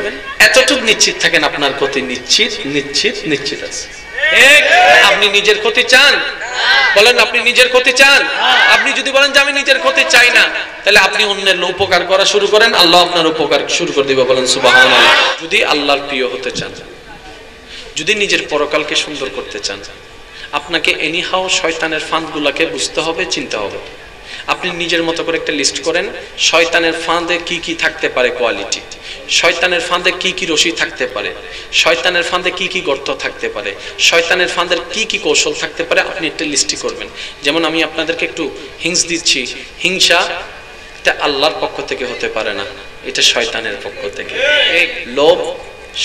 এতটুকু নিশ্চিত থাকেন আপনার ক্ষতি নিশ্চিত আছে। আপনি নিজের ক্ষতি চান? বলেন আপনি নিজের ক্ষতি চান? আপনি যদি বলেন যে আমি নিজের ক্ষতি চাই না, তাহলে আপনি অন্যের উপকার করা শুরু করেন, আল্লাহ আপনার উপকার শুরু করে দিবে। বলেন সুবহানাল্লাহ। যদি আল্লাহর প্রিয় হতে চান, যদি নিজের পরকালকে সুন্দর করতে চান, আপনাকে এনিহাও শয়তানের ফাঁদগুলোকে বুঝতে হবে, চিনতে হবে। আপনি নিজের মতো করে একটা লিস্ট করেন, শয়তানের ফাঁদে কি কি থাকতে পারে কোয়ালিটি, শয়তানের ফাঁদে কি কি রশি থাকতে পারে, শয়তানের ফাঁদে কি কি গর্ত থাকতে পারে, শয়তানের ফাঁদের কি কি কৌশল থাকতে পারে, আপনি একটা লিস্টই করবেন। যেমন আমি আপনাদেরকে একটু হিংস দিচ্ছি, হিংসা এটা আল্লাহর পক্ষ থেকে হতে পারে না, এটা শয়তানের পক্ষ থেকে। লোভ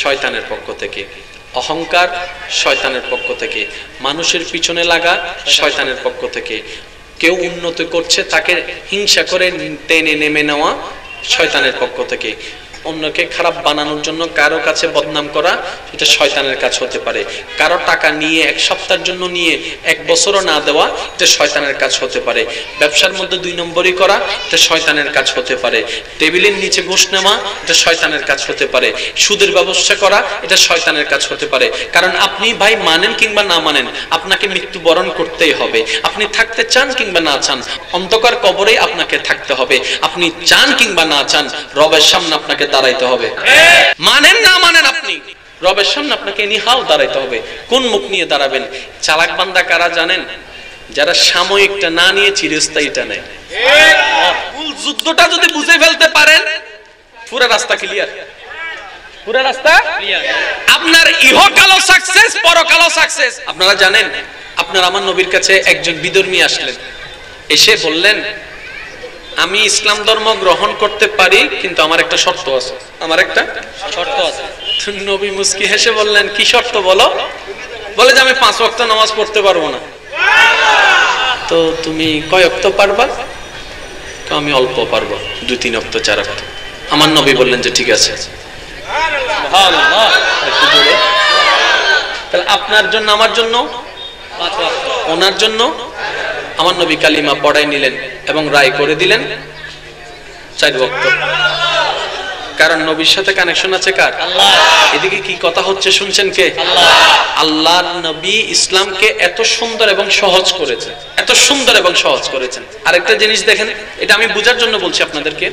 শয়তানের পক্ষ থেকে, অহংকার শয়তানের পক্ষ থেকে, মানুষের পিছনে লাগা শয়তানের পক্ষ থেকে, কেউ উন্নতি করছে তাকে হিংসা করে টেনে নেমে নেওয়া শয়তানের পক্ষ থেকে, অন্যকে খারাপ বানানোর জন্য কারো কাছে বদনাম করা, এটা শয়তানের কাজ হতে পারে। কারো টাকা নিয়ে 1 সপ্তাহের জন্য নিয়ে 1 বছরও না দেওয়া, এটা শয়তানের কাজ হতে পারে। ব্যবসার মধ্যে 2 নম্বরই করা, এটা শয়তানের কাজ হতে পারে। টেবিলের নিচে ঘুষ নেওয়া, এটা শয়তানের কাজ হতে পারে। সুদের ব্যবসা করা, এটা শয়তানের কাজ হতে পারে। কারণ আপনি ভাই মানেন কিংবা না মানেন, আপনাকে মৃত্যুবরণ করতেই হবে। আপনি থাকতে চান কিংবা না চান, অন্ধকার কবরে আপনাকে থাকতে হবে। আপনি চান কিংবা না চান, রবের সামনে আপনাকে দাঁড়াইতে হবে। মানেন না মানেন, আপনি রবের সামনে আপনাকে নিহাও দাঁড়াইতে হবে। কোন মুখ নিয়ে দাঁড়াবেন? চালাক বান্দা কারা জানেন? যারা সাময়িকটা না নিয়ে চিরস্থায়ীটা নেয়। মূল যুদ্ধটা যদি বুঝে ফেলতে পারেন, পুরো রাস্তা ক্লিয়ার, পুরো রাস্তা ক্লিয়ার। আপনার ইহকালও সাকসেস, পরকালও সাকসেস। আপনারা জানেন, আপনার আমার নবীর কাছে একজন বিধর্মী আসলেন, এসে বললেন আমি ইসলাম ধর্ম গ্রহণ করতে পারি, কিন্তু আমার একটা শর্ত আছে। আমার একটা শর্ত আছে। নবী মুস্কি হেসে বললেন কি শর্ত বলো? বলে যে আমি 5 ওয়াক্ত নামাজ পড়তে পারবো না। তো তুমি কয় ওয়াক্ত পারবা? তো আমি অল্প পারবো, 2-3 ওয়াক্ত 4 ওয়াক্ত। আমার নবী বললেন যে ঠিক আছে। সুবহানাল্লাহ। একটু জোরে। তাহলে আপনার জন্য আমার জন্য 5 ওয়াক্ত, ওনার জন্য আমার নবী কালিমা পড়াই নিলেন এবং রায় করে দিলেন 4 ওয়াক্ত। কারণ নবীর সাথে কানেকশন আছে কার? আল্লাহ। এদিকে কি কথা হচ্ছে শুনছেন কে? আল্লাহ। আল্লাহর নবী ইসলামকে এত সুন্দর এবং সহজ করেছে, এত সুন্দর এবং সহজ করেছেন। আরেকটা জিনিস দেখেন, এটা আমি বোঝার জন্য বলছি আপনাদেরকে।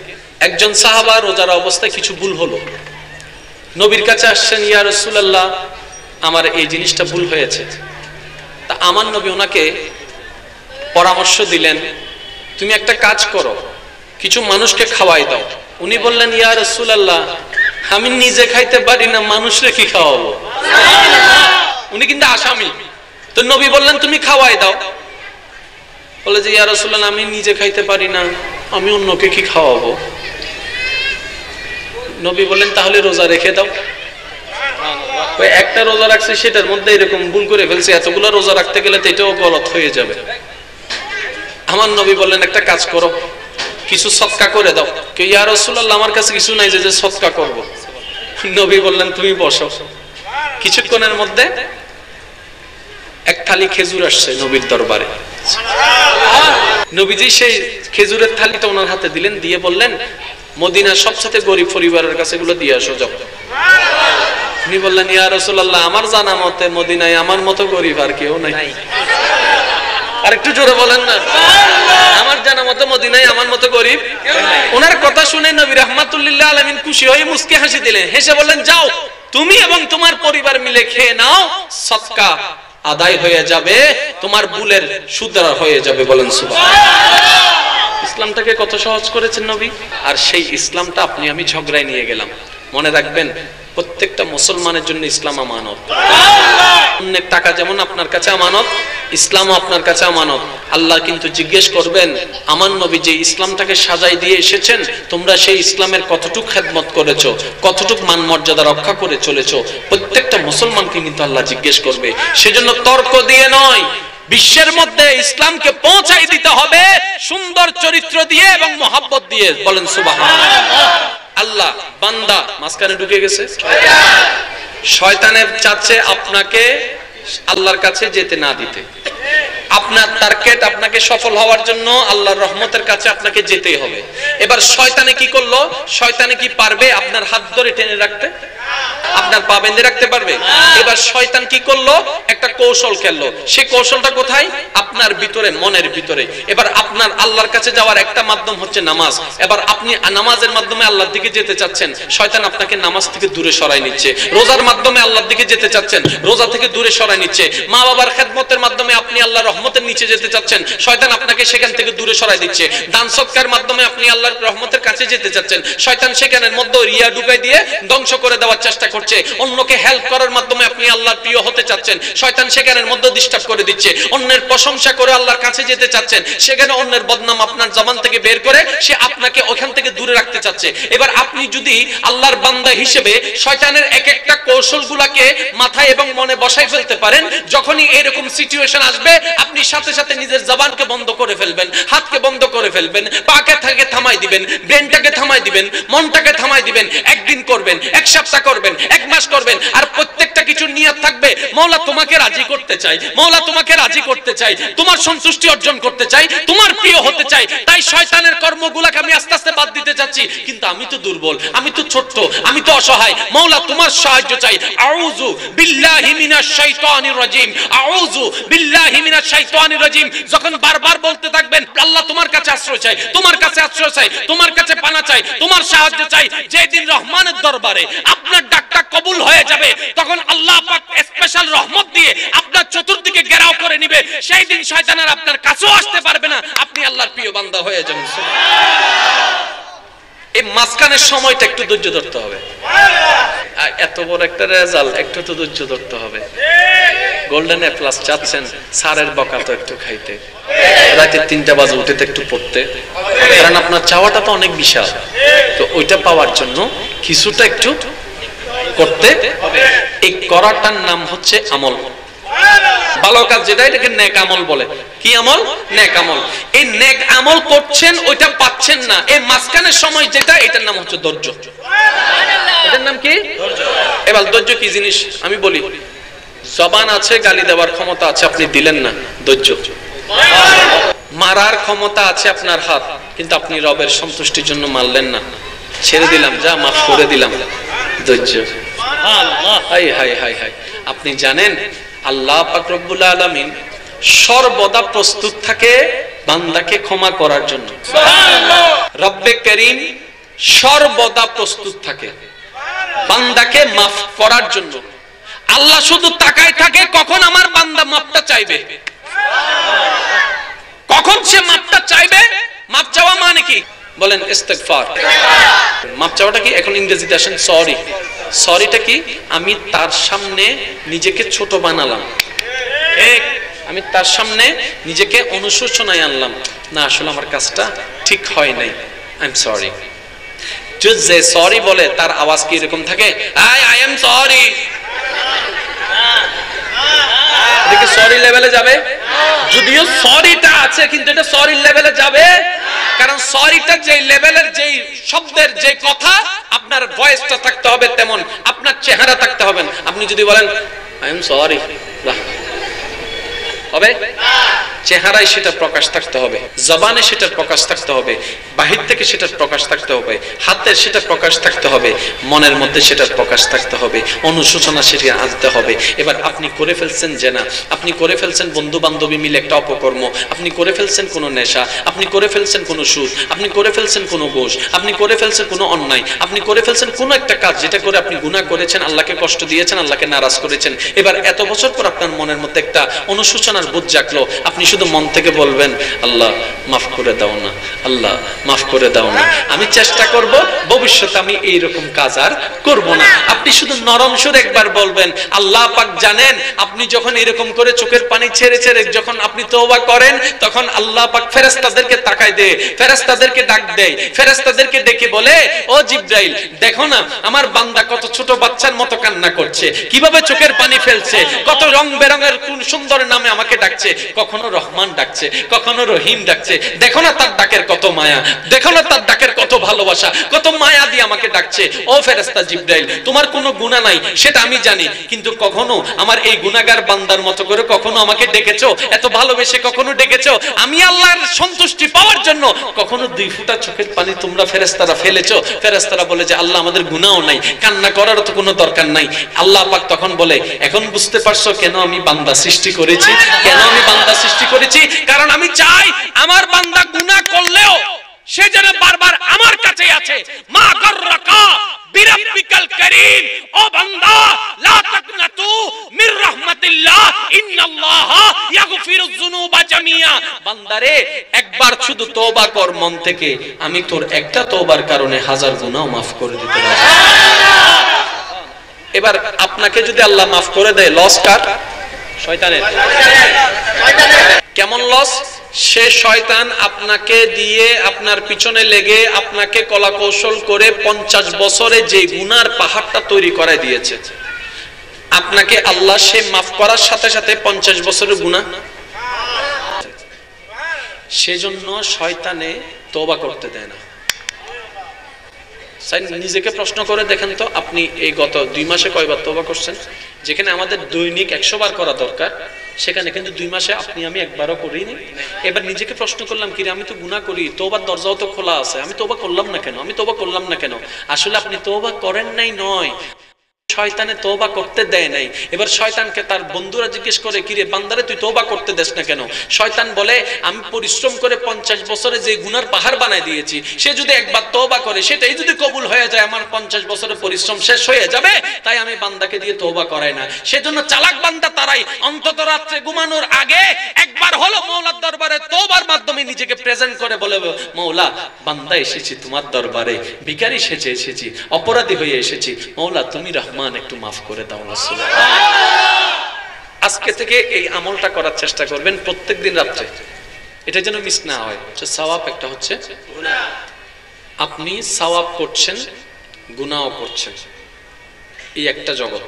একজন সাহাবা রোজার অবস্থায় কিছু ভুল হলো, নবীর কাছে আসছেন, ইয়া রাসূলুল্লাহ আমার এই জিনিসটা ভুল হয়েছে। তা আমার নবী ওনাকে পরামর্শ দিলেন, তুমি একটা কাজ করো, কিছু মানুষকে খাওয়াই দাও। উনি বললেন, ইয়া রাসূলুল্লাহ আমি নিজে খাইতে পারি না, মানুষরে কি খাওয়াবো? উনি কিন্তু আসামি। তো নবী বললেন তুমি খাওয়াই দাও। বলে যে ইয়া রাসূলুল্লাহ আমি নিজে খাইতে পারি না, আমি অন্যকে কি খাওয়াবো? নবী বললেন তাহলে রোজা রেখে দাও। ওই একটা রোজা রাখছে সেটার মধ্যে এরকম ভুল করে ফেলছে, এতগুলো রোজা রাখতে গেলে তো এটাও গলত হয়ে যাবে। আমার নবী বললেন একটা কাজ করো, কিছু সদকা করে দাও। কেউ ইয়া রাসূলুল্লাহ আমার কাছে কিছু নাই যে সদকা করব। নবী বললেন তুমি বসো। কিছুক্ষণের মধ্যে এক থালি খেজুর আসছে নবীর দরবারে। নবীজি সেই খেজুরের থালিটা ওনার হাতে দিলেন, দিয়ে বললেন মদিনার সবচেয়ে গরিব পরিবারের কাছে এগুলো দিয়ে আসো যাও। উনি বললেন ইয়া রাসূলুল্লাহ আমার জানা মতে মদিনায় আমার মতো গরিব আর কেউ নাই। আর একটু জোরে বলেন না, আমার জানা মতে মদিনায় আমার মতো গরিব। ওনার কথা শুনে নবী রাহমাতুল লিল আলামিন খুশি হয়ে মুস্কি হাসি দিলেন, হেসে বললেন যাও তুমি এবং তোমার পরিবার মিলে খেয়ে নাও, সদকা আদায় হয়ে যাবে, তোমার ভুলের শুধরা হয়ে যাবে। বলেন সুবহানাল্লাহ। ইসলামটাকে কত সহজ করেছেন নবী। আর সেই ইসলামটা আপনি আমি ঝগড়ায় নিয়ে গেলাম। মনে রাখবেন প্রত্যেকটা মুসলমানের জন্য ইসলাম আমানত। অনেক টাকা যেমন আপনার কাছে আমানত, ইসলামও আপনার কাছে আমানত। আল্লাহ কিন্তু জিজ্ঞেস করবেন আমার নবী যে ইসলামটাকে সাজাই দিয়ে এসেছেন তোমরা সেই ইসলামের কতটুকু খেদমত করেছো, কতটুকু মান মর্যাদা রক্ষা করে চলেছো। প্রত্যেকটা মুসলমানকে কিন্তু আল্লাহ জিজ্ঞেস করবে। সেজন্য তর্ক দিয়ে নয়, বিশ্বের মধ্যে ইসলামকে পৌঁছাই দিতে হবে সুন্দর চরিত্র দিয়ে এবং মহব্বত দিয়ে। বলেন সুবহানাল্লাহ। আল্লাহ বান্দা মাঝখানে ঢুকে গেছে, শয়তানের চাচ্ছে আপনাকে আল্লাহর কাছে যেতে না দিতে। আপনার টার্গেট আপনাকে সফল হওয়ার জন্য আল্লাহর রহমতের কাছে আপনাকে যেতেই হবে। এবার শয়তানে কি করলো? শয়তানে কি পারবে আপনার হাত ধরে টেনে রাখতে? আপনার পা বেঁধে রাখতে পারবে? এবার শয়তান কি করলো? একটা কৌশল খেললো। সেই কৌশলটা কোথায়? আপনার ভিতরে, মনের ভিতরে। এবার আপনার আল্লাহর কাছে যাওয়ার একটা মাধ্যম হচ্ছে নামাজ। এবার আপনি নামাজের মাধ্যমে আল্লাহর দিকে যেতে চাচ্ছেন, শয়তান আপনাকে নামাজ থেকে দূরে সরাই নিচ্ছে। রোজার মাধ্যমে আল্লাহর দিকে যেতে চাচ্ছেন, রোজা থেকে দূরে সরাই নিচ্ছে। মা বাবার খেদমতের মাধ্যমে আপনি আল্লাহর রহমতের নিচে যেতে চাচ্ছেন, শয়তান আপনাকে সেখান থেকে দূরে সরাই দিচ্ছে। দান সৎকার মাধ্যমে আপনি আল্লাহর রহমতের কাছে যেতে চাচ্ছেন, শয়তান সেখানের মধ্যে রিয়া ঢুকাই দিয়ে ধ্বংস করে দেওয়ার চেষ্টা করছে। অন্যকে হেল্প করার মাধ্যমে আপনি আল্লাহর প্রিয় হতে চাচ্ছেন, শয়তান সেখানের মধ্যে ডিস্টার্ব করে দিচ্ছে। অন্যের প্রশংসা করে আল্লাহর কাছে যেতে চাচ্ছেন, সেখানে অন্যের বদনাম আপনার জবান থেকে বের করে সে আপনাকে ওখান থেকে দূরে রাখতে চাচ্ছে। এবার আপনি যদি আল্লাহর বান্দা হিসেবে শয়তানের এক একটা কৌশলগুলোকে মাথায় এবং মনে বসাই ফেলতে পারেন, যখনই এরকম সিচুয়েশন আসবে আপনি সাথে সাথে নিজের জবানকে বন্ধ করে ফেলবেন, হাতকে বন্ধ করে ফেলবেন, পাকে থেকে থামাই দিবেন, ব্রেনটাকে থামাই দিবেন, মনটাকে থামাই দিবেন। একদিন করবেন, এক সপ্তাহ করবেন, এক মাস করবেন, আর প্রত্যেকটা কিছু নিয়ত থাকবে মওলা তোমাকে রাজি করতে চাই, মওলা তোমাকে রাজি করতে চাই, তোমার সন্তুষ্টি অর্জন করতে চাই, তোমার প্রিয় হতে চাই। তাই শয়তানের কর্মগুলোকে আমি আস্তে আস্তে বাদ দিতে চাচ্ছি। কিন্তু আমি তো দুর্বল, আমি তো ছোট্ট, আমি তো অসহায়, মওলা তোমার সাহায্য চাই। আউযু বিল্লাহি মিনাশ শাইতানির রাজিম, আউযু বিল্লাহি মিনাশ শাইতানির রাজিম। যখন বারবার বলতে থাকবেন আল্লাহ তোমার কাছে আশ্রয় চাই, তোমার কাছে আশ্রয় চাই, তোমার কাছে পানা চাই, তোমার সাহায্য চাই, যেদিন রহমানের দরবারে আপনার ডাকটা কবুল হয়ে যাবে তখন আল্লাহ পাক স্পেশাল রহমত দিয়ে আপনার চতুর্দিকে ঘেরাও করে নেবে। সেই দিন শয়তান আর আপনার কাছেও আসতে পারবে না, আপনি আল্লাহর প্রিয় বান্দা হয়ে যাবেন। এই মাঝখানের সময়টা একটু ধৈর্য ধরতে হবে। এত বড় একটা রেজাল্ট, একটু তো ধৈর্য ধরতে হবে। গোল্ডেন এ প্লাস চাচ্ছেন, স্যারের বকা তো একটু খাইতে, রাতে 3টা বাজে উঠে একটু পড়তে, কারণ আপনার চাওয়াটা তো অনেক বিশাল। তো ওইটা পাওয়ার জন্য কিছুটা একটু করতে হবে। এই করাটার নাম হচ্ছে আমল। ভালো কাজ যেটা এটাকে নেক আমল বলে। কি আমল? নেক আমল। এই নেক আমল করছেন, ওইটা পাচ্ছেন না, এই মাঝখানের সময় যেটা, এটার নাম হচ্ছে ধৈর্য। এটার নাম কি? ধৈর্য। এবার ধৈর্য কি জিনিস আমি বলি। জবান আছে, গালি দেওয়ার ক্ষমতা আছে, আপনি দিলেন না, ধৈর্য। মারার ক্ষমতা আছে আপনার হাত, কিন্তু আপনি রবের সন্তুষ্টির জন্য মারলেন না, ছেড়ে দিলাম, যা মাফ করে দিলাম, ধৈর্য। High high high high. আপনি জানেন আল্লাহ পাক রব্বুল আলামিন সর্বদা প্রস্তুত থাকে বান্দাকে ক্ষমা করার জন্য। রব্বে করিম সর্বদা প্রস্তুত থাকে বান্দাকে মাফ করার জন্য। আল্লাহ শুধু তাকায় থাকে কখন আমার বান্দা মাফটা চাইবে, কখন সে মাফটা চাইবে। মাফ চাওয়া মানে কি বলেন? ইস্তিগফার। মাফ চাওয়াটা কি? এখন ইংরেজিতে আসেন সরি। সরিটা কি? আমি তার সামনে নিজেকে ছোট বানালাম, আমি তার সামনে নিজেকে অনুশোচনায় আনলাম, না আসলে আমার কাজটা ঠিক হয় নাই, আই এম সরি। যে সরি বলে তার আওয়াজ কি এরকম থাকে? I am sorry. এটা কি সরি লেভেলে যাবে? যদিও সরিটা আছে কিন্তু এটা সরি লেভেলে যাবে, কারণ সরিটা যে লেভেলের, যে শব্দের, যে কথা, আপনার ভয়েসটা থাকতে হবে তেমন, আপনার চেহারা থাকতে হবে। আপনি যদি বলেন আই এম সরি, হবে? চেহারায় সেটা প্রকাশ থাকতে হবে, জবানে সেটার প্রকাশ থাকতে হবে, বাহির থেকে সেটার প্রকাশ থাকতে হবে, হাতের সেটা প্রকাশ থাকতে হবে, মনের মধ্যে সেটার প্রকাশ থাকতে হবে, অনুশোচনা সেটা আনতে হবে। এবার আপনি করে ফেলছেন জেনা, আপনি করে ফেলছেন বন্ধু বান্ধবী মিলে একটা অপকর্ম, আপনি করে ফেলছেন কোনো নেশা, আপনি করে ফেলছেন কোনো সুদ, আপনি করে ফেলছেন কোনো ঘুষ, আপনি করে ফেলছেন কোনো অন্যায়, আপনি করে ফেলছেন কোনো একটা কাজ যেটা করে আপনি গুনাহ করেছেন, আল্লাহকে কষ্ট দিয়েছেন, আল্লাহকে নারাজ করেছেন। এবার এত বছর পর আপনার মনের মধ্যে একটা অনুশোচনার বোধ জাগলো, আপনি শুধু মন থেকে বলবেন আল্লাহ মাফ করে দাও না, আল্লাহ মাফ করে দাও না, আমি চেষ্টা করব ভবিষ্যতে আমি এইরকম কাজ আর করব না। আপনি শুধু নরম সুরে একবার বলবেন। আল্লাহ পাক জানেন আপনি যখন এরকম করে চোখের পানি ছেড়ে ছেড়ে যখন আপনি তওবা করেন, তখন আল্লাহ পাক ফেরেশতাদেরকে তাকায় দেয়, ফেরেশতাদেরকে ডাক দেয়, ফেরেশতাদেরকে ডেকে বলে ও জিবরাইল দেখো না আমার বান্দা কত ছোট বাচ্চার মতো কান্না করছে, কিভাবে চোখের পানি ফেলছে, কত রং বেরঙের কোন সুন্দর নামে আমাকে ডাকছে, কখনো রহমান ডাকছে, কখনো রহিম ডাকছে, দেখো না তার ডাকের কত মায়া, দেখো না তার ডাকের কত ভালোবাসা, কত মায়া দিয়ে আমাকে ডাকছে। ও ফেরেশতা জিবরাইল তোমার কোনো গুনাহ নাই সেটা আমি জানি, কিন্তু কখনো আমার এই গুনাহগার বান্দার মতো করে কখনো আমাকে ডেকেছো, এত ভালোবেসে কখনো ডেকেছো, আমি আল্লাহর সন্তুষ্টি পাওয়ার জন্য কখনো দুই ফোঁটা চোখের পানি তোমরা ফেরেশতারা ফেলেছো? ফেরেশতারা বলে যে আল্লাহ আমাদের গুনাহও নাই, কান্না করারও তো কোনো দরকার নাই। আল্লাহ পাক তখন বলে এখন বুঝতে পারছো কেন আমি বান্দা সৃষ্টি করেছি, কেন আমি বান্দা সৃষ্টি করেছি? কারণ আমি চাই আমার বান্দা গুনাহ করলেও সে যেন বারবার আমার কাছেই আছে। মা গররাকা বিরাব্বিকাল কারীম, ও বান্দা লা তাকনাতু মির রাহমাতিল্লাহ ইন্নাল্লাহা ইয়াগফিরুয যুনুবা জামিয়া। বান্দারে একবার শুধু তওবা কর মন থেকে, আমি তোর একটা তওবার কারণে হাজার গুনাহ maaf করে দিতে পারি। এবার আপনাকে যদি আল্লাহ maaf করে দেয়, লস কার? শয়তানের। কেমন লস? সে শয়তান আপনাকে দিয়ে আপনার পিছনে লেগে আপনাকে কলা কৌশল করে 50 বছরে যে গুনার পাহাড়টা তৈরি করে দিয়েছে, আপনাকে আল্লাহ সে মাফ করার সাথে সাথে 50 বছরের গুনাহ। সেজন্য শয়তানে তওবা করতে দেয় না। নিজেকে প্রশ্ন করে দেখেন তো, আপনি এই গত 2 মাসে কয়বার তওবা করছেন? যেখানে আমাদের দৈনিক 100 বার করা দরকার, সেখানে কিন্তু 2 মাসে আপনি আমি একবারও করিনি। এবার নিজেকে প্রশ্ন করলাম কি রে, আমি তো গুনাহ করি, তওবার দরজাও তো খোলা আছে, আমি তওবা করলাম না কেন, আমি তওবা করলাম না কেন? আসলে আপনি তওবা করেন নাই নয়, শয়তানে তওবা করতে দেয় নাই। এবার শয়তানকে তার বন্ধুরা জিজ্ঞেস করে কি রে বান্দারে তুই তওবা করতে দেস না কেন? শয়তান বলে আমি পরিশ্রম করে 50 বছরে যে গুনার পাহাড় বানায় দিয়েছি, সে যদি একবার তওবা করে সেটাই যদি কবুল হয়ে যায় আমার 50 বছরের পরিশ্রম শেষ হয়ে যাবে, তাই আমি বান্দাকে দিয়ে তওবা করাই না। সেজন্য চালাক বান্দা তারাই অন্তত রাতে ঘুমানোর আগে একবার হলো মওলার দরবারে তওবার মাধ্যমে নিজেকে প্রেজেন্ট করে বলে মওলা বান্দা এসেছি তোমার দরবারে, ভিখারি সেজে এসেছি, অপরাধী হয়ে এসেছি, মওলা তুমি রহমান একটু মাফ করে দাও না। আজকে থেকে এই আমলটা করার চেষ্টা করবেন প্রত্যেকদিন রাত্রে, এটা যেন মিস না হয়। সওয়াব একটা হচ্ছে গুনাহ, আপনি সওয়াব করছেন গুনাহও করছেন, এই একটা জগৎ।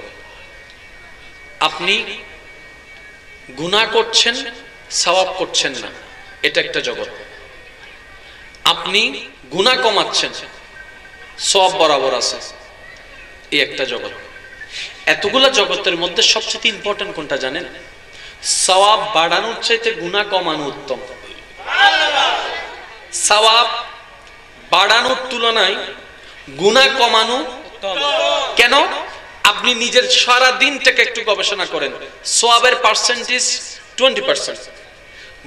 আপনি গুনাহ করছেন সওয়াব করছেন না, এটা একটা জগৎ। আপনি গুনাহ কমাচ্ছেন সওয়াব বরাবর আছে, এই একটা জগৎ। এতগুলা জগতের মধ্যে সবচেয়ে ইম্পর্টেন্ট কোনটা জানেন? সওয়াব বাড়ানোর চাইতে গুনাহ কমানো উত্তম। সওয়াব বাড়ানোর তুলনায় গুনাহ কমানো কেন? আপনি নিজের সারা দিনটাকে একটু গবেষণা করেন। সওয়াবের পার্সেন্টেজ 20%,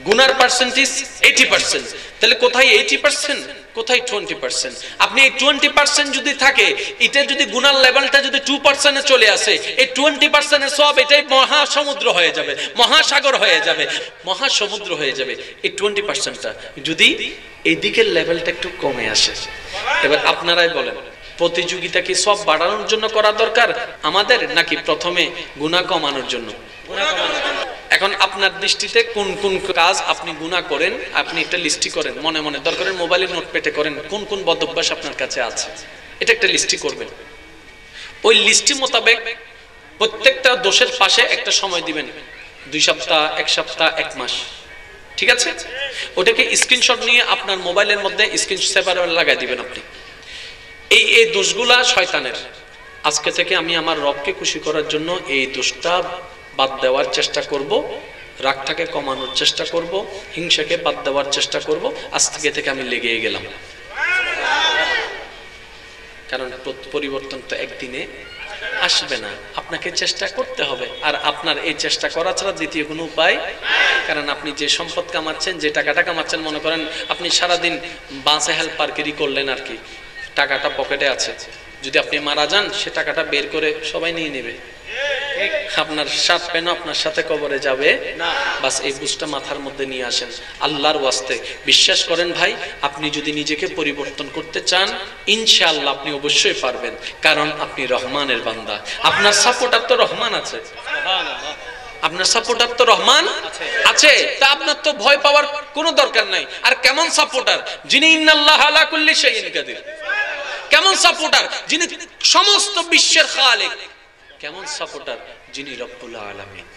গুনার পার্সেন্টেজ 80%। তাহলে কোথায় 80%, কোথায় 20%? আপনি এই 20% যদি থাকে, এটা যদি গুনার লেভেলটা যদি 2% চলে আসে, এই 20% এর সওয়াব এটাই মহাসমুদ্র হয়ে যাবে, মহাসাগর হয়ে যাবে, মহাসমুদ্র হয়ে যাবে। এই 20%টা যদি এই দিকের লেভেলটা একটু কমে আসে, এবার আপনারাই বলেন প্রতিযোগিতা কি সব বাড়ানোর জন্য করা দরকার আমাদের, নাকি প্রথমে গুনাহ কমানোর জন্য? এখন আপনার দৃষ্টিতে কোন কোন কাজ আপনি গুনাহ করেন, আপনি একটা লিস্টি করেন মনে মনে, দরকার মোবাইলে নোটপ্যাডে করেন, কোন কোন বদ অভ্যাস আপনার কাছে আছে, এটা একটা লিস্টি করবেন। ওই লিস্টি মোতাবেক প্রত্যেকটা দোষের পাশে একটা সময় দিবেন, 2 সপ্তাহ, 1 সপ্তাহ, 1 মাস, ঠিক আছে? ওটাকে স্ক্রিনশট নিয়ে আপনার মোবাইলের মধ্যে স্ক্রিন সেভার লাগাই দিবেন আপনি। এই দোষগুলা শয়তানের। আজকে থেকে আমি আমার রবকে খুশি করার জন্য এই দোষটা বাদ দেওয়ার চেষ্টা করব, রাগটাকে কমানোর চেষ্টা করব, হিংসাকে বাদ দেওয়ার চেষ্টা করব। আজ থেকে আমি লেগে গেলাম, কারণ পরিবর্তন তো একদিনে আসবে না, আপনাকে চেষ্টা করতে হবে। আর আপনার এই চেষ্টা করা ছাড়া দ্বিতীয় কোনো উপায়, কারণ আপনি যে সম্পদ কামাচ্ছেন, যে টাকাটা কামাচ্ছেন, মনে করেন আপনি সারাদিন বাসে হেল্পারগিরি করলেন আর কি, টাকাটা পকেটে আছে, যদি আপনি মারা যান সে টাকাটা বের করে সবাই নিয়ে নেবে, আপনার সাত পেন আপনার সাথে কবরে যাবে না। বাস এই বুঝটা মাথার মধ্যে নিয়ে আসেন। আল্লাহর ওয়াস্তে বিশ্বাস করেন ভাই, আপনি যদি নিজেকে পরিবর্তন করতে চান, ইনশাআল্লাহ আপনি অবশ্যই পারবেন, কারণ আপনি রহমানের বান্দা, আপনার সাপোর্টার তো রহমান আছে, আপনার সাপোর্টার তো রহমান আছে, তা আপনার তো ভয় পাওয়ার কোনো দরকার নাই। আর কেমন সাপোর্টার? যিনি ইন্নাল্লাহা আলা কুল্লি শাইইন কাদির। কেমন সাপোর্টার? যিনি সমস্ত বিশ্বের খালিক। কেমন সাপোর্টার? যিনি রব্বুল আলামিন।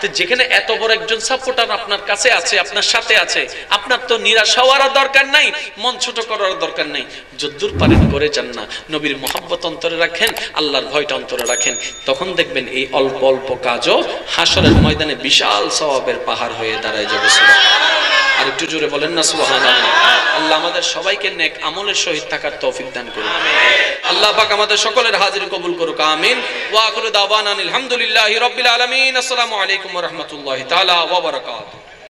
তো যেখানে এত বড় একজন সাপোর্টার আপনার কাছে আছে, আপনার সাথে আছে, আপনার তো নিরাশ হওয়ার দরকার নাই, মন ছোট করার দরকার নাই। যদ্দূর পারেন করে যান না, নবীর মহব্বত অন্তরে রাখেন, আল্লাহর ভয়টা অন্তরে রাখেন, তখন দেখবেন এই অল্প অল্প কাজও হাসরের ময়দানে বিশাল সওয়াবের পাহাড় হয়ে দাঁড়ায় যাবে। আর একটু জোরে বলেন না সুবহানাল্লাহ। আল্লাহ আমাদের সবাইকে নেক আমলের সহিত থাকার তৌফিক দান করুন। আল্লাহ পাক আমাদের সকলের হাজির কবুল করুক, আমিন। ওয়া আখিরু দাওয়ানা আলহামদুলিল্লাহি রাব্বিল আলামিন। আসসালামু আলাইকুম ওয়া রাহমাতুল্লাহি তাআলা ওয়া বারাকাতুহু।